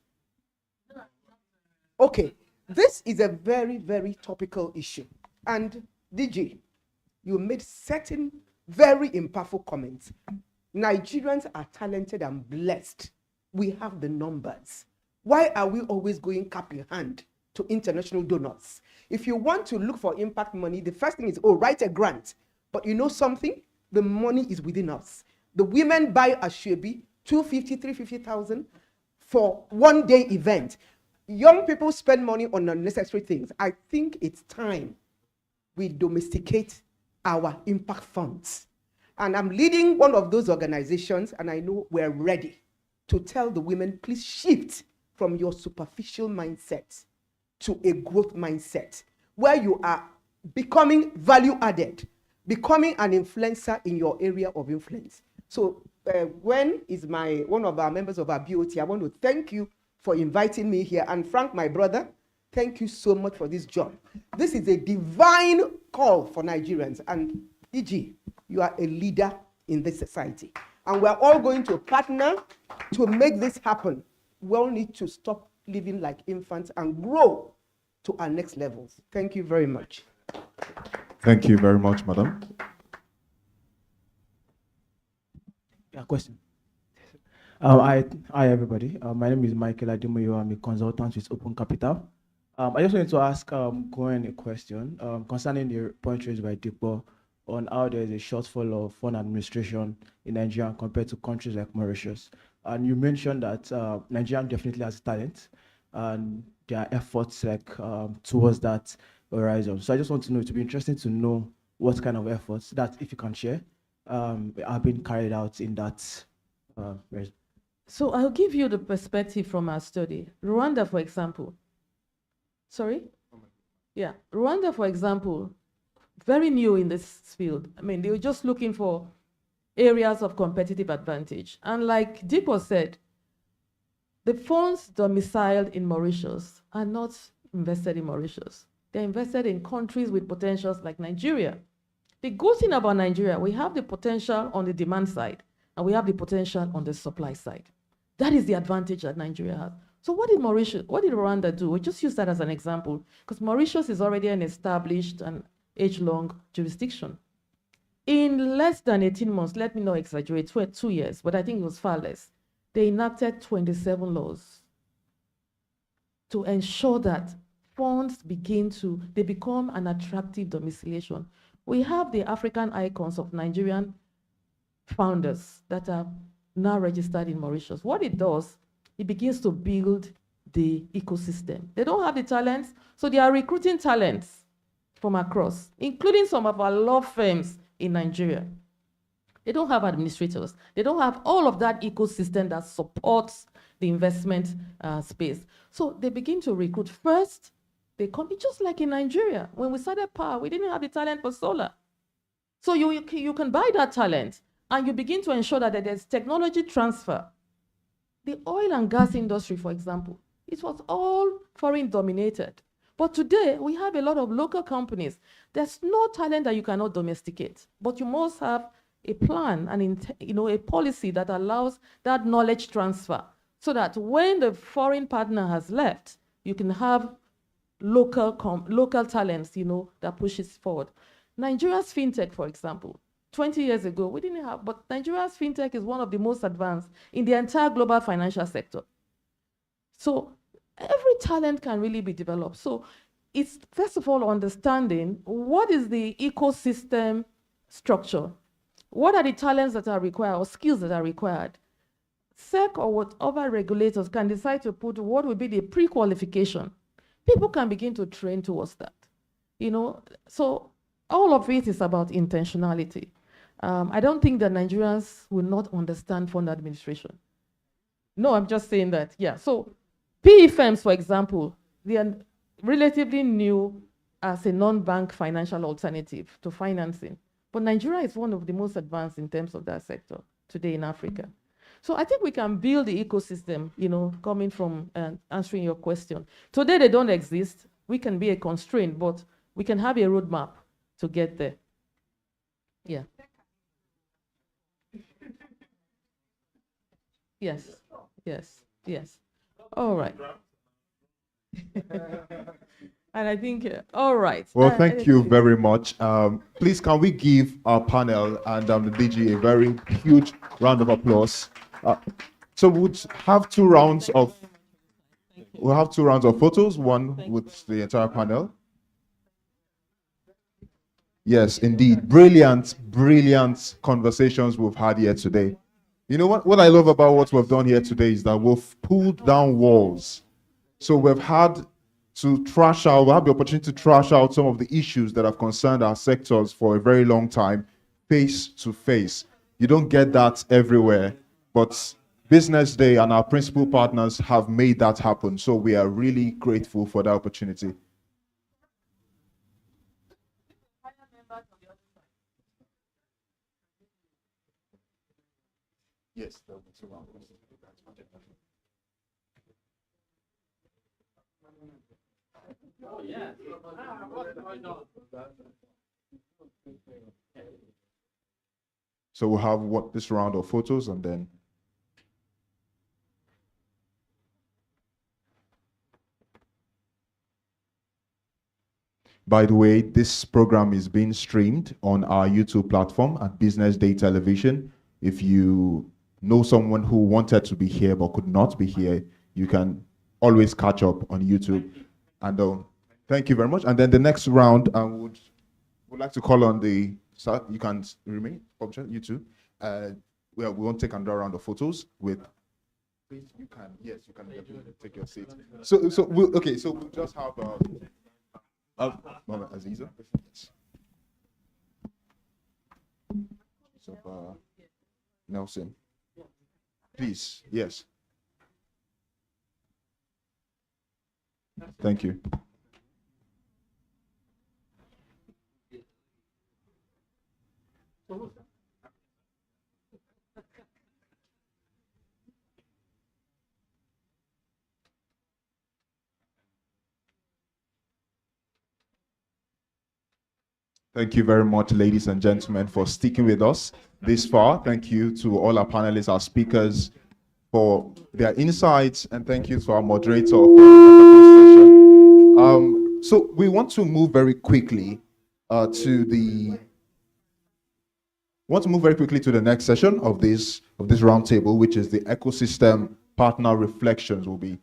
Okay, this is a very, very topical issue. And DG, you made certain very impactful comments. Nigerians are talented and blessed. We have the numbers. Why are we always going cap in hand to international donors? If you want to look for impact money, the first thing is, oh, write a grant. But you know something? The money is within us. The women buy a Shebi, 250, 350,000 for 1-day event. Young people spend money on unnecessary things. I think it's time we domesticate our impact funds. And I'm leading one of those organizations, and I know we're ready to tell the women, please shift from your superficial mindset to a growth mindset, where you are becoming value added, becoming an influencer in your area of influence. So when is one of our members of our BOT, I want to thank you for inviting me here. And Frank, my brother, thank you so much for this job. This is a divine call for Nigerians. And DG, you are a leader in this society. And we're all going to partner to make this happen. We all need to stop living like infants and grow to our next levels. Thank you very much. Thank you very much, madam. Yeah, question. Hi, everybody. My name is Michael Ademoyo. I'm a consultant with Open Capital. I just wanted to ask Gwen a question concerning the point raised by Dipo on how there is a shortfall of fund administration in Nigeria compared to countries like Mauritius. And you mentioned that Nigeria definitely has talent and there are efforts like towards that horizon. So I just want to know, it would be interesting to know what kind of efforts that, if you can share, have been carried out in that. So I'll give you the perspective from our study. Rwanda, for example. Sorry? Yeah, Rwanda, for example, very new in this field. I mean, they were just looking for areas of competitive advantage. And like Dipo said, the funds domiciled in Mauritius are not invested in Mauritius. They're invested in countries with potentials like Nigeria. The good thing about Nigeria, we have the potential on the demand side, and we have the potential on the supply side. That is the advantage that Nigeria has. So what did Rwanda do? We just use that as an example, because Mauritius is already an established and age-long jurisdiction. In less than 18 months, let me not exaggerate, 2 years, but I think it was far less, they enacted 27 laws to ensure that funds they become an attractive domiciliation. We have the African icons of Nigerian founders that are now registered in Mauritius. What it does, it begins to build the ecosystem. They don't have the talents, so they are recruiting talents from across, including some of our law firms in Nigeria. They don't have administrators. They don't have all of that ecosystem that supports the investment space. So they begin to recruit. First, they come, just like in Nigeria. When we started power, we didn't have the talent for solar. So you can buy that talent, and you begin to ensure that there's technology transfer. The oil and gas industry, for example, it was all foreign dominated. But today, we have a lot of local companies. There's no talent that you cannot domesticate, but you must have a plan and a policy that allows that knowledge transfer, so that when the foreign partner has left, you can have local talents, that pushes forward. Nigeria's fintech, for example, 20 years ago, we didn't have, but Nigeria's fintech is one of the most advanced in the entire global financial sector. So every talent can really be developed. So it's, first of all, understanding what is the ecosystem structure. What are the talents that are required or skills that are required? SEC or whatever regulators can decide to put what would be the pre-qualification. People can begin to train towards that. So all of it is about intentionality. I don't think that Nigerians will not understand fund administration. No, I'm just saying that, yeah. So PE firms, for example, they are relatively new as a non-bank financial alternative to financing. But Nigeria is one of the most advanced in terms of that sector today in Africa. So I think we can build the ecosystem, coming from answering your question. Today they don't exist. We can be a constraint, but we can have a roadmap to get there. Yeah. Yes, yes. All right. And I think, all right. Well, thank you very much. Please, can we give our panel and the DG a very huge round of applause? So we'll have two rounds of photos, one with the entire panel. Yes, indeed. Brilliant conversations we've had here today. You know what I love about what we've done here today is that we've pulled down walls. So we've had the opportunity to trash out some of the issues that have concerned our sectors for a very long time, face to face. You don't get that everywhere, but Business Day and our principal partners have made that happen. So we are really grateful for that opportunity. Yes, there will be 2 rounds. So we'll have this round of photos and then by the way, this program is being streamed on our YouTube platform at Business Day Television. If you know someone who wanted to be here but could not be here, you can always catch up on YouTube. And thank you very much. And then the next round, I would like to call on you can remain, you too. We won't take another round of photos with. Please, you can take your seat. So we'll just have Mama Aziza. Yes. So Nelson, please, yes. Thank you. Thank you very much, ladies and gentlemen, for sticking with us this far. Thank you to all our panelists, our speakers, for their insights, and thank you to our moderator for the session. So we want to move very quickly to the next session of this roundtable, which is the ecosystem partner reflections. Will be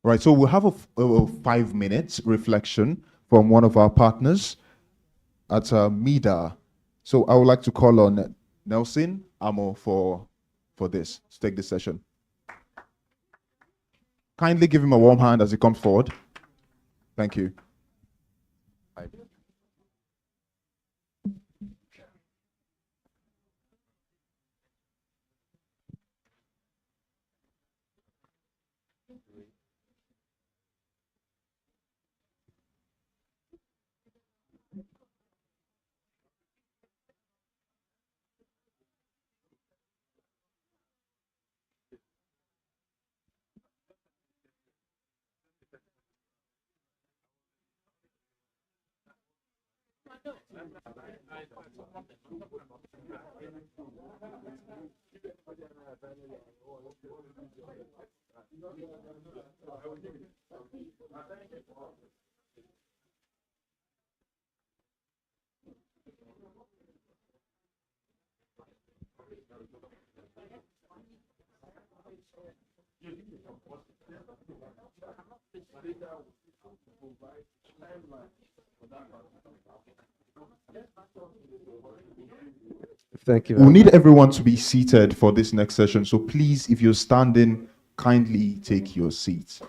right. So we'll have a 5-minute reflection from one of our partners at MIDA. So I would like to call on Nelson Amo for this, to take this session. Kindly give him a warm hand as he comes forward. Thank you. Thank you We'll very need much. everyone to be seated for this next session. So please, if you're standing, kindly take your seat.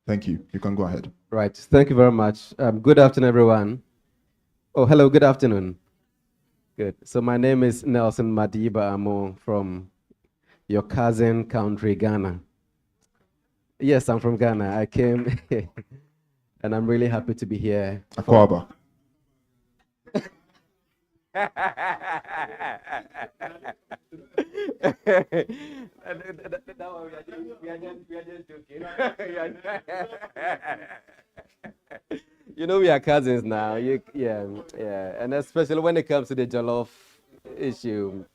Thank you. You can go ahead. Right. Thank you very much. Good afternoon, everyone. Oh, hello. Good afternoon. Good. So my name is Nelson Madiba Amo from your cousin country, Ghana. Yes, I'm from Ghana. I came and I'm really happy to be here. Akwaba. You know, we are cousins now. Yeah, and especially when it comes to the jollof issue.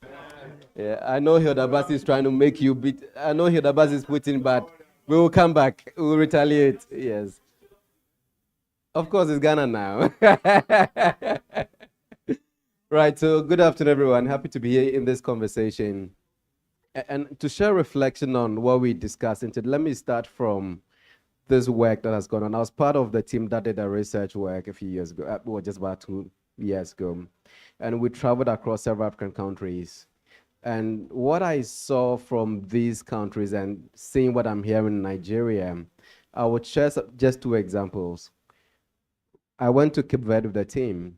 Yeah, I know Hilda Bass is trying to make you beat. I know Hilda Bass is putting, but we will come back. We will retaliate. Yes. Of course, it's Ghana now. Right. So, good afternoon, everyone. Happy to be here in this conversation. And to share reflection on what we discussed, let me start from this work that has gone on. I was part of the team that did the research work a few years ago, well, just about 2 years ago. And we traveled across several African countries. And what I saw from these countries and seeing what I'm hearing in Nigeria, I would share just 2 examples. I went to Cape Verde with the team.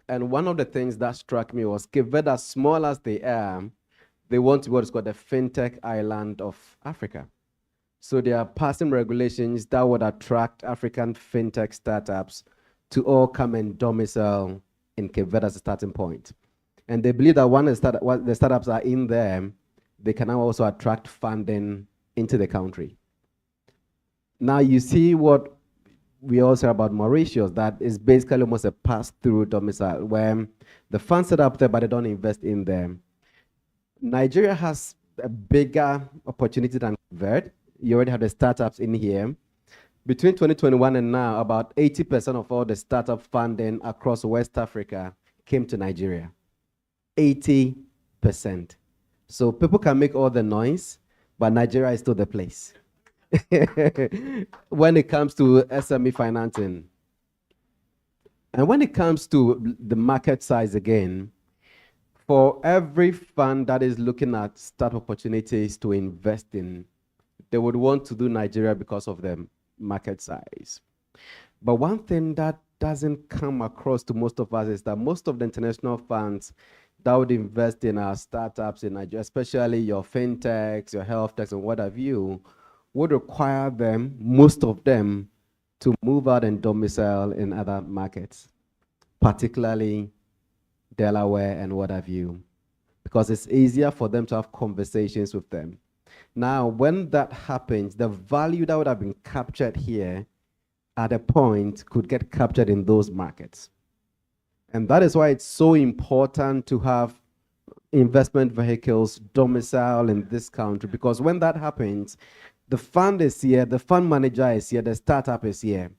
And one of the things that struck me was Cape Verde, as small as they are, they want to be what is called the fintech island of Africa. So they are passing regulations that would attract African fintech startups to all come and domicile in Cape Verde as a starting point. And they believe that once the startups are in there, they can now also attract funding into the country. Now you see what we also hear about Mauritius, that is basically almost a pass-through domicile where the funds set up there, but they don't invest in them. Nigeria has a bigger opportunity than Verde. You already have the startups in here. Between 2021 and now, about 80% of all the startup funding across West Africa came to Nigeria. 80%. So people can make all the noise, but Nigeria is still the place. When it comes to SME financing. And when it comes to the market size again, for every fund that is looking at startup opportunities to invest in, they would want to do Nigeria because of the market size. But one thing that doesn't come across to most of us is that most of the international funds that would invest in our startups in Nigeria, especially your fintechs, your health techs, and what have you, would require them, most of them, to move out and domicile in other markets, particularly Delaware and what have you, because it's easier for them to have conversations with them. Now, when that happens, the value that would have been captured here at a point could get captured in those markets. And that is why it's so important to have investment vehicles domicile in this country, because when that happens, the fund is here, the fund manager is here, the startup is here.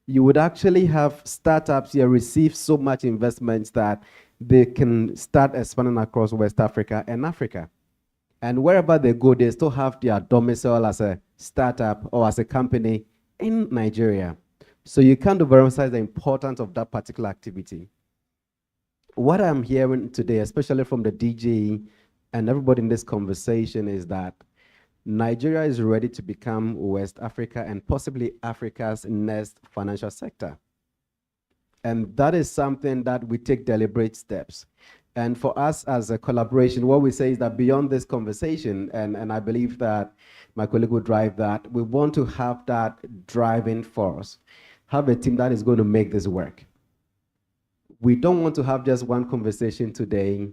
You would actually have startups here receive so much investments that they can start expanding across West Africa and Africa. And wherever they go, they still have their domicile as a startup or as a company in Nigeria. So you can't overemphasize the importance of that particular activity. What I'm hearing today, especially from the DG and everybody in this conversation, is that Nigeria is ready to become West Africa and possibly Africa's next financial sector. And that is something that we take deliberate steps. And for us as a collaboration, what we say is that beyond this conversation, and I believe that my colleague will drive that, we want to have that driving force, have a team that is going to make this work. We don't want to have just one conversation today,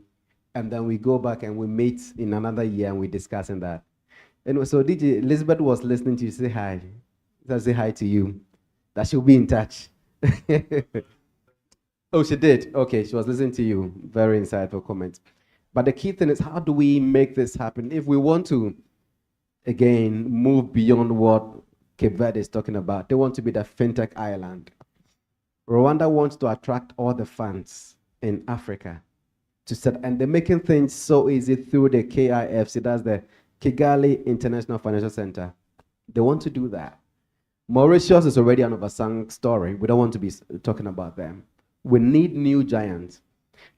and then we go back and we meet in another year and we're discussing that. And so DJ Elizabeth was listening to you say hi. Say hi to you. That she'll be in touch. Oh, she did. Okay, she was listening to you. Very insightful comment. But the key thing is, how do we make this happen? If we want to, again, move beyond what Cape Verde is talking about, they want to be the fintech island. Rwanda wants to attract all the funds in Africa to set, and they're making things so easy through the KIFC, that's the Kigali International Financial Center. They want to do that. Mauritius is already an oversung story. We don't want to be talking about them. We need new giants.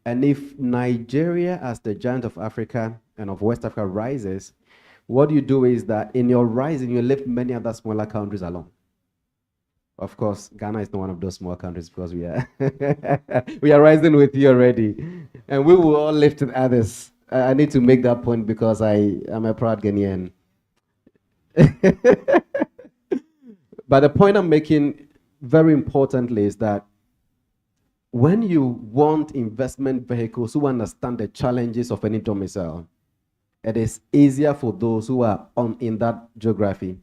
And if Nigeria, as the giant of Africa and of West Africa, rises, what you do is that in your rising, you lift many other smaller countries along. Of course, Ghana is not one of those small countries because we are we are rising with you already, and we will all lift others. I need to make that point because I am a proud Ghanaian. But the point I'm making, very importantly, is that when you want investment vehicles who understand the challenges of any domicile, it is easier for those who are in that geography.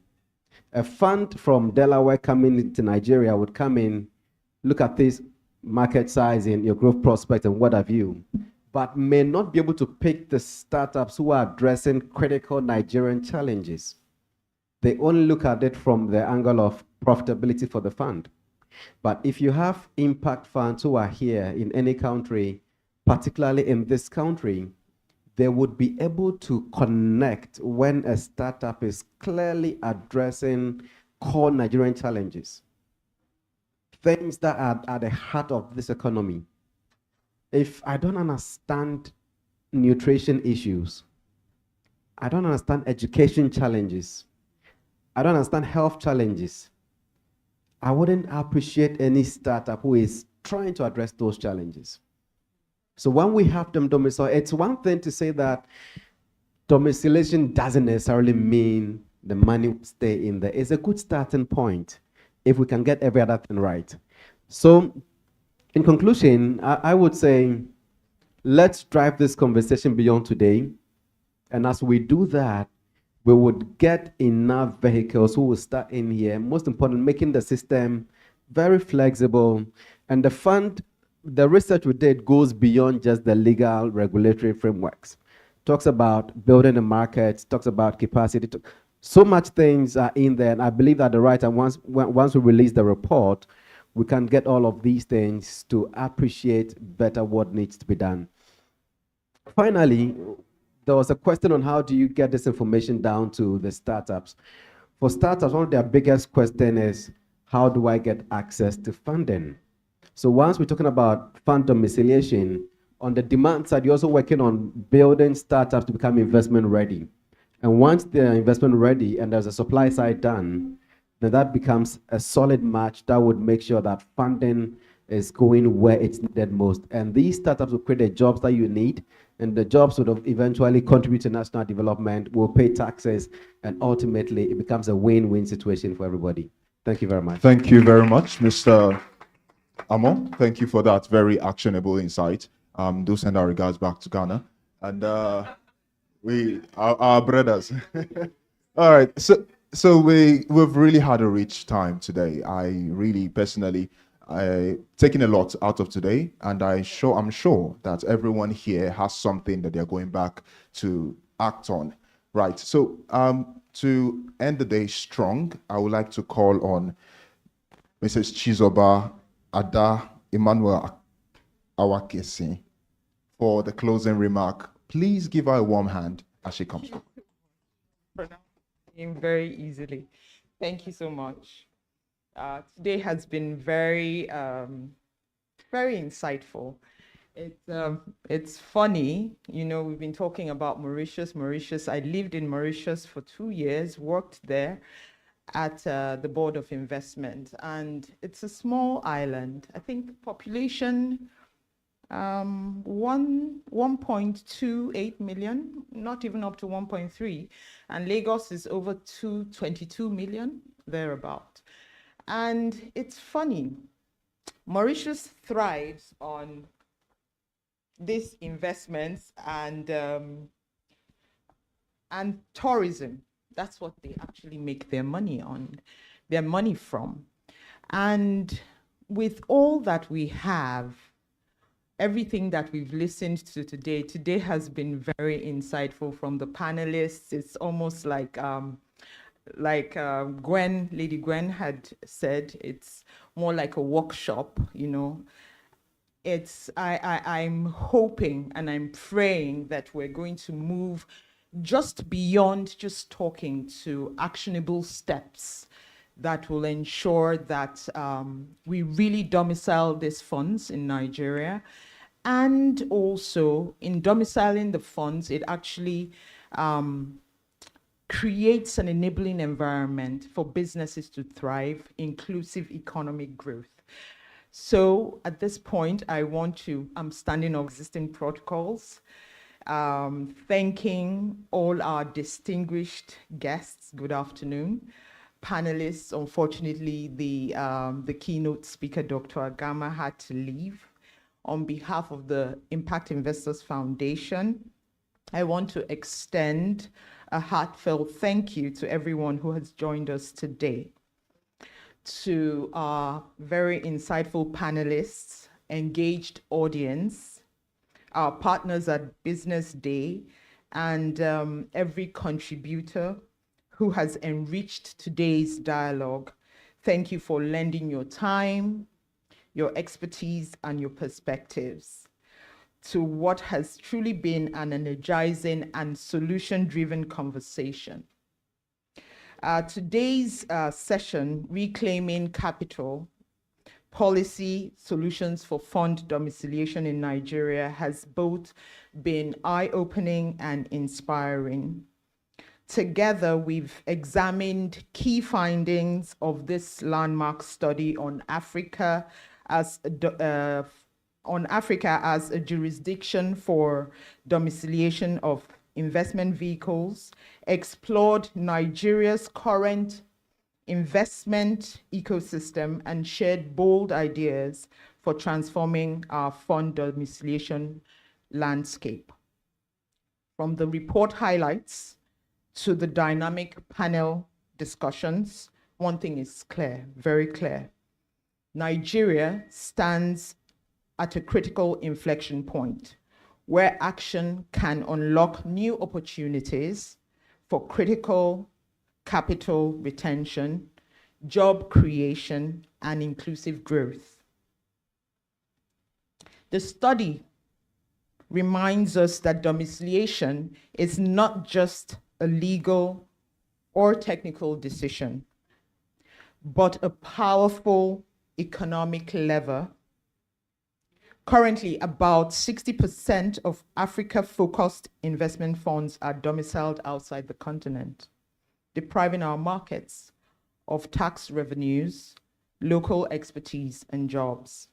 A fund from Delaware coming into Nigeria would come in, look at this market size and your growth prospect and what have you, but may not be able to pick the startups who are addressing critical Nigerian challenges. They only look at it from the angle of profitability for the fund. But if you have impact funds who are here in any country, particularly in this country, they would be able to connect when a startup is clearly addressing core Nigerian challenges, things that are at the heart of this economy. If I don't understand nutrition issues, I don't understand education challenges, I don't understand health challenges, I wouldn't appreciate any startup who is trying to address those challenges. So when we have them domicile, it's one thing to say that domiciliation doesn't necessarily mean the money will stay in there. It's a good starting point if we can get every other thing right. So in conclusion, I would say, let's drive this conversation beyond today. And as we do that, we would get enough vehicles who will start in here, most important, making the system very flexible. And the fund, the research we did goes beyond just the legal regulatory frameworks. Talks about building the markets, talks about capacity. So much things are in there. And I believe that the right time, once we release the report, we can get all of these things to appreciate better what needs to be done. Finally, there was a question on how do you get this information down to the startups. For startups, one of their biggest question is, how do I get access to funding? So once we're talking about fund domiciliation, on the demand side, you're also working on building startups to become investment ready. And once they're investment ready and there's a supply side done, then that becomes a solid match that would make sure that funding is going where it's needed most. And these startups will create the jobs that you need, and the jobs would eventually contribute to national development, will pay taxes, and ultimately it becomes a win-win situation for everybody. Thank you very much. Thank you very much, Mr. Amo. Thank you for that very actionable insight. Do send our regards back to Ghana. And our brothers. All right. So we've really had a rich time today. I really personally taken a lot out of today, and I'm sure that everyone here has something that they're going back to act on. Right. So to end the day strong, I would like to call on Mrs. Chizoba Ada Emmanuel Awakesi for the closing remark. Please give her a warm hand as she comes. Pronouncing very easily. Thank you so much. Today has been very, very insightful. It's funny, you know, we've been talking about Mauritius. I lived in Mauritius for 2 years, worked there at the Board of Investment, and it's a small island. I think population 1.28 million, not even up to 1.3, and Lagos is over 22 million, thereabout. And it's funny, Mauritius thrives on these investments and tourism. That's what they actually make their money from. And with all that we have, everything that we've listened to today has been very insightful from the panelists. It's almost like Lady Gwen had said, it's more like a workshop, you know. I'm hoping and I'm praying that we're going to move just beyond just talking to actionable steps that will ensure that we really domicile these funds in Nigeria. And also, in domiciling the funds, it actually creates an enabling environment for businesses to thrive, inclusive economic growth. So at this point, I'm standing on existing protocols, thanking all our distinguished guests. Good afternoon. Panelists, unfortunately, the keynote speaker, Dr. Agama, had to leave. On behalf of the Impact Investors Foundation, I want to extend a heartfelt thank you to everyone who has joined us today. To our very insightful panelists, engaged audience, our partners at BusinessDay, and every contributor who has enriched today's dialogue. Thank you for lending your time, your expertise, and your perspectives to what has truly been an energizing and solution-driven conversation. Today's session, Reclaiming Capital, Policy Solutions for Fund Domiciliation in Nigeria, has both been eye-opening and inspiring. Together, we've examined key findings of this landmark study on Africa as a jurisdiction for domiciliation of investment vehicles, explored Nigeria's current investment ecosystem, and shared bold ideas for transforming our fund domiciliation landscape. From the report highlights to the dynamic panel discussions, one thing is clear, very clear. Nigeria stands at a critical inflection point where action can unlock new opportunities for critical capital retention, job creation, and inclusive growth. The study reminds us that domiciliation is not just a legal or technical decision, but a powerful economic lever. Currently, about 60% of Africa-focused investment funds are domiciled outside the continent, depriving our markets of tax revenues, local expertise, and jobs.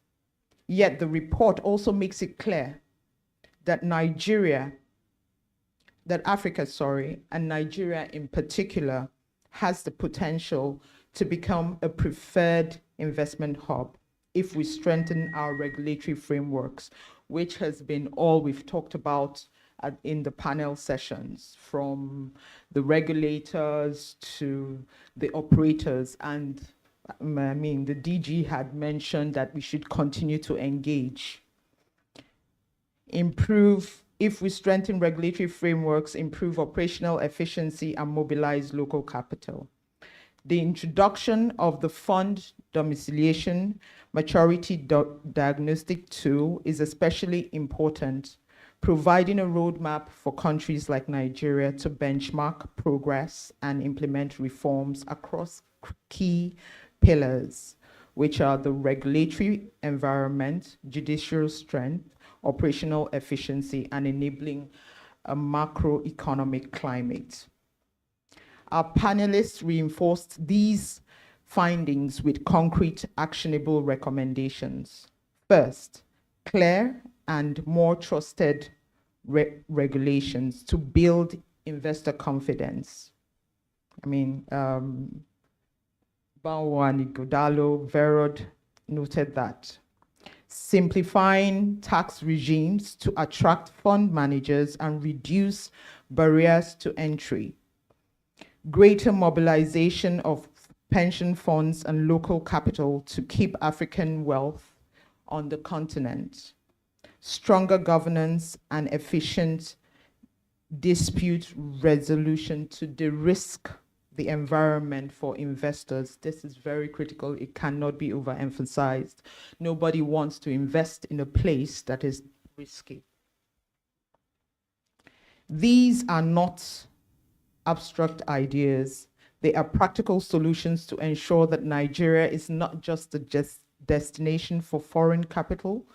Yet the report also makes it clear that Africa, and Nigeria in particular, has the potential to become a preferred investment hub if we strengthen our regulatory frameworks, which has been all we've talked about in the panel sessions, from the regulators to the operators. And I mean, the DG had mentioned that we should continue to engage. If we strengthen regulatory frameworks, improve operational efficiency, and mobilize local capital. The introduction of the fund domiciliation maturity diagnostic tool is especially important, providing a roadmap for countries like Nigeria to benchmark progress and implement reforms across key pillars, which are the regulatory environment, judicial strength, operational efficiency, and enabling a macroeconomic climate. Our panelists reinforced these findings with concrete, actionable recommendations. First, clear and more trusted regulations to build investor confidence. I mean, Bawani Godalo, Verod noted that. Simplifying tax regimes to attract fund managers and reduce barriers to entry. Greater mobilization of pension funds, and local capital to keep African wealth on the continent. Stronger governance and efficient dispute resolution to de-risk the environment for investors. This is very critical. It cannot be overemphasized. Nobody wants to invest in a place that is risky. These are not abstract ideas. They are practical solutions to ensure that Nigeria is not just a destination for foreign capital,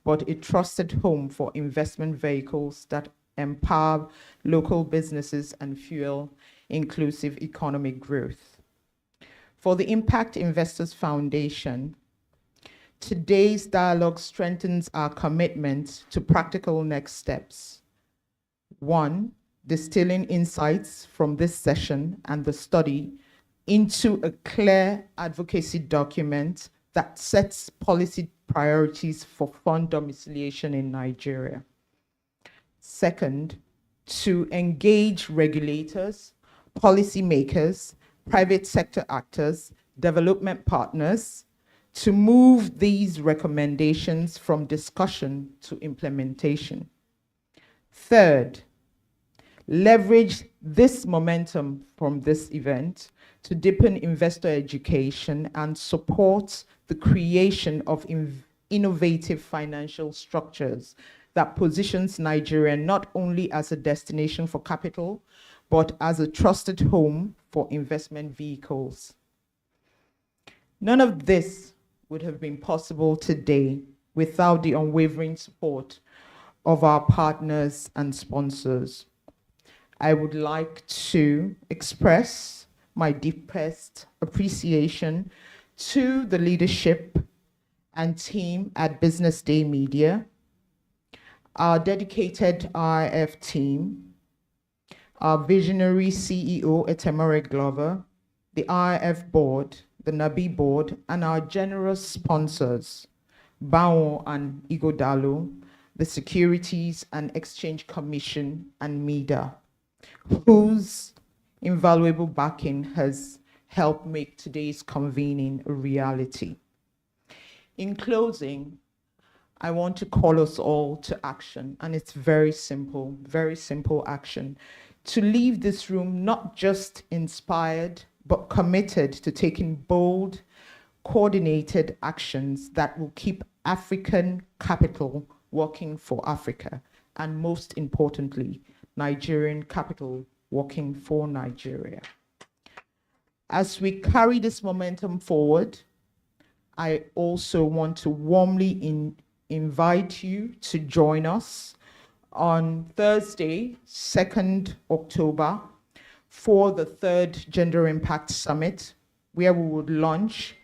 but a trusted home for investment vehicles that empower local businesses and fuel inclusive economic growth. For the Impact Investors Foundation, today's dialogue strengthens our commitment to practical next steps. 1, distilling insights from this session and the study into a clear advocacy document that sets policy priorities for fund domiciliation in Nigeria. 2nd, to engage regulators, policymakers, private sector actors, development partners to move these recommendations from discussion to implementation. 3rd, leverage this momentum from this event to deepen investor education and support the creation of innovative financial structures that positions Nigeria not only as a destination for capital, but as a trusted home for investment vehicles. None of this would have been possible today without the unwavering support of our partners and sponsors. I would like to express my deepest appreciation to the leadership and team at BusinessDay Media, our dedicated RIF team, our visionary CEO, Etemere Glover, the RIF board, the NABI board, and our generous sponsors, Bao and Igodalo, the Securities and Exchange Commission, and MIDA, whose invaluable backing has helped make today's convening a reality. In closing, I want to call us all to action, and it's very simple action, to leave this room not just inspired, but committed to taking bold, coordinated actions that will keep African capital working for Africa, and most importantly, Nigerian capital working for Nigeria. As we carry this momentum forward, I also want to warmly invite you to join us on Thursday, 2nd October, for the 3rd Gender Impact Summit, where we would launch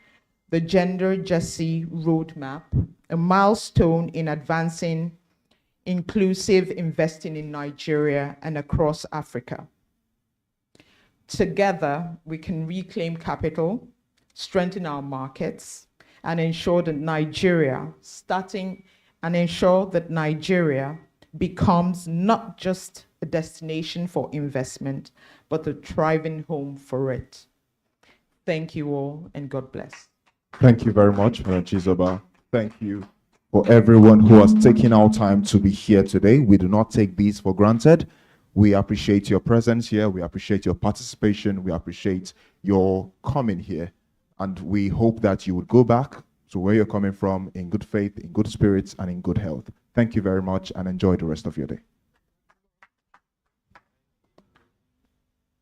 the Gender Justice Roadmap, a milestone in advancing inclusive investing in Nigeria and across Africa. Together, we can reclaim capital, strengthen our markets, and ensure that Nigeria becomes not just a destination for investment, but a thriving home for it. Thank you all, and God bless. Thank you very much, Madam Chizoba. Thank you for everyone who has taken our time to be here today. We do not take these for granted. We appreciate your presence here. We appreciate your participation. We appreciate your coming here. And we hope that you would go back to where you're coming from in good faith, in good spirits, and in good health. Thank you very much, and enjoy the rest of your day.